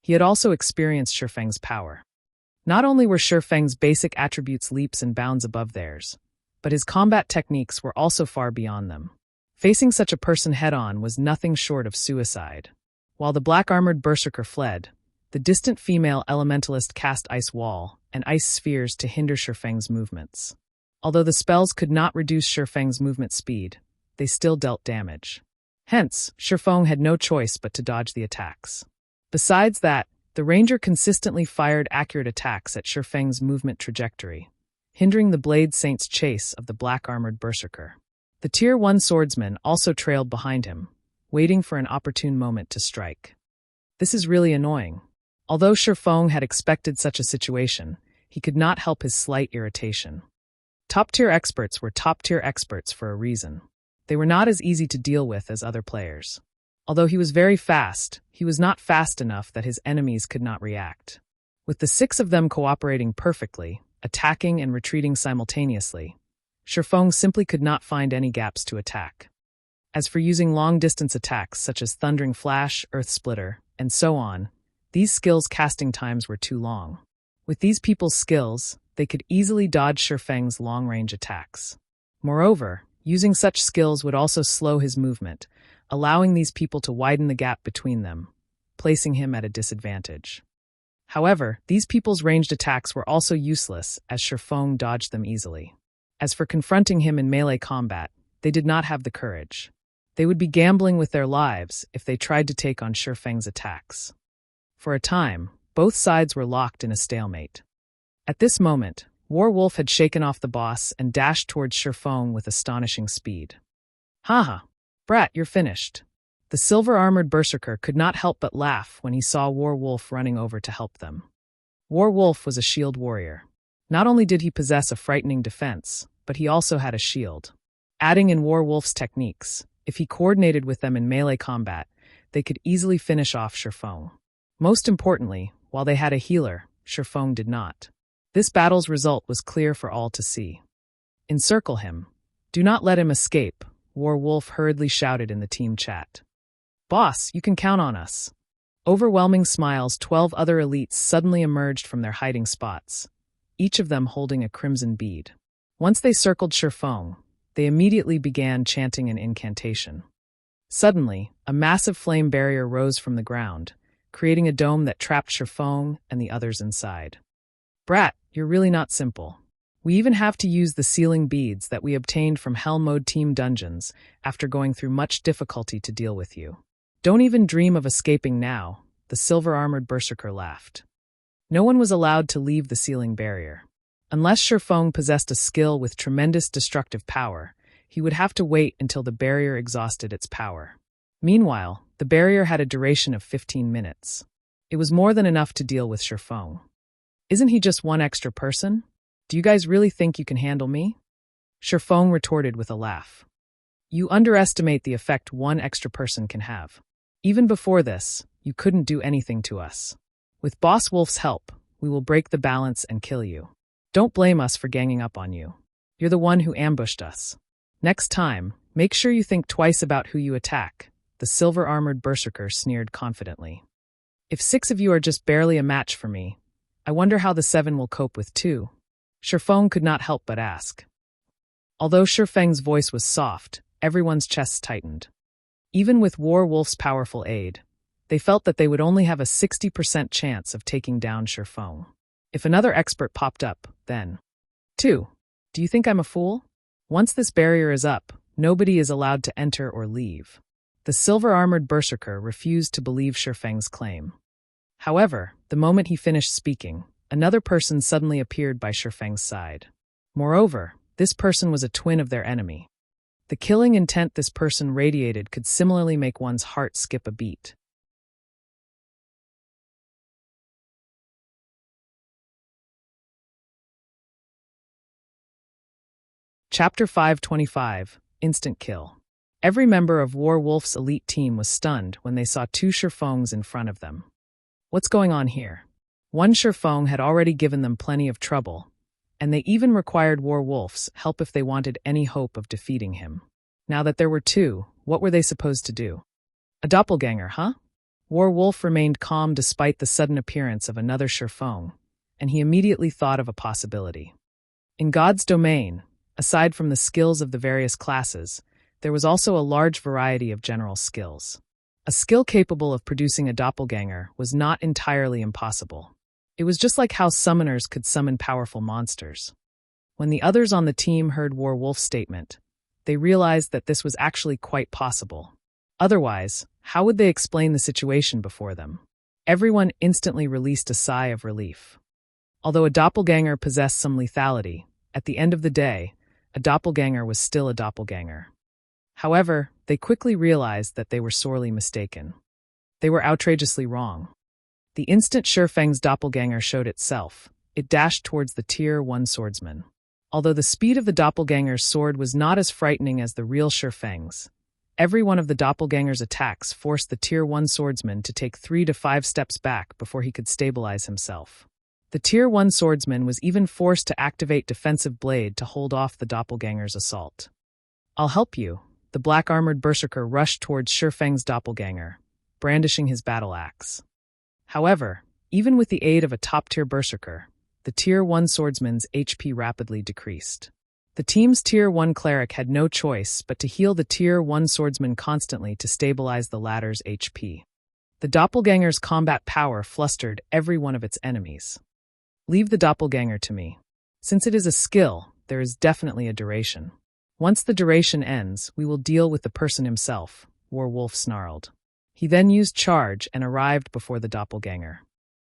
He had also experienced Shifeng's power. Not only were Shifeng's basic attributes leaps and bounds above theirs, but his combat techniques were also far beyond them. Facing such a person head-on was nothing short of suicide. While the black-armored berserker fled, the distant female elementalist cast ice wall and ice spheres to hinder Shifeng's movements. Although the spells could not reduce Shifeng's movement speed, they still dealt damage. Hence, Shifeng had no choice but to dodge the attacks. Besides that, the ranger consistently fired accurate attacks at Shifeng's movement trajectory, hindering the Blade Saint's chase of the black-armored berserker. The Tier 1 swordsman also trailed behind him, waiting for an opportune moment to strike. This is really annoying. Although Shifeng had expected such a situation, he could not help his slight irritation. Top-tier experts were top-tier experts for a reason. They were not as easy to deal with as other players. Although he was very fast, he was not fast enough that his enemies could not react. With the 6 of them cooperating perfectly, attacking and retreating simultaneously, Shifeng simply could not find any gaps to attack. As for using long-distance attacks such as Thundering Flash, Earth Splitter, and so on. These skills' casting times were too long. With these people's skills, they could easily dodge Shifeng's long-range attacks. Moreover, using such skills would also slow his movement, allowing these people to widen the gap between them, placing him at a disadvantage. However, these people's ranged attacks were also useless, as Shifeng dodged them easily. As for confronting him in melee combat, they did not have the courage. They would be gambling with their lives if they tried to take on Shifeng's attacks. For a time, both sides were locked in a stalemate. At this moment, Warwolf had shaken off the boss and dashed towards Shifeng with astonishing speed. Haha, brat, you're finished. The silver-armored berserker could not help but laugh when he saw Warwolf running over to help them. Warwolf was a shield warrior. Not only did he possess a frightening defense, but he also had a shield. Adding in Warwolf's techniques, if he coordinated with them in melee combat, they could easily finish off Shifeng. Most importantly, while they had a healer, Shifeng did not. This battle's result was clear for all to see. Encircle him. Do not let him escape, Warwolf hurriedly shouted in the team chat. Boss, you can count on us. Overwhelming smiles, 12 other elites suddenly emerged from their hiding spots, each of them holding a crimson bead. Once they circled Shifeng, they immediately began chanting an incantation. Suddenly, a massive flame barrier rose from the ground, creating a dome that trapped Shifeng and the others inside. Brat, you're really not simple. We even have to use the sealing beads that we obtained from Hell Mode Team Dungeons after going through much difficulty to deal with you. Don't even dream of escaping now, the silver-armored berserker laughed. No one was allowed to leave the sealing barrier. Unless Shifeng possessed a skill with tremendous destructive power, he would have to wait until the barrier exhausted its power. Meanwhile, the barrier had a duration of 15 minutes. It was more than enough to deal with Shifeng. Isn't he just one extra person? Do you guys really think you can handle me? Shifeng retorted with a laugh. You underestimate the effect one extra person can have. Even before this, you couldn't do anything to us. With Boss Wolf's help, we will break the balance and kill you. Don't blame us for ganging up on you. You're the one who ambushed us. Next time, make sure you think twice about who you attack, the silver-armored berserker sneered confidently. If 6 of you are just barely a match for me, I wonder how the 7 will cope with 2. Shifeng could not help but ask. Although Shifeng's voice was soft, everyone's chests tightened. Even with Warwolf's powerful aid, they felt that they would only have a 60% chance of taking down Shifeng. If another expert popped up, then. 2. Do you think I'm a fool? Once this barrier is up, nobody is allowed to enter or leave. The silver-armored berserker refused to believe Shifeng's claim. However, the moment he finished speaking, another person suddenly appeared by Shifeng's side. Moreover, this person was a twin of their enemy. The killing intent this person radiated could similarly make one's heart skip a beat. Chapter 525, Instant Kill. Every member of Warwolf's elite team was stunned when they saw 2 Shifengs in front of them. What's going on here? One Shifeng had already given them plenty of trouble, and they even required Warwolf's help if they wanted any hope of defeating him. Now that there were 2, what were they supposed to do? A doppelganger, huh? Warwolf remained calm despite the sudden appearance of another Shifeng, and he immediately thought of a possibility. In God's domain, aside from the skills of the various classes, there was also a large variety of general skills. A skill capable of producing a doppelganger was not entirely impossible. It was just like how summoners could summon powerful monsters. When the others on the team heard Warwolf's statement, they realized that this was actually quite possible. Otherwise, how would they explain the situation before them? Everyone instantly released a sigh of relief. Although a doppelganger possessed some lethality, at the end of the day, a doppelganger was still a doppelganger. However, they quickly realized that they were sorely mistaken. They were outrageously wrong. The instant Shifeng's doppelganger showed itself, it dashed towards the Tier 1 swordsman. Although the speed of the doppelganger's sword was not as frightening as the real Shifeng's, every one of the doppelganger's attacks forced the Tier 1 swordsman to take 3 to 5 steps back before he could stabilize himself. The Tier 1 swordsman was even forced to activate Defensive Blade to hold off the doppelganger's assault. I'll help you. The black-armored berserker rushed towards Shifeng's doppelganger, brandishing his battle axe. However, even with the aid of a top-tier berserker, the Tier 1 swordsman's HP rapidly decreased. The team's Tier 1 cleric had no choice but to heal the Tier 1 swordsman constantly to stabilize the latter's HP. The doppelganger's combat power flustered every one of its enemies. Leave the doppelganger to me. Since it is a skill, there is definitely a duration. Once the duration ends, we will deal with the person himself, Warwolf snarled. He then used charge and arrived before the doppelganger.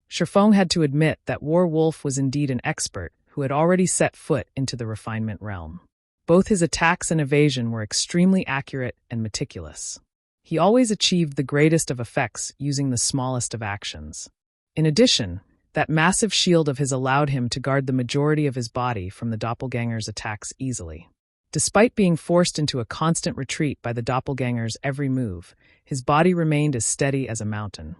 Sherfong had to admit that Warwolf was indeed an expert who had already set foot into the refinement realm. Both his attacks and evasion were extremely accurate and meticulous. He always achieved the greatest of effects using the smallest of actions. In addition, that massive shield of his allowed him to guard the majority of his body from the doppelganger's attacks easily. Despite being forced into a constant retreat by the doppelganger's every move, his body remained as steady as a mountain.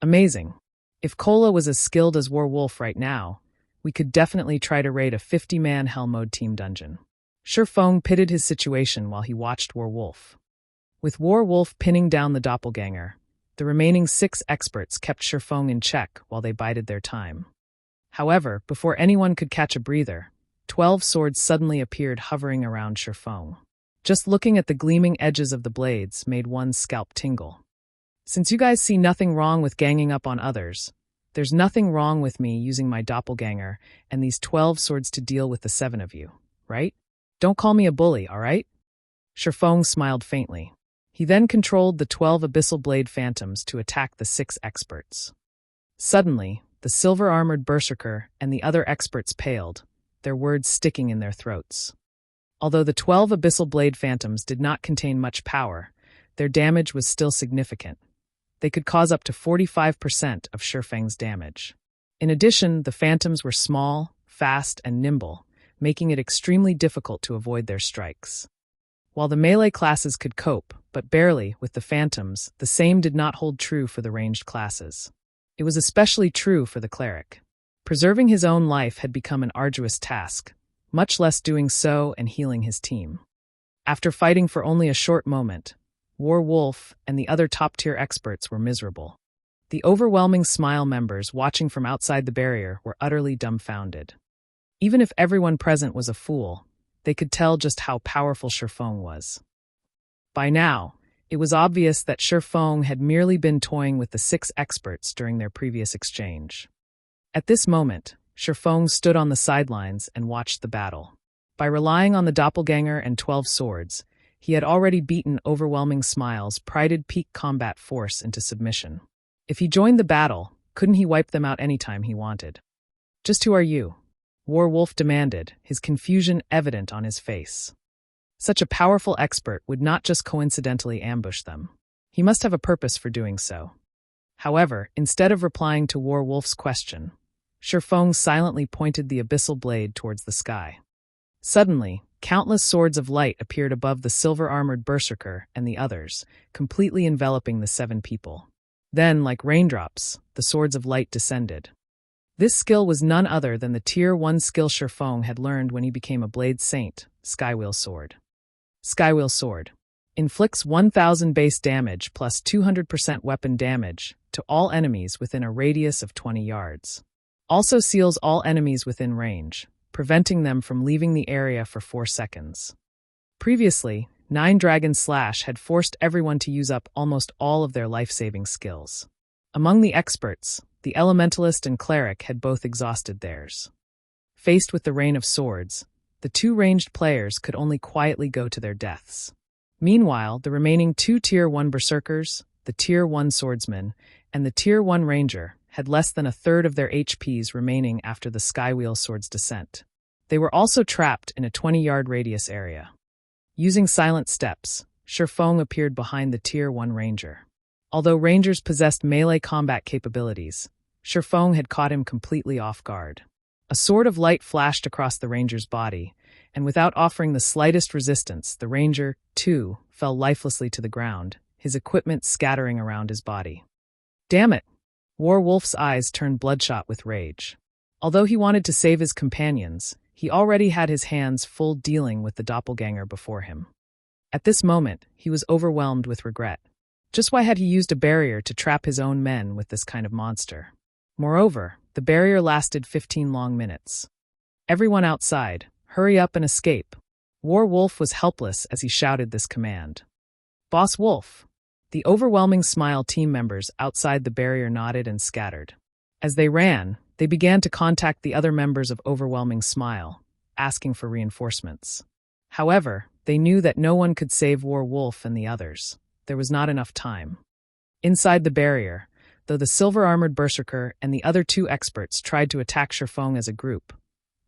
Amazing. If Kola was as skilled as Warwolf right now, we could definitely try to raid a 50-man Hell Mode team dungeon. Sherfong pitted his situation while he watched Warwolf. With Warwolf pinning down the doppelganger, the remaining 6 experts kept Sherfong in check while they bided their time. However, before anyone could catch a breather, 12 swords suddenly appeared hovering around Sherfong. Just looking at the gleaming edges of the blades made one's scalp tingle. Since you guys see nothing wrong with ganging up on others, there's nothing wrong with me using my doppelganger and these 12 swords to deal with the 7 of you, right? Don't call me a bully, all right? Sherfong smiled faintly. He then controlled the 12 abyssal blade phantoms to attack the 6 experts. Suddenly, the silver-armored berserker and the other experts paled, their words sticking in their throats. Although the 12 abyssal blade phantoms did not contain much power, their damage was still significant. They could cause up to 45% of Sherfeng's damage. In addition, the phantoms were small, fast, and nimble, making it extremely difficult to avoid their strikes. While the melee classes could cope, but barely, with the phantoms, the same did not hold true for the ranged classes. It was especially true for the cleric. Preserving his own life had become an arduous task, much less doing so and healing his team. After fighting for only a short moment, Warwolf and the other top-tier experts were miserable. The overwhelming Smile members watching from outside the barrier were utterly dumbfounded. Even if everyone present was a fool, they could tell just how powerful Sherfong was. By now, it was obvious that Sherfong had merely been toying with the 6 experts during their previous exchange. At this moment, Sherfong stood on the sidelines and watched the battle. By relying on the doppelganger and 12 swords, he had already beaten Overwhelming Smile's prided peak combat force into submission. If he joined the battle, couldn't he wipe them out anytime he wanted? Just who are you? Warwolf demanded, his confusion evident on his face. Such a powerful expert would not just coincidentally ambush them. He must have a purpose for doing so. However, instead of replying to Warwolf's question, Sherfong silently pointed the abyssal blade towards the sky. Suddenly, countless swords of light appeared above the silver-armored berserker and the others, completely enveloping the 7 people. Then, like raindrops, the swords of light descended. This skill was none other than the Tier 1 skill Sherfong had learned when he became a Blade Saint, Skywheel Sword. Skywheel Sword inflicts 1000 base damage plus 200% weapon damage to all enemies within a radius of 20 yards. Also seals all enemies within range, preventing them from leaving the area for 4 seconds. Previously, 9 Dragon Slash had forced everyone to use up almost all of their life-saving skills. Among the experts, the Elementalist and Cleric had both exhausted theirs. Faced with the Rain of Swords, the 2 ranged players could only quietly go to their deaths. Meanwhile, the remaining 2 Tier 1 Berserkers, the Tier 1 Swordsman, and the Tier 1 Ranger had less than a third of their HPs remaining after the Skywheel Sword's descent. They were also trapped in a 20-yard radius area. Using silent steps, Sherfong appeared behind the Tier 1 Ranger. Although Rangers possessed melee combat capabilities, Sherfong had caught him completely off guard. A sword of light flashed across the Ranger's body, and without offering the slightest resistance, the Ranger, too, fell lifelessly to the ground, his equipment scattering around his body. Damn it! Warwolf's eyes turned bloodshot with rage. Although he wanted to save his companions, he already had his hands full dealing with the doppelganger before him. At this moment, he was overwhelmed with regret. Just why had he used a barrier to trap his own men with this kind of monster? Moreover, the barrier lasted 15 long minutes. Everyone outside, hurry up and escape. War Wolf was helpless as he shouted this command. Boss Wolf! The overwhelming Smile team members outside the barrier nodded and scattered. As they ran, they began to contact the other members of Overwhelming Smile, asking for reinforcements. However, they knew that no one could save War Wolf and the others. There was not enough time. Inside the barrier, though the silver-armored berserker and the other two experts tried to attack Shifeng as a group,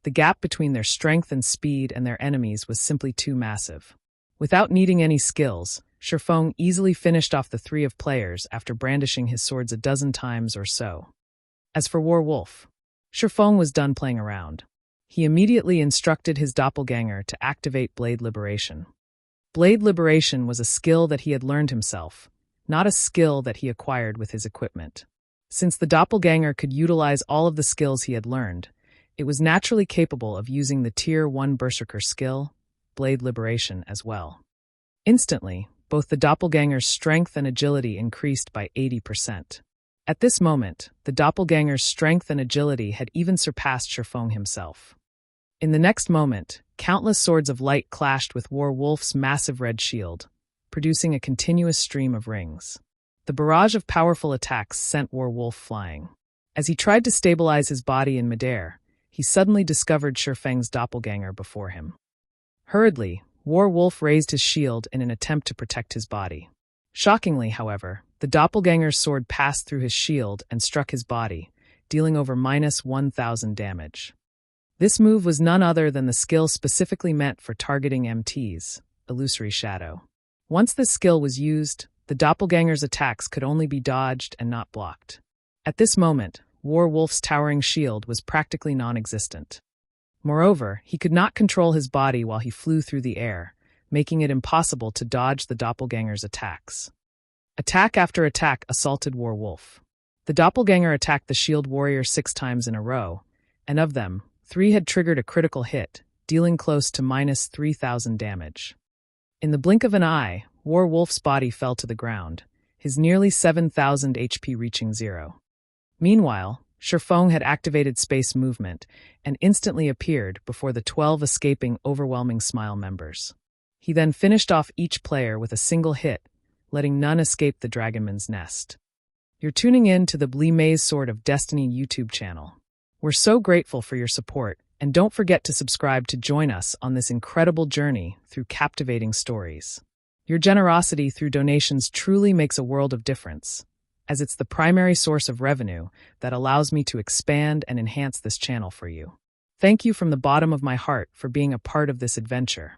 the gap between their strength and speed and their enemies was simply too massive. Without needing any skills, Shifeng easily finished off the three of players after brandishing his swords a dozen times or so. As for War Wolf, Shifeng was done playing around. He immediately instructed his doppelganger to activate Blade Liberation. Blade Liberation was a skill that he had learned himself, not a skill that he acquired with his equipment. Since the doppelganger could utilize all of the skills he had learned, it was naturally capable of using the Tier 1 Berserker skill, Blade Liberation, as well. Instantly, both the doppelganger's strength and agility increased by 80%. At this moment, the doppelganger's strength and agility had even surpassed Shifeng himself. In the next moment, countless swords of light clashed with War Wolf's massive red shield, producing a continuous stream of rings. The barrage of powerful attacks sent War Wolf flying. As he tried to stabilize his body in midair, he suddenly discovered Shifeng's doppelganger before him. Hurriedly, War Wolf raised his shield in an attempt to protect his body. Shockingly, however, the doppelganger's sword passed through his shield and struck his body, dealing over -1,000 damage. This move was none other than the skill specifically meant for targeting MTs, Illusory Shadow. Once this skill was used, the doppelganger's attacks could only be dodged and not blocked. At this moment, War Wolf's towering shield was practically non-existent. Moreover, he could not control his body while he flew through the air, making it impossible to dodge the doppelganger's attacks. Attack after attack assaulted War Wolf. The doppelganger attacked the shield warrior 6 times in a row, and of them, 3 had triggered a critical hit, dealing close to -3,000 damage. In the blink of an eye, War Wolf's body fell to the ground, his nearly 7,000 HP reaching 0. Meanwhile, Shifeng had activated space movement and instantly appeared before the 12 escaping Overwhelming Smile members. He then finished off each player with a single hit, letting none escape the Dragonman's nest. You're tuning in to the Blee Maze Sword of Destiny YouTube channel. We're so grateful for your support, and don't forget to subscribe to join us on this incredible journey through captivating stories. Your generosity through donations truly makes a world of difference, as it's the primary source of revenue that allows me to expand and enhance this channel for you. Thank you from the bottom of my heart for being a part of this adventure.